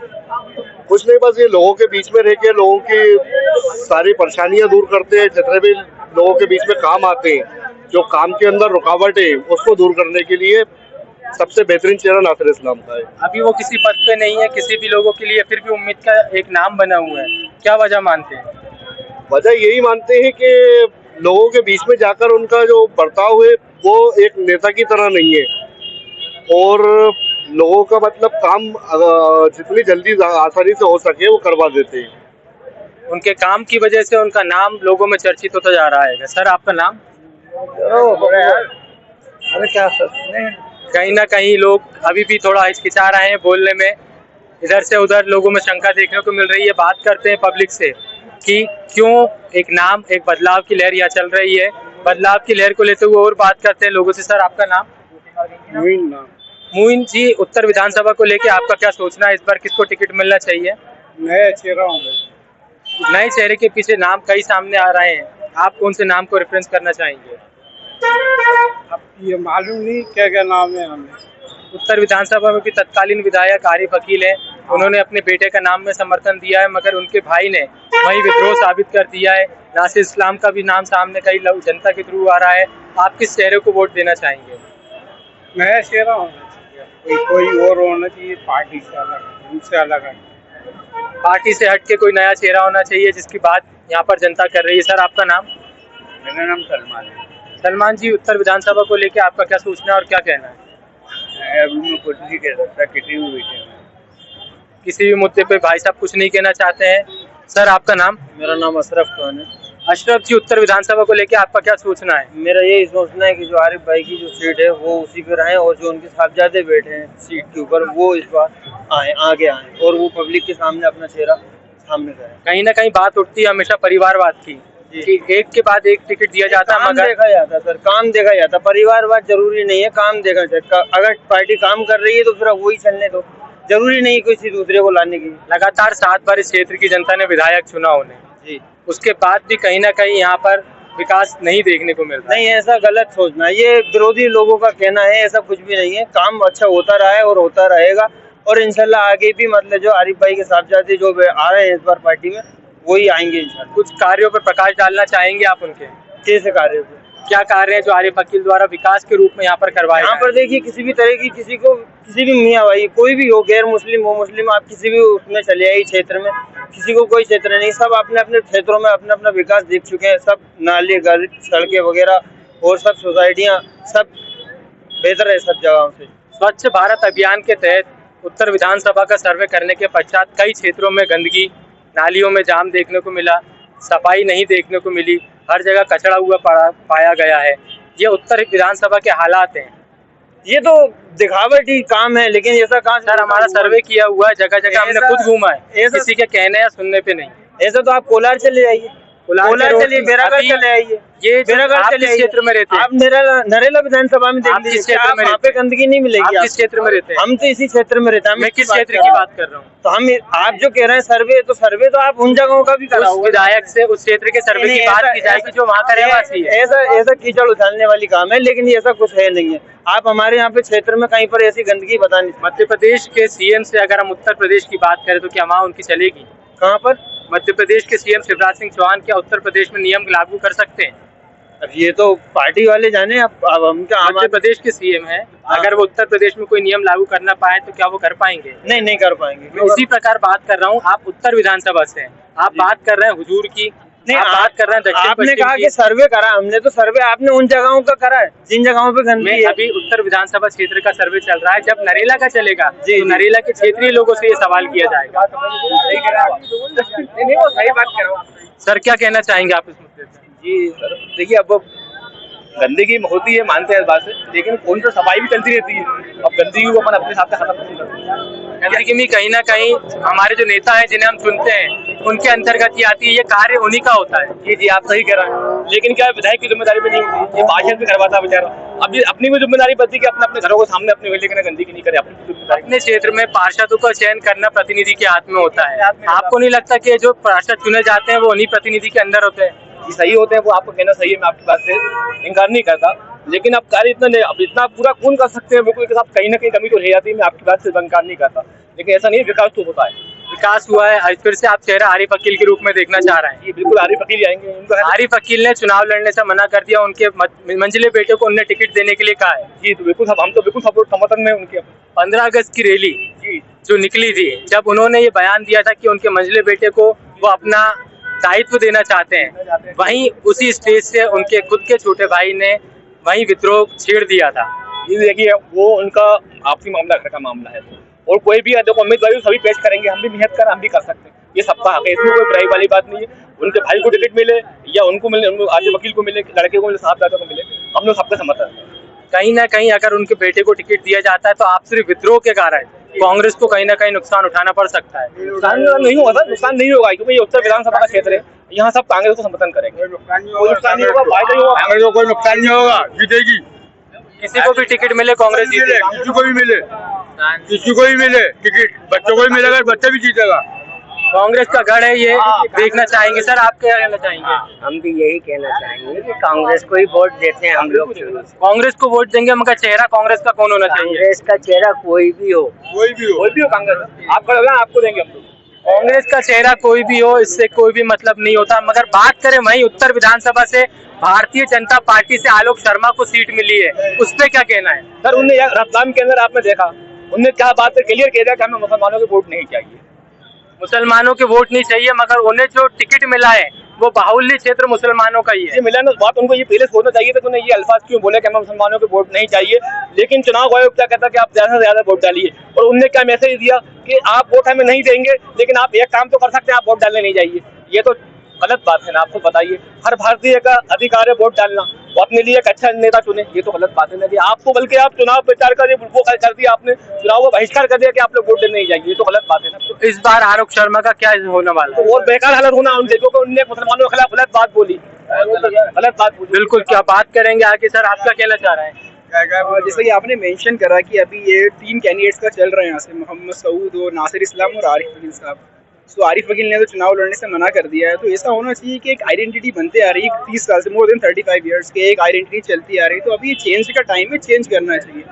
कुछ नहीं, बस ये लोगों के बीच में रह के लोगों की सारी परेशानियां दूर करते हैं, जितने भी लोगों के बीच में काम आते हैं, जो काम के अंदर रुकावट है उसको दूर करने के लिए सबसे बेहतरीन चेहरा नासिर इस्लाम का है। अभी वो किसी पद पे नहीं है किसी भी लोगों के लिए, फिर भी उम्मीद का एक नाम बना हुआ है, क्या वजह मानते हैं? वजह यही मानते हैं कि लोगों के बीच में जाकर उनका जो बर्ताव है वो एक नेता की तरह नहीं है, और लोगों का मतलब काम जितनी जल्दी आसानी से हो सके वो करवा देते हैं। उनके काम की वजह से उनका नाम लोगों में चर्चित होता जा रहा है। सर आपका नाम? अरे क्या सर, कहीं ना कहीं लोग अभी भी थोड़ा हिचकिचा रहे हैं बोलने में, इधर से उधर लोगों में शंका देखने को मिल रही है। बात करते हैं पब्लिक से कि क्यों एक नाम, एक बदलाव की लहर यहाँ चल रही है, बदलाव की लहर को लेते हुए और बात करते हैं लोगों से। सर आपका नाम? मोइन जी, उत्तर विधानसभा को लेके आपका क्या सोचना है, इस बार किसको टिकट मिलना चाहिए? नया चेहरा हूँ। नए चेहरे के पीछे नाम कई सामने आ रहे हैं, आप कौन से नाम को रेफरेंस करना चाहेंगे? अब ये मालूम नहीं क्या क्या नाम है हमें। उत्तर विधानसभा में भी तत्कालीन विधायक आरिफ वकील हैं, उन्होंने अपने बेटे का नाम में समर्थन दिया है, मगर उनके भाई ने वही विद्रोह साबित कर दिया है। नासिर इस्लाम का भी नाम सामने कई जनता के थ्रू आ रहा है, आप किस चेहरे को वोट देना चाहेंगे? नया चेहरा होना चाहिए, कोई और होना चाहिए, पार्टी से अलग, उनसे अलग है। पार्टी से हट के कोई नया चेहरा होना चाहिए जिसकी बात यहाँ पर जनता कर रही है। सर आपका नाम? मेरा नाम सलमान है। सलमान जी, उत्तर विधानसभा को लेके आपका क्या सोचना है और क्या कहना है? अभी मैं कुछ नहीं कह सकता, किसी भी विषय में, किसी भी मुद्दे पे भाई साहब कुछ नहीं कहना चाहते हैं। सर आपका नाम? मेरा नाम अशरफ खान है। अशरफ जी, उत्तर विधानसभा को लेके आपका क्या सोचना है? मेरा यही सोचना है कि जो आरिफ भाई की जो सीट है वो उसी पे रहे, और जो उनके साहबजादे बैठे हैं सीट के ऊपर वो इस बार आगे आए और वो पब्लिक के सामने अपना चेहरा सामने करें। कहीं ना कहीं बात उठती है हमेशा परिवारवाद की कि एक के बाद एक टिकट दिया जाता है, मगर देखा जाता सर, काम देखा जाता, परिवारवाद जरूरी नहीं है, काम देखा जाता। अगर पार्टी काम कर रही है तो फिर वही चलने दो, जरूरी नहीं किसी दूसरे को लाने की। लगातार 7 बार इस क्षेत्र की जनता ने विधायक चुना उन्हें जी, उसके बाद भी कहीं ना कहीं यहाँ पर विकास नहीं देखने को मिल रहा। नहीं, ऐसा गलत सोचना, ये विरोधी लोगों का कहना है, ऐसा कुछ भी नहीं है। काम अच्छा होता रहा है और होता रहेगा, और इंशाल्लाह आगे भी मतलब जो आरिफ भाई के साहबजादे जो आ रहे हैं इस बार पार्टी में वही आएंगे इंशाल्लाह। कुछ कार्यों पर प्रकाश डालना चाहेंगे आप उनके? कैसे कार्य पे? क्या कार्य है जो आरिफ वकील द्वारा विकास के रूप में यहाँ पर करवाए? यहाँ पर देखिए, किसी भी तरह की किसी को किसी भी मियाँ भाई कोई भी हो, गैर मुस्लिम हो मुस्लिम, आप किसी भी उसमें चले आइए क्षेत्र में, किसी को कोई क्षेत्र नहीं, सब अपने अपने क्षेत्रों में अपना अपना विकास देख चुके हैं। सब नाले गली सड़कें वगैरह और सब सोसाइटियाँ सब बेहतर है सब जगहों से। स्वच्छ भारत अभियान के तहत उत्तर विधानसभा का सर्वे करने के पश्चात कई क्षेत्रों में गंदगी, नालियों में जाम देखने को मिला, सफाई नहीं देखने को मिली, हर जगह कचरा हुआ पाया गया है। ये उत्तर विधानसभा के हालात हैं। ये तो दिखावटी काम है, लेकिन ऐसा काम सर हमारा सर्वे किया हुआ है, जगह जगह हमने खुद घूमा है, किसी के कहने या सुनने पे नहीं। ऐसा तो आप कोलार चले जाइए, कोलार चलिए, बेरागढ़ चले आइए, ये बेरागढ़ चले क्षेत्र में रहते हैं आप, नरेला विधानसभा में देख लीजिए, आप वहाँ पे गंदगी नहीं मिलेगी। किस क्षेत्र में रहते हैं? हम तो इसी क्षेत्र में रहते हैं। मैं किस क्षेत्र की बात कर रहा हूँ? तो हम आप जो कह रहे हैं सर्वे तो आप उन जगहों का भी करा होगा। विधायक से उस क्षेत्र के सर्वे की बात की जाएगी जो वहाँ का रहवासी है। ऐसा कीचड़ उछालने वाली काम है, लेकिन ये ऐसा कुछ है नहीं है। आप हमारे यहाँ पे क्षेत्र में कहीं पर ऐसी गंदगी बता नहीं। मध्य प्रदेश के सीएम से अगर हम उत्तर प्रदेश की बात करें तो क्या वहाँ उनकी चलेगी? कहाँ पर? मध्य प्रदेश के सीएम शिवराज सिंह चौहान क्या उत्तर प्रदेश में नियम लागू कर सकते हैं? अब ये तो पार्टी वाले जाने। अब हम क्या, मध्य प्रदेश के सीएम है, अगर वो उत्तर प्रदेश में कोई नियम लागू करना पाए तो क्या वो कर पाएंगे? नहीं कर पाएंगे। मैं इसी प्रकार बात कर रहा हूँ, आप उत्तर विधानसभा से हैं, आप बात कर रहे हैं हुजूर की, नहीं आप बात कर रहे हैं दक्षिण आपने पश्चिम कहा की। कि सर्वे करा, हमने तो सर्वे आपने उन जगहों का करा है जिन जगहों पे गंदगी है। अभी उत्तर विधानसभा क्षेत्र का सर्वे चल रहा है, जब नरेला का चलेगा तो नरेला के क्षेत्रीय लोगों से ये सवाल किया जाएगा। सर क्या कहना चाहेंगे आप इस मुद्दे पे? जी सर देखिए, अब गंदगी होती है, मानते हैं इस बात से, लेकिन कौन सा सफाई भी चलती रहती है। अब गंदगी को अपन अपने हिसाब से खत्म नहीं करते। लेकिन भी कहीं ना कहीं हमारे जो नेता हैं जिन्हें हम चुनते हैं उनके अंतर्गत ही आती है, ये कार्य उन्हीं का होता है। जी आप सही कह रहे हैं, लेकिन क्या विधायक की जिम्मेदारी में नहीं होती, ये भाषण भी करवाता है बेचारा। अब अपनी भी जिम्मेदारी बनती है कि अपने घरों को सामने अपने लेकर गंदगी नहीं करे। अपने क्षेत्र में पार्षदों का चयन करना प्रतिनिधि के हाथ में होता है। आपको नहीं लगता कि जो पार्षद चुने जाते हैं वो उन्हीं प्रतिनिधि के अंदर होते हैं? सही होते हैं, वो आपको कहना सही है, मैं आपकी बात से इनकार नहीं करता, लेकिन आप कार्य इतना पूरा कौन कर सकते हैं? बिल्कुल कहीं ना कहीं कमी तो रह जाती है, मैं आपकी बात से इनकार नहीं करता, लेकिन ऐसा नहीं है, विकास तो होता है। विकास हुआ है, आज फिर से आप चेहरा आरिफ अकील के रूप में देखना चाह रहे हैं? बिल्कुल आरिफ अकील ही आएंगे। उनको आरिफ अकील ने चुनाव लड़ने से मना कर दिया, उनके मंझले बेटे को उन्होंने टिकट देने के लिए कहा है। जी, तो बिल्कुल हम तो बिल्कुल सपोर्ट समर्थन में उनके। 15 अगस्त की रैली जो निकली थी, जब उन्होंने ये बयान दिया था कि उनके मंझले बेटे को वो अपना दायित्व देना चाहते हैं, वहीं उसी स्टेज से उनके खुद के छोटे भाई ने वहीं विद्रोह छेड़ दिया था। ये देखिए, वो उनका आपसी मामला, घर का मामला है, और कोई भी देखो उम्मीदवार सभी पेश करेंगे, हम भी मेहनत कर, हम भी कर सकते हैं, ये सबका हक है, इसमें कोई बुराई वाली बात नहीं है। उनके भाई को टिकट मिले या उनको मिले, आरिफ वकील को मिले, लड़के को मिले, साहबजादा को मिले, हम लोग सबका समर्थन है। कहीं ना कहीं अगर उनके बेटे को टिकट दिया जाता है तो आप सिर्फ विद्रोह के कारण कांग्रेस को कहीं ना कहीं नुकसान उठाना पड़ सकता है। नुकसान नहीं होगा सर, नुकसान नहीं होगा, क्योंकि ये उत्तर विधानसभा का क्षेत्र है, यहाँ सब कांग्रेस को समर्थन करेंगे, कोई नुकसान नहीं होगा, फायदा ही होगा, कांग्रेस को कोई नुकसान नहीं होगा, जीतेगी। किसी को भी टिकट मिले कांग्रेस जीतेगी, किसी को भी मिले, किसी को भी मिले टिकट, बच्चों को भी मिलेगा, बच्चा भी जीतेगा। कांग्रेस का गढ़ है, ये देखना चाहेंगे। सर, आप क्या कहना चाहेंगे? हम भी यही कहना चाहेंगे कि कांग्रेस को ही वोट देते हैं हम लोग। कांग्रेस को वोट देंगे, मगर चेहरा कांग्रेस का कौन होना चाहिए? कांग्रेस का चेहरा कोई भी हो, कोई भी हो कांग्रेस, आप खड़े हो, आपको देंगे हम लोग। कांग्रेस का चेहरा कोई भी हो, इससे कोई भी मतलब नहीं होता। मगर बात करें वहीं उत्तर विधानसभा से भारतीय जनता पार्टी से आलोक शर्मा को सीट मिली है, उस पर क्या कहना है? सर, उन्हें रतलाम के अंदर आपने देखा, उन्हें क्या बात क्लियर किया था कि हमें मुसलमानों के वोट नहीं चाहिए, मुसलमानों के वोट नहीं चाहिए, मगर उन्हें जो टिकट मिला है वो बाहुल्य क्षेत्र मुसलमानों का ही है। ये मिला ना, बात उनको ये पहले सोचना चाहिए था कि उन्हें ये अल्फाज क्यों बोले कि हमें मुसलमानों के वोट नहीं चाहिए। लेकिन चुनाव आयोग क्या कहता है कि आप ज्यादा से ज्यादा वोट डालिए, और उनने क्या मैसेज दिया कि आप वोट हमें नहीं देंगे, लेकिन आप एक काम तो कर सकते हैं, आप वोट डालने नहीं जाइए। ये तो गलत बात है ना, आपको बताइए, हर भारतीय का अधिकार है वोट डालना, वो अपने लिए एक अच्छा नेता चुने, ये तो गलत बात है ना कि आपको, बल्कि आप चुनाव प्रचार कर दिया आपने, चुनाव का बहिष्कार कर दिया कि आप लोग वोट देने नहीं जाएंगे, ये तो गलत बात है ना। तो इस बार आलोक शर्मा का क्या होने वाला है? तो और बेकार हालत होना उनसे, क्योंकि उनने मुसलमानों के खिलाफ गलत बात बोली, गलत बात बोली। बिल्कुल, क्या बात करेंगे आगे? सर, आप क्या कहना चाह रहे हैं? जैसे कि आपने मेंशन करा कि अभी ये 3 कैंडिडेट्स का चल रहा है यहाँ से, मोहम्मद सऊद और नासिर इस्लाम और आरिफ वकील साहब। सो आरिफ वकील ने तो चुनाव लड़ने से मना कर दिया है, तो ऐसा होना चाहिए कि एक आइडेंटिटी बनते आ रही है 30 साल से, मोर देन 35 ईयर्स के एक आइडेंटिटी चलती आ रही है, तो अभी चेंज का टाइम है, चेंज करना चाहिए।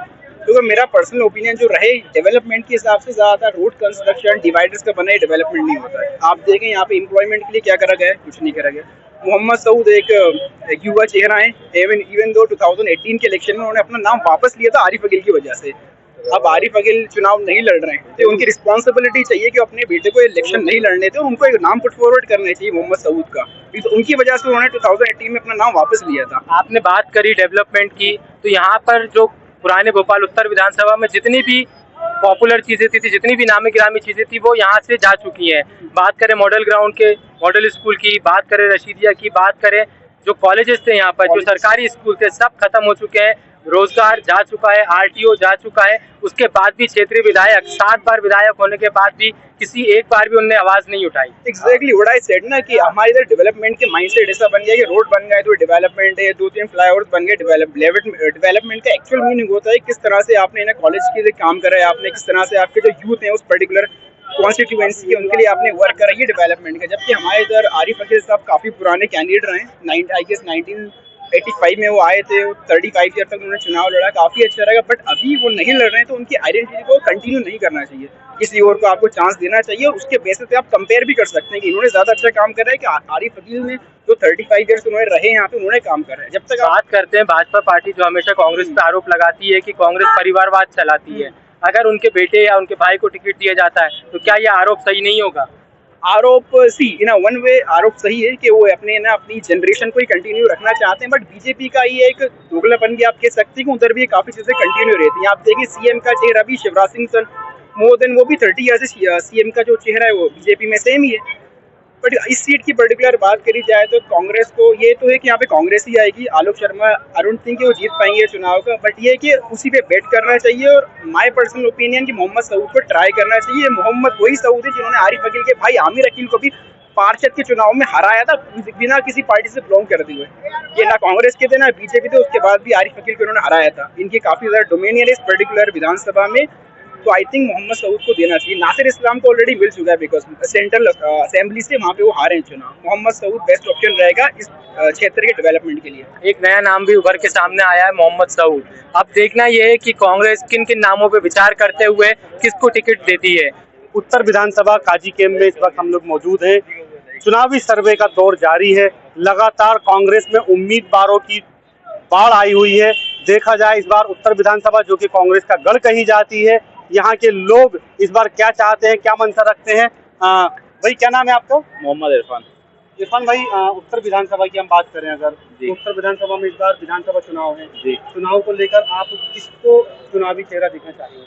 तो मेरा पर्सनल ओपिनियन जो रहे, डेवलपमेंट के हिसाब से ज़्यादा रोड कंस्ट्रक्शन, डिवाइडर्स का बना है, डेवलपमेंट नहीं होता है। आप देखें यहाँ पे एम्प्लॉयमेंट के लिए क्या करा गया है, कुछ नहीं करा गया। मोहम्मद सऊद एक युवा चेहरा है, इवन दो 2018 के इलेक्शन में उन्होंने अपना नाम वापस लिया था आरिफ वकील की वजह से। अब आरिफ वकील चुनाव नहीं लड़ रहे हैं, तो उनकी रिस्पॉन्सिबिलिटी चाहिए कि अपने बेटे को इलेक्शन नहीं लड़ने थे, उनको एक नाम पुट फॉरवर्ड करना चाहिए मोहम्मद सऊद का, तो उनकी वजह से उन्होंने 2018 में अपना नाम वापस लिया था। आपने बात करी डेवलपमेंट की, तो यहाँ पर जो पुराने भोपाल उत्तर विधानसभा में जितनी भी पॉपुलर चीजें थी, जितनी भी नामी गिरामी चीजें थी, वो यहाँ से जा चुकी हैं। बात करें मॉडल ग्राउंड के, मॉडल स्कूल की, बात करें रशीदिया की, बात करें जो कॉलेजेस थे यहाँ पर, जो सरकारी स्कूल थे, सब खत्म हो चुके हैं। रोजगार जा चुका है, आरटीओ जा चुका है। उसके बाद भी क्षेत्रीय विधायक 7 बार विधायक होने के बाद भी किसी एक बार भी उन्होंने आवाज नहीं उठाई। एग्जैक्टली व्हाट आई सेड ना कि हमारे इधर डेवलपमेंट के माइंडसेट ऐसा बन गया कि रोड बन गए तो डेवलपमेंट है, 2-3 फ्लाईओवर्स बन गए डेवलपमेंट का एक्चुअल मीनिंग होता है किस तरह से आपने ना कॉलेज के लिए काम करा है, आपने किस तरह से आपके जो यूथ है उस पर्टिकुलर कॉन्स्टिट्यूएंसी के उनके लिए आपने वर्क करा है डेवलपमेंट का। जबकि हमारे इधर आरिफ वकील साहब काफी पुराने कैंडिडेट रहे, 1985 में वो आए थे, 35 ईयर तक उन्होंने चुनाव लड़ा, काफी अच्छा रहेगा। बट अभी वो नहीं लड़ रहे हैं, तो उनकी आइडेंटिटी को कंटिन्यू नहीं करना चाहिए, किसी और को आपको चांस देना चाहिए, और उसके बेसिस पे आप कंपेयर भी कर सकते हैं कि इन्होंने ज्यादा अच्छा काम कर रहा है कि आरिफ वकील ने जो 35 ईयर्स उन्होंने रहे यहाँ पे उन्होंने काम कर रहे हैं। जब तक बात करते हैं भाजपा पार्टी जो हमेशा कांग्रेस पे आरोप लगाती है कि कांग्रेस परिवारवाद चलाती है, अगर उनके बेटे या उनके भाई को टिकट दिया जाता है तो क्या यह आरोप सही नहीं होगा? आरोप इन वन वे आरोप सही है कि वो अपनी जनरेशन को ही कंटिन्यू रखना चाहते हैं, बट बीजेपी का ये एक दोगलापन की आप कह सकते हैं कि उधर भी काफी चीजें कंटिन्यू रहती हैं। आप देखिए सीएम का चेहरा भी शिवराज सिंह सन, मोर देन वो भी 30 ईयर से सीएम का जो चेहरा है वो बीजेपी में सेम ही है। बट इस सीट की पर्टिकुलर बात करी जाए तो कांग्रेस को ये तो है कि यहाँ पे कांग्रेस ही आएगी। Alok Sharma, I don't think वो जीत पाएंगे चुनाव का, बट ये कि उसी पे बेट करना चाहिए। और माय पर्सनल ओपिनियन कि मोहम्मद सऊद को ट्राई करना चाहिए। मोहम्मद वही सऊद है जिन्होंने आरिफ वकील के भाई आमिर अकील को भी पार्षद के चुनाव में हराया था बिना किसी पार्टी से बिलोंग करते हुए। ये ना कांग्रेस के थे ना बीजेपी थे, उसके बाद भी आरिफ वकील को उन्होंने हराया था। इनकी काफी ज्यादा डोमिनियन है इस पर्टिकुलर विधानसभा में, तो आई थिंक मोहम्मद सऊद को देना चाहिए। नासिर इस्लाम को ऑलरेडी मिल चुका है बिकॉज सेंट्रल असेंबली से वहाँ पे वो हारे हैं चुनाव। मोहम्मद सऊद बेस्ट ऑप्शन रहेगा इस क्षेत्र के डेवलपमेंट के लिए। एक नया नाम भी उभर के सामने आया है, मोहम्मद सऊद। अब देखना यह है कि कांग्रेस किन किन नामों पे विचार करते हुए किसको टिकट देती है। उत्तर विधानसभा काजी कैंप में इस वक्त हम लोग मौजूद हैं। चुनावी सर्वे का दौर जारी है। लगातार कांग्रेस में उम्मीदवारों की बाढ़ आई हुई है। देखा जाए इस बार उत्तर विधानसभा जो कि कांग्रेस का गढ़ कही जाती है, यहाँ के लोग इस बार क्या चाहते हैं, क्या मंशा रखते हैं। भाई क्या नाम है आपका? मोहम्मद इरफान। इरफान भाई, उत्तर विधानसभा की हम बात करें अगर, तो उत्तर विधानसभा में इस बार विधानसभा चुनाव है जी। चुनाव को लेकर आप किसको चुनावी चेहरा दिखना चाहेंगे?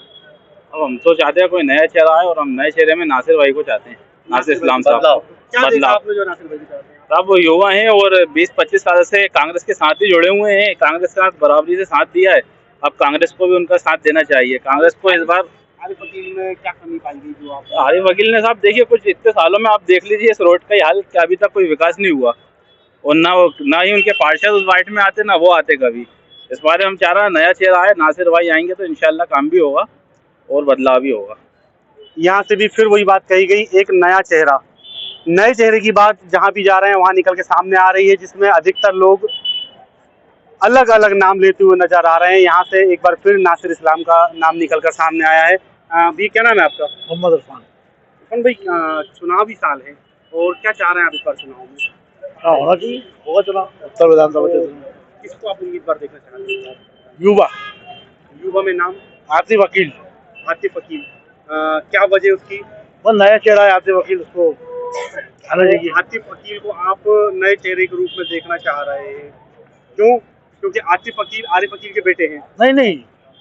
अब हम तो चाहते हैं कोई नया चेहरा है, और हम नए चेहरे में नासिर भाई को चाहते हैं, नासिर इस्लाम साहब। क्या देखा आपने जो नासिर भाई चाहते हैं? अब वो युवा हैं और 20-25 साल से कांग्रेस के साथ ही जुड़े हुए हैं, कांग्रेस के साथ बराबरी से साथ दिया है। अब कांग्रेस को भी उनका साथ देना चाहिए। कांग्रेस को इस बार आरिफ वकील में क्या कमी पाई गई जो आप? आरिफ वकील ने साहब देखिए, कुछ इतने सालों में आप देख लीजिए इस रोड का ही हाल, क्या अभी तक कोई विकास नहीं हुआ, और ना ही उनके पार्षद उस वार्ड में आते, ना वो आते कभी। इस बार हम चाह रहे हैं नया चेहरा है, नासिर भाई आएंगे तो इंशाल्लाह काम भी होगा और बदलाव भी होगा। यहाँ से भी फिर वही बात कही गई, एक नया चेहरा। नए चेहरे की बात जहाँ भी जा रहे हैं वहाँ निकल के सामने आ रही है, जिसमें अधिकतर लोग अलग अलग नाम लेते हुए नजर आ रहे हैं। यहाँ से एक बार फिर नासिर इस्लाम का नाम निकलकर सामने आया है। भी क्या नाम है आपका? मोहम्मद इरफान। इरफान भाई, चुनावी साल है और क्या चाह रहे हैं आप इस बार चुनाव में? होना चाहिए, होगा चुनाव उत्तर विधानसभा। किसको आप उम्मीदवार देखना चाहते हैं? युवा में नाम आतिफ वकील। आतिफ वकील, क्या वजह उसकी? वो नया चेहरा है आतिफ वकील, उसको आना चाहिए। आतिफ वकील को आप नए चेहरे के रूप में देखना चाह रहे हैं, क्यों? क्योंकि आतिफ वकील के बेटे हैं। नहीं,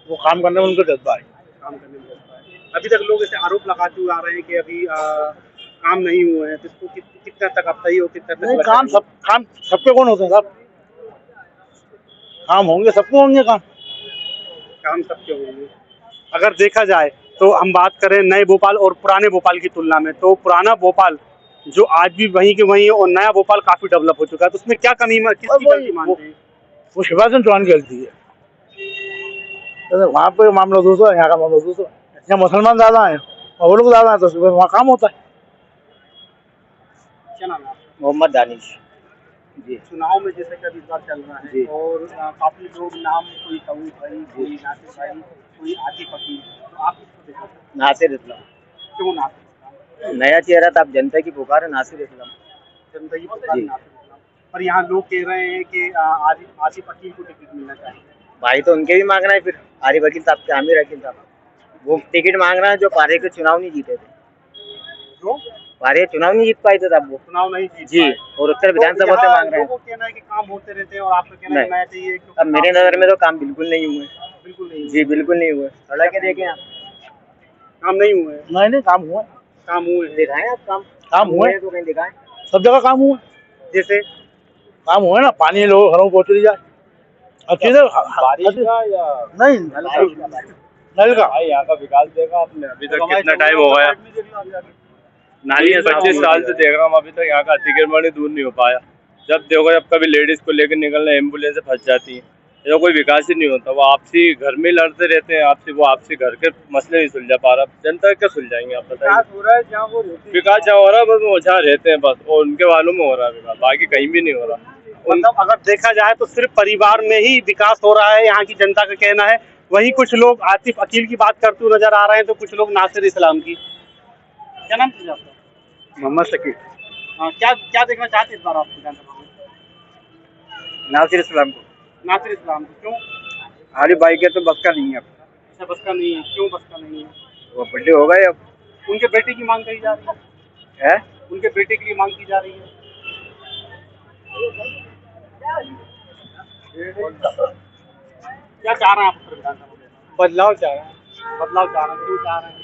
वो काम करने में उनको जज्बा है। काम करने में जज्बा है। अभी तक लोग ऐसे आरोप लगाते हुए आ रहे हैं कि अभी काम नहीं हुए हैं, तो इसको कितना तक आप सही हो, कितना तक काम सबके कौन होते हैं साहब? काम होंगे, सबको होंगे काम सबके होंगे। अगर देखा जाए तो हम बात करें नए भोपाल और पुराने भोपाल की तुलना में, तो पुराना भोपाल जो आज भी वहीं के वहीं है और नया भोपाल काफी डेवलप हो चुका है, तो उसमें क्या कमी किसकी गलती मानते हैं? वो शिवराज सिंह चौहान की गलती है। वहाँ पे मामला दूसरा है, यहाँ का मामला दूसरा। यहाँ मुसलमान ज्यादा है और वो लोग ज्यादा है, तो वहाँ काम होता है। क्या नाम है? मोहम्मद दानिश जी। चुनाव में जैसे कि इस बार चल रहा है और काफी लोग नाम, कोई सऊद भाई, कोई नासिर भाई, कोई आतिफ वकील, तो आप किसको देखना चाहते हैं? नासिर इस्लाम। क्यों नासिर? नया चेहरा था, अब जनता की पुकार है नासिर इस्लाम। जनता की पुकार है नासिर इस्लाम। पर यहाँ लोग कह रहे हैं कि आतिफ वकील को टिकट मिलना चाहिए। भाई तो उनके भी मांगना है, फिर आरिफ वकील साहब के आमिर वकील साहब वो टिकट मांग रहे हैं जो पारे के चुनाव नहीं जीते थे। जो पारे चुनाव नहीं जीत पाए थे तब वो चुनाव नहीं जीत जी, और उत्तर विधानसभा से मांग रहे हैं। कहना है कि काम होते रहते हैं और आपका कहना है नया चाहिए। अब मेरे नजर में तो काम बिल्कुल नहीं हुए। बिल्कुल नहीं जी, बिल्कुल नहीं हुए। सड़क के देखें आप, काम नहीं हुए। नहीं, काम हुआ। काम हुए दिखाएं आप, काम हुए तो कहीं दिखाएं। सब जगह काम हुआ। जैसे काम हुआ ना, पानी लोग घरों में पहुँच दिया अच्छी से। नहीं, नल का भाई यहाँ का विकास देखा आपने, अभी तक कितना टाइम हो गया? नालियाँ 25 साल से देख रहा हूँ, अभी तक यहाँ का अतिक्रमण दूर नहीं हो पाया। जब देखो, जब कभी लेडीज को लेकर निकलना, एम्बुलेंस फंस जाती है, तो कोई विकास ही नहीं होता। वो आपसी घर में लड़ते रहते हैं, आपसी घर के मसले नहीं सुलझा पा रहा। जनता क्या सुलझाएंगे आप बताइए? विकास जहाँ हो रहा है बस वो जहाँ रहते हैं बस, और उनके वालों में हो रहा है विकास, बाकी कहीं भी नहीं हो रहा। मतलब अगर देखा जाए तो सिर्फ परिवार में ही विकास हो रहा है, यहाँ की जनता का कहना है। वहीं कुछ लोग आतिफ वकील की बात करते हुए नजर आ रहे हैं, तो कुछ लोग नासिर इस्लाम की। क्या नाम है आपका? मोहम्मद शकील। क्या देखना चाहते हैं इस बार आप विधानसभा में? नासिर इस्लाम को। नासिर इस्लाम को क्यों? आरिफ भाई के तो बस का नहीं है। अच्छा, बस का नहीं है। क्यों बस का नहीं है? वो बड़े हो गए अब। उनके बेटे की मांग करी जा रही है? उनके बेटे के लिए मांग की जा रही है। क्या चाह रहे हैं आप उत्तर विधानसभा में? बदलाव चाह रहे हैं। बदलाव चाह रहे हैं। क्यों चाह रहे हैं?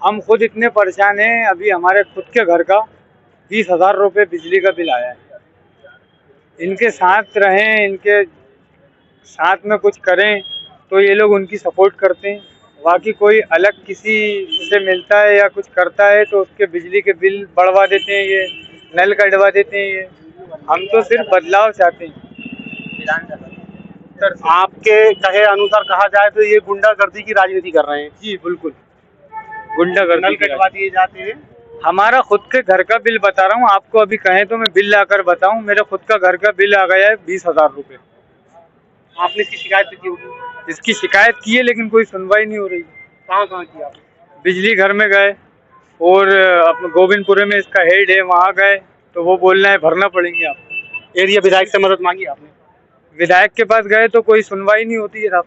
हम खुद इतने परेशान हैं। अभी हमारे खुद के घर का 20,000 रुपये बिजली का बिल आया है। इनके साथ रहें, इनके साथ में कुछ करें तो ये लोग उनकी सपोर्ट करते हैं। बाकी कोई अलग किसी से मिलता है या कुछ करता है तो उसके बिजली के बिल बढ़वा देते हैं, ये नल कटवा देते हैं। ये हम तो सिर्फ बदलाव चाहते हैं। आपके कहे अनुसार कहा जाए तो ये गुंडागर्दी की राजनीति कर रहे हैं। जी बिल्कुल, गुंडागर्दी। नल कटवा दिए जाते हैं। हमारा खुद के घर का बिल बता रहा हूँ आपको, अभी कहें तो मैं बिल लाकर बताऊं। मेरा खुद का घर का बिल आ गया है 20,000 रुपये। आपने इसकी शिकायत की होगी? इसकी शिकायत की है लेकिन कोई सुनवाई नहीं हो रही। कहाँ की आप? बिजली घर में गए, और अपने गोविंदपुरे में इसका हेड है, वहाँ गए तो वो बोल रहे हैं भरना पड़ेंगे आपको। एरिया विधायक से मदद मांगी आपने? विधायक के पास गए तो कोई सुनवाई नहीं होती है साहब।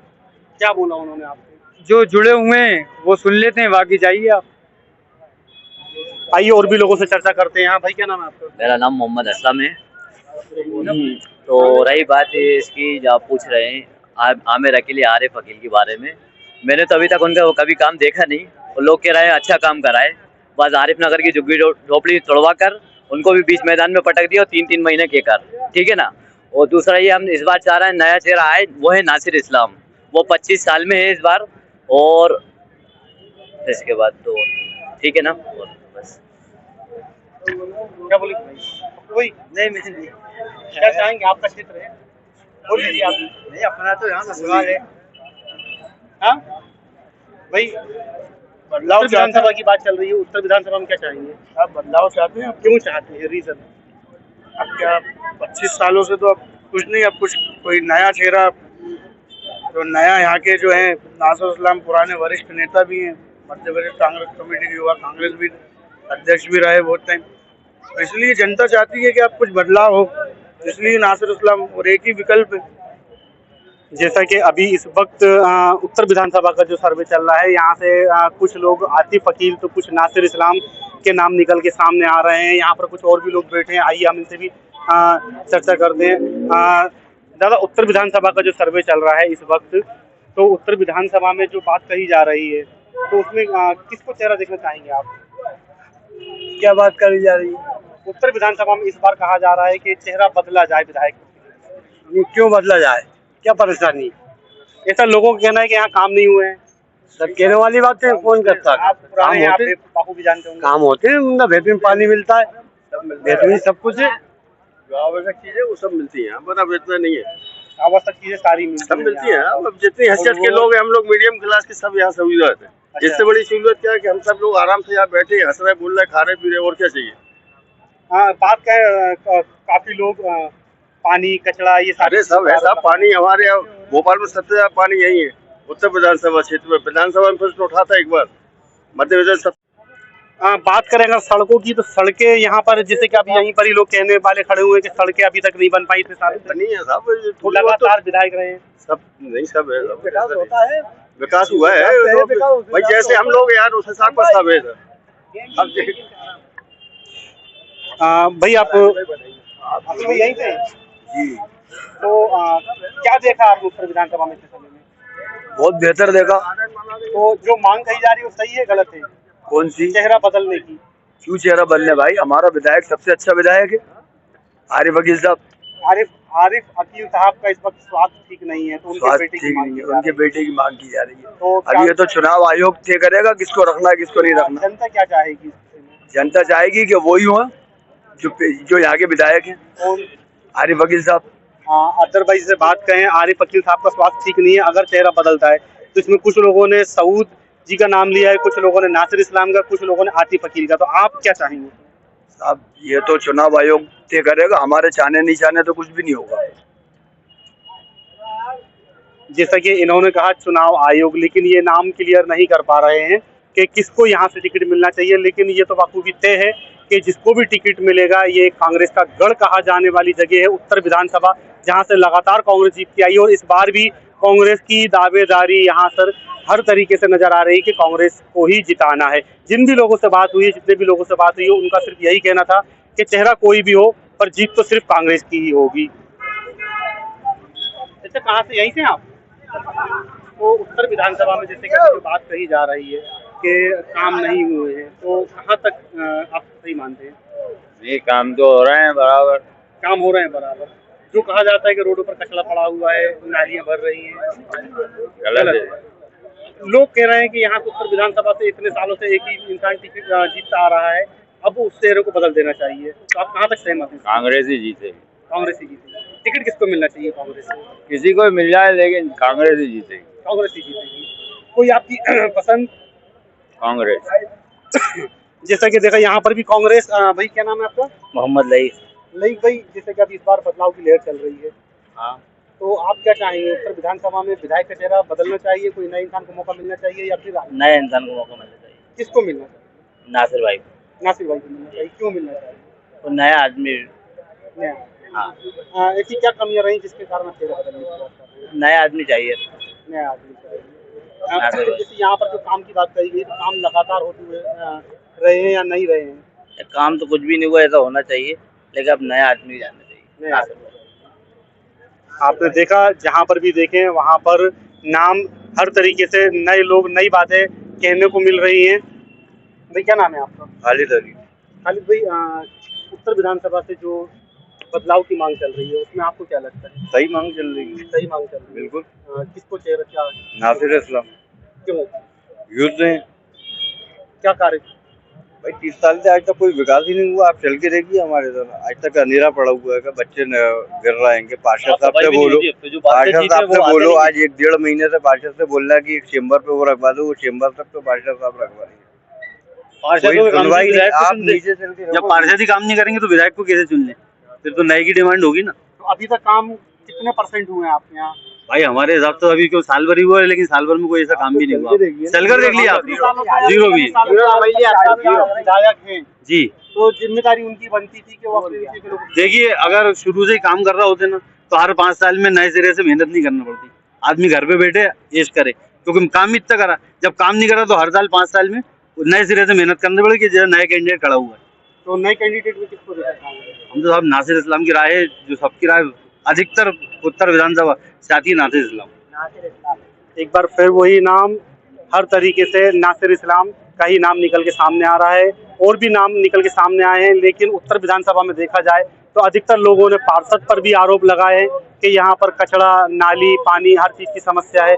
क्या बोला उन्होंने आपको? जो जुड़े हुए हैं वो सुन लेते हैं, बाकी जाइए आप। आइए और भी लोगों से चर्चा करते हैं। हाँ भाई, क्या नाम है आपका? मेरा नाम मोहम्मद असलम है। तो रही बात इसकी जो आप पूछ रहे हैं आमिर अकील आरिफ अकील के बारे में, मैंने तो अभी तक उनका कभी काम देखा नहीं। वो लोग कह रहे हैं अच्छा काम कराए, बस आरिफ नगर की झुग्गी झोपड़ी तोड़वा कर उनको भी बीच मैदान में पटक दिया और 3-3 महीने के कर, ठीक है ना। और दूसरा ये हम इस बार चाह रहे हैं नया चेहरा आए, वो है नासिर इस्लाम। वो 25 साल में है इस बार, और इसके बाद तो ठीक है ना। और बस क्या बोले वही नहीं नहीं क्या चाहेंगे? आपका क्षेत्र है, बोल लीजिए आप। नहीं, अपना तो यहाँ का सवाल है। हाँ भाई, बदलाव विधानसभा की बात चल रही है, उत्तर विधानसभा में क्या चाहेंगे आप? बदलाव चाहते हैं? क्यों चाहते हैं, रीजन? अब क्या 25 सालों से तो अब कुछ नहीं, अब कुछ कोई नया चेहरा, तो नया यहाँ के जो है नासिर इस्लाम पुराने वरिष्ठ नेता भी हैं, मध्य प्रदेश कांग्रेस कमेटी के युवा कांग्रेस भी अध्यक्ष भी रहे बहुत टाइम, तो इसलिए जनता चाहती है कि अब कुछ बदलाव हो, इसलिए नासिर इस्लाम और एक ही विकल्प है। जैसा कि अभी इस वक्त उत्तर विधानसभा का जो सर्वे चल रहा है, यहाँ से कुछ लोग आतिफ अकील तो कुछ नासिर इस्लाम के नाम निकल के सामने आ रहे हैं। यहाँ पर कुछ और भी लोग बैठे हैं, आइए हम इनसे भी चर्चा करते हैं। दादा, उत्तर विधानसभा का जो सर्वे चल रहा है इस वक्त, तो उत्तर विधानसभा में जो बात कही जा रही है, तो उसमें किसको चेहरा देखना चाहेंगे आप? क्या बात करी जा रही है? उत्तर विधानसभा में इस बार कहा जा रहा है कि चेहरा बदला जाए विधायक। क्यों बदला जाए? क्या परेशानी? ऐसा लोगों का कहना है कि यहाँ काम नहीं हुए हैं। सर, कहने वाली बात है, कौन करता है? आप पुराने काम होते, बापू भी जानते होंगे। काम होते हैं, उनका बेहतरीन पानी मिलता है, बेहतरीन सब कुछ है, जो आवश्यक चीजें वो सब मिलती हैं, मतलब इतना नहीं है, आवश्यक चीजें सारी सब मिलती हैं। अब जितनी हैसियत के लोग हैं, हम लोग मीडियम क्लास के, सब यहाँ सहूलियत है। इससे बड़ी सहूलियत क्या है कि हम सब लोग आराम से यहाँ बैठे हंस रहे, बोल रहे, खा रहे, पी रहे, और क्या चाहिए। हाँ, बात क्या है, काफी लोग पानी कचरा ये सारे सब है साहब। पानी हमारे यहाँ भोपाल में सबसे ज्यादा पानी यही है, उत्तर विधानसभा क्षेत्र में। विधानसभा में प्रश्न उठा था एक बार, मध्य प्रदेश। बात करें अगर सड़कों की, तो सड़कें यहाँ पर जैसे कि अभी यहीं पर ही लोग कहने वाले खड़े हुए हैं कि सड़कें अभी तक नहीं बन पाई इतने साल बनी है साहब, लगातार विधायक रहे हैं। सब नहीं, सब है, विकास होता है, विकास हुआ है भाई, जैसे हम लोग यार उस हिसाब पर सब है सर। भाई आप यहीं से जी, तो क्या देखा आपने उत्तर विधानसभा में? बहुत बेहतर देखा। तो जो मांग कही जा रही है वो सही है, गलत है? कौन सी? चेहरा बदलने की। क्यों चेहरा बदलने भाई? हमारा विधायक सबसे अच्छा विधायक है, आरिफ अकील साहब। आरिफ अकील साहब का इस वक्त स्वास्थ्य ठीक नहीं है, तो उनके बेटे की मांग उनके बेटे की मांग की जा रही है। तो अभी ये तो चुनाव आयोग तय करेगा किसको रखना है किसको नहीं रखना। जनता क्या चाहेगी? जनता चाहेगी कि वही हो जो यहाँ के विधायक हैं, आरिफ अकील साहब। अदरवाइज से बात करें, आरिफ अकील साहब का स्वास्थ्य ठीक नहीं है, अगर चेहरा बदलता है तो इसमें कुछ लोगों ने सऊद जी का नाम लिया है, कुछ लोगों ने नासिर इस्लाम का, कुछ लोगों ने आतिफ अकील का, तो आप क्या चाहेंगे? साहब, ये तो चुनाव आयोग तय करेगा, हमारे चाहने नहीं चाहने तो कुछ भी नहीं होगा। जैसा कि इन्होंने कहा चुनाव आयोग, लेकिन ये नाम क्लियर नहीं कर पा रहे हैं कि किसको यहाँ से टिकट मिलना चाहिए, लेकिन ये तो बखूबी तय है कि जिसको भी टिकट मिलेगा, ये कांग्रेस का गढ़ कहा जाने वाली जगह है उत्तर विधानसभा, जहाँ से लगातार कांग्रेस जीतती आई है। और इस बार भी कांग्रेस की दावेदारी यहाँ पर हर तरीके से नजर आ रही है कि कांग्रेस को ही जिताना है। जिन भी लोगों से बात हुई है, जितने भी लोगों से बात हुई है, उनका सिर्फ यही कहना था कि चेहरा कोई भी हो पर जीत तो सिर्फ कांग्रेस की ही होगी। अच्छा, कहाँ से? यहीं से आप? तो उत्तर विधानसभा में जैसे कि जो बात कही जा रही है कि काम नहीं हुए हैं, तो कहाँ तक आप सही मानते हैं? ये काम तो हो रहे हैं बराबर, काम हो रहे हैं बराबर। जो कहा जाता है कि रोडों पर कचरा पड़ा हुआ है, नालियां भर रही हैं, गलत है। लोग कह रहे हैं कि यहाँ उत्तर विधानसभा से इतने सालों से एक ही इंसान टिकट जीतता आ रहा है, अब उस चेहरे को बदल देना चाहिए, तो आप कहाँ तक सहमत हैं? कांग्रेस ही जीतेगी। कांग्रेस ही जीतेगी। टिकट किसको मिलना चाहिए कांग्रेस से? किसी को मिल जाए, लेकिन कांग्रेस ही जीतेगी। कांग्रेस ही जीतेगी। कोई आपकी पसंद? कांग्रेस। जैसा कि देखा यहाँ पर भी कांग्रेस। भाई क्या नाम है आपका? मोहम्मद लईक भाई, जैसे कि अभी इस बार बदलाव की लहर चल रही है, हाँ, तो आप क्या चाहेंगे? उत्तर विधानसभा में विधायक का चेहरा बदलना चाहिए, कोई नए इंसान को मौका मिलना चाहिए, या फिर नए इंसान को मौका मिलना चाहिए। किसको मिलना चाहिए? नासिर भाई नासिर भाई को मिलना चाहिए, क्यों मिलना चाहिए? तो नया आदमी नया। हाँ ऐसी क्या कमियां रही जिसके कारण आप चेहरा बदलने की बात कर रहे हैं? नया आदमी चाहिए। नया आदमी चाहिए। जैसे यहाँ पर जो काम की बात कही गई, तो काम लगातार होते हुए रहे हैं या नहीं रहे हैं? काम तो कुछ भी नहीं हुआ, ऐसा होना चाहिए, लेकिन अब नया आदमी जाना चाहिए। नया आदमी। आपने देखा, जहाँ पर भी देखें वहाँ पर नाम हर तरीके से नए लोग, नई बातें कहने को मिल रही हैं। भाई क्या नाम है आपका? खालिद अली। खालिद भाई, उत्तर विधानसभा से जो बदलाव की मांग चल रही है, उसमें आपको क्या लगता है? सही मांग चल रही है। सही मांग चल रही है, बिल्कुल। किसको चेहरा क्या? नासिर इस्लाम। क्यों? युद्ध है। क्या कार्य? भाई 30 साल से आज तक कोई विकास ही नहीं हुआ। आप चल के देखिए हमारे इधर आज तक अंधेरा पड़ा हुआ है, बच्चे गिर रहे हैं। पार्षद साहब से बोलो, पार्षद साहब से बोलो, आज 1-1.5 महीने से पार्षद से बोल रहा है कि चेम्बर पे वो रखवा दो, वो चेम्बर तक तो पार्षद साहब रखवा रही है। सुनवाई नहीं। आप नीचे चल के जब पार्षद ही काम नहीं करेंगे तो विधायक को कैसे चुन ले? फिर तो नए की डिमांड होगी ना। तो अभी तक काम कितने % हुए हैं आपके यहाँ? भाई हमारे हिसाब से अभी क्यों साल भर ही हुआ है, लेकिन साल भर में कोई ऐसा काम भी नहीं हुआ। चलकर देख लिया आप, जीरो भी। विधायक हैं जी, तो जिम्मेदारी उनकी बनती थी कि वो अपने नीचे के लोग। देखिए अगर शुरू से ही काम कर रहा होते ना तो हर 5 साल में नए सिरे से मेहनत नहीं करना पड़ती। आदमी घर पे बैठे ऐश करे, क्योंकि काम ही इतना करा। जब काम नहीं करा तो हर साल 5 साल में नए सिरे से मेहनत करनी पड़ेगी। जैसे नया कैंडिडेट खड़ा हुआ है, तो नए कैंडिडेट में किसको देखा? हम तो साहब नासिर इस्लाम की राय है, जो सबकी राय अधिकतर उत्तर विधानसभा साथी नासिर इस्लाम। एक बार फिर वही नाम, हर तरीके से नासिर इस्लाम का ही नाम निकल के सामने आ रहा है। और भी नाम निकल के सामने आए हैं, लेकिन उत्तर विधानसभा में देखा जाए तो अधिकतर लोगों ने पार्षद पर भी आरोप लगाए हैं कि यहाँ पर कचरा, नाली, पानी, हर चीज की समस्या है।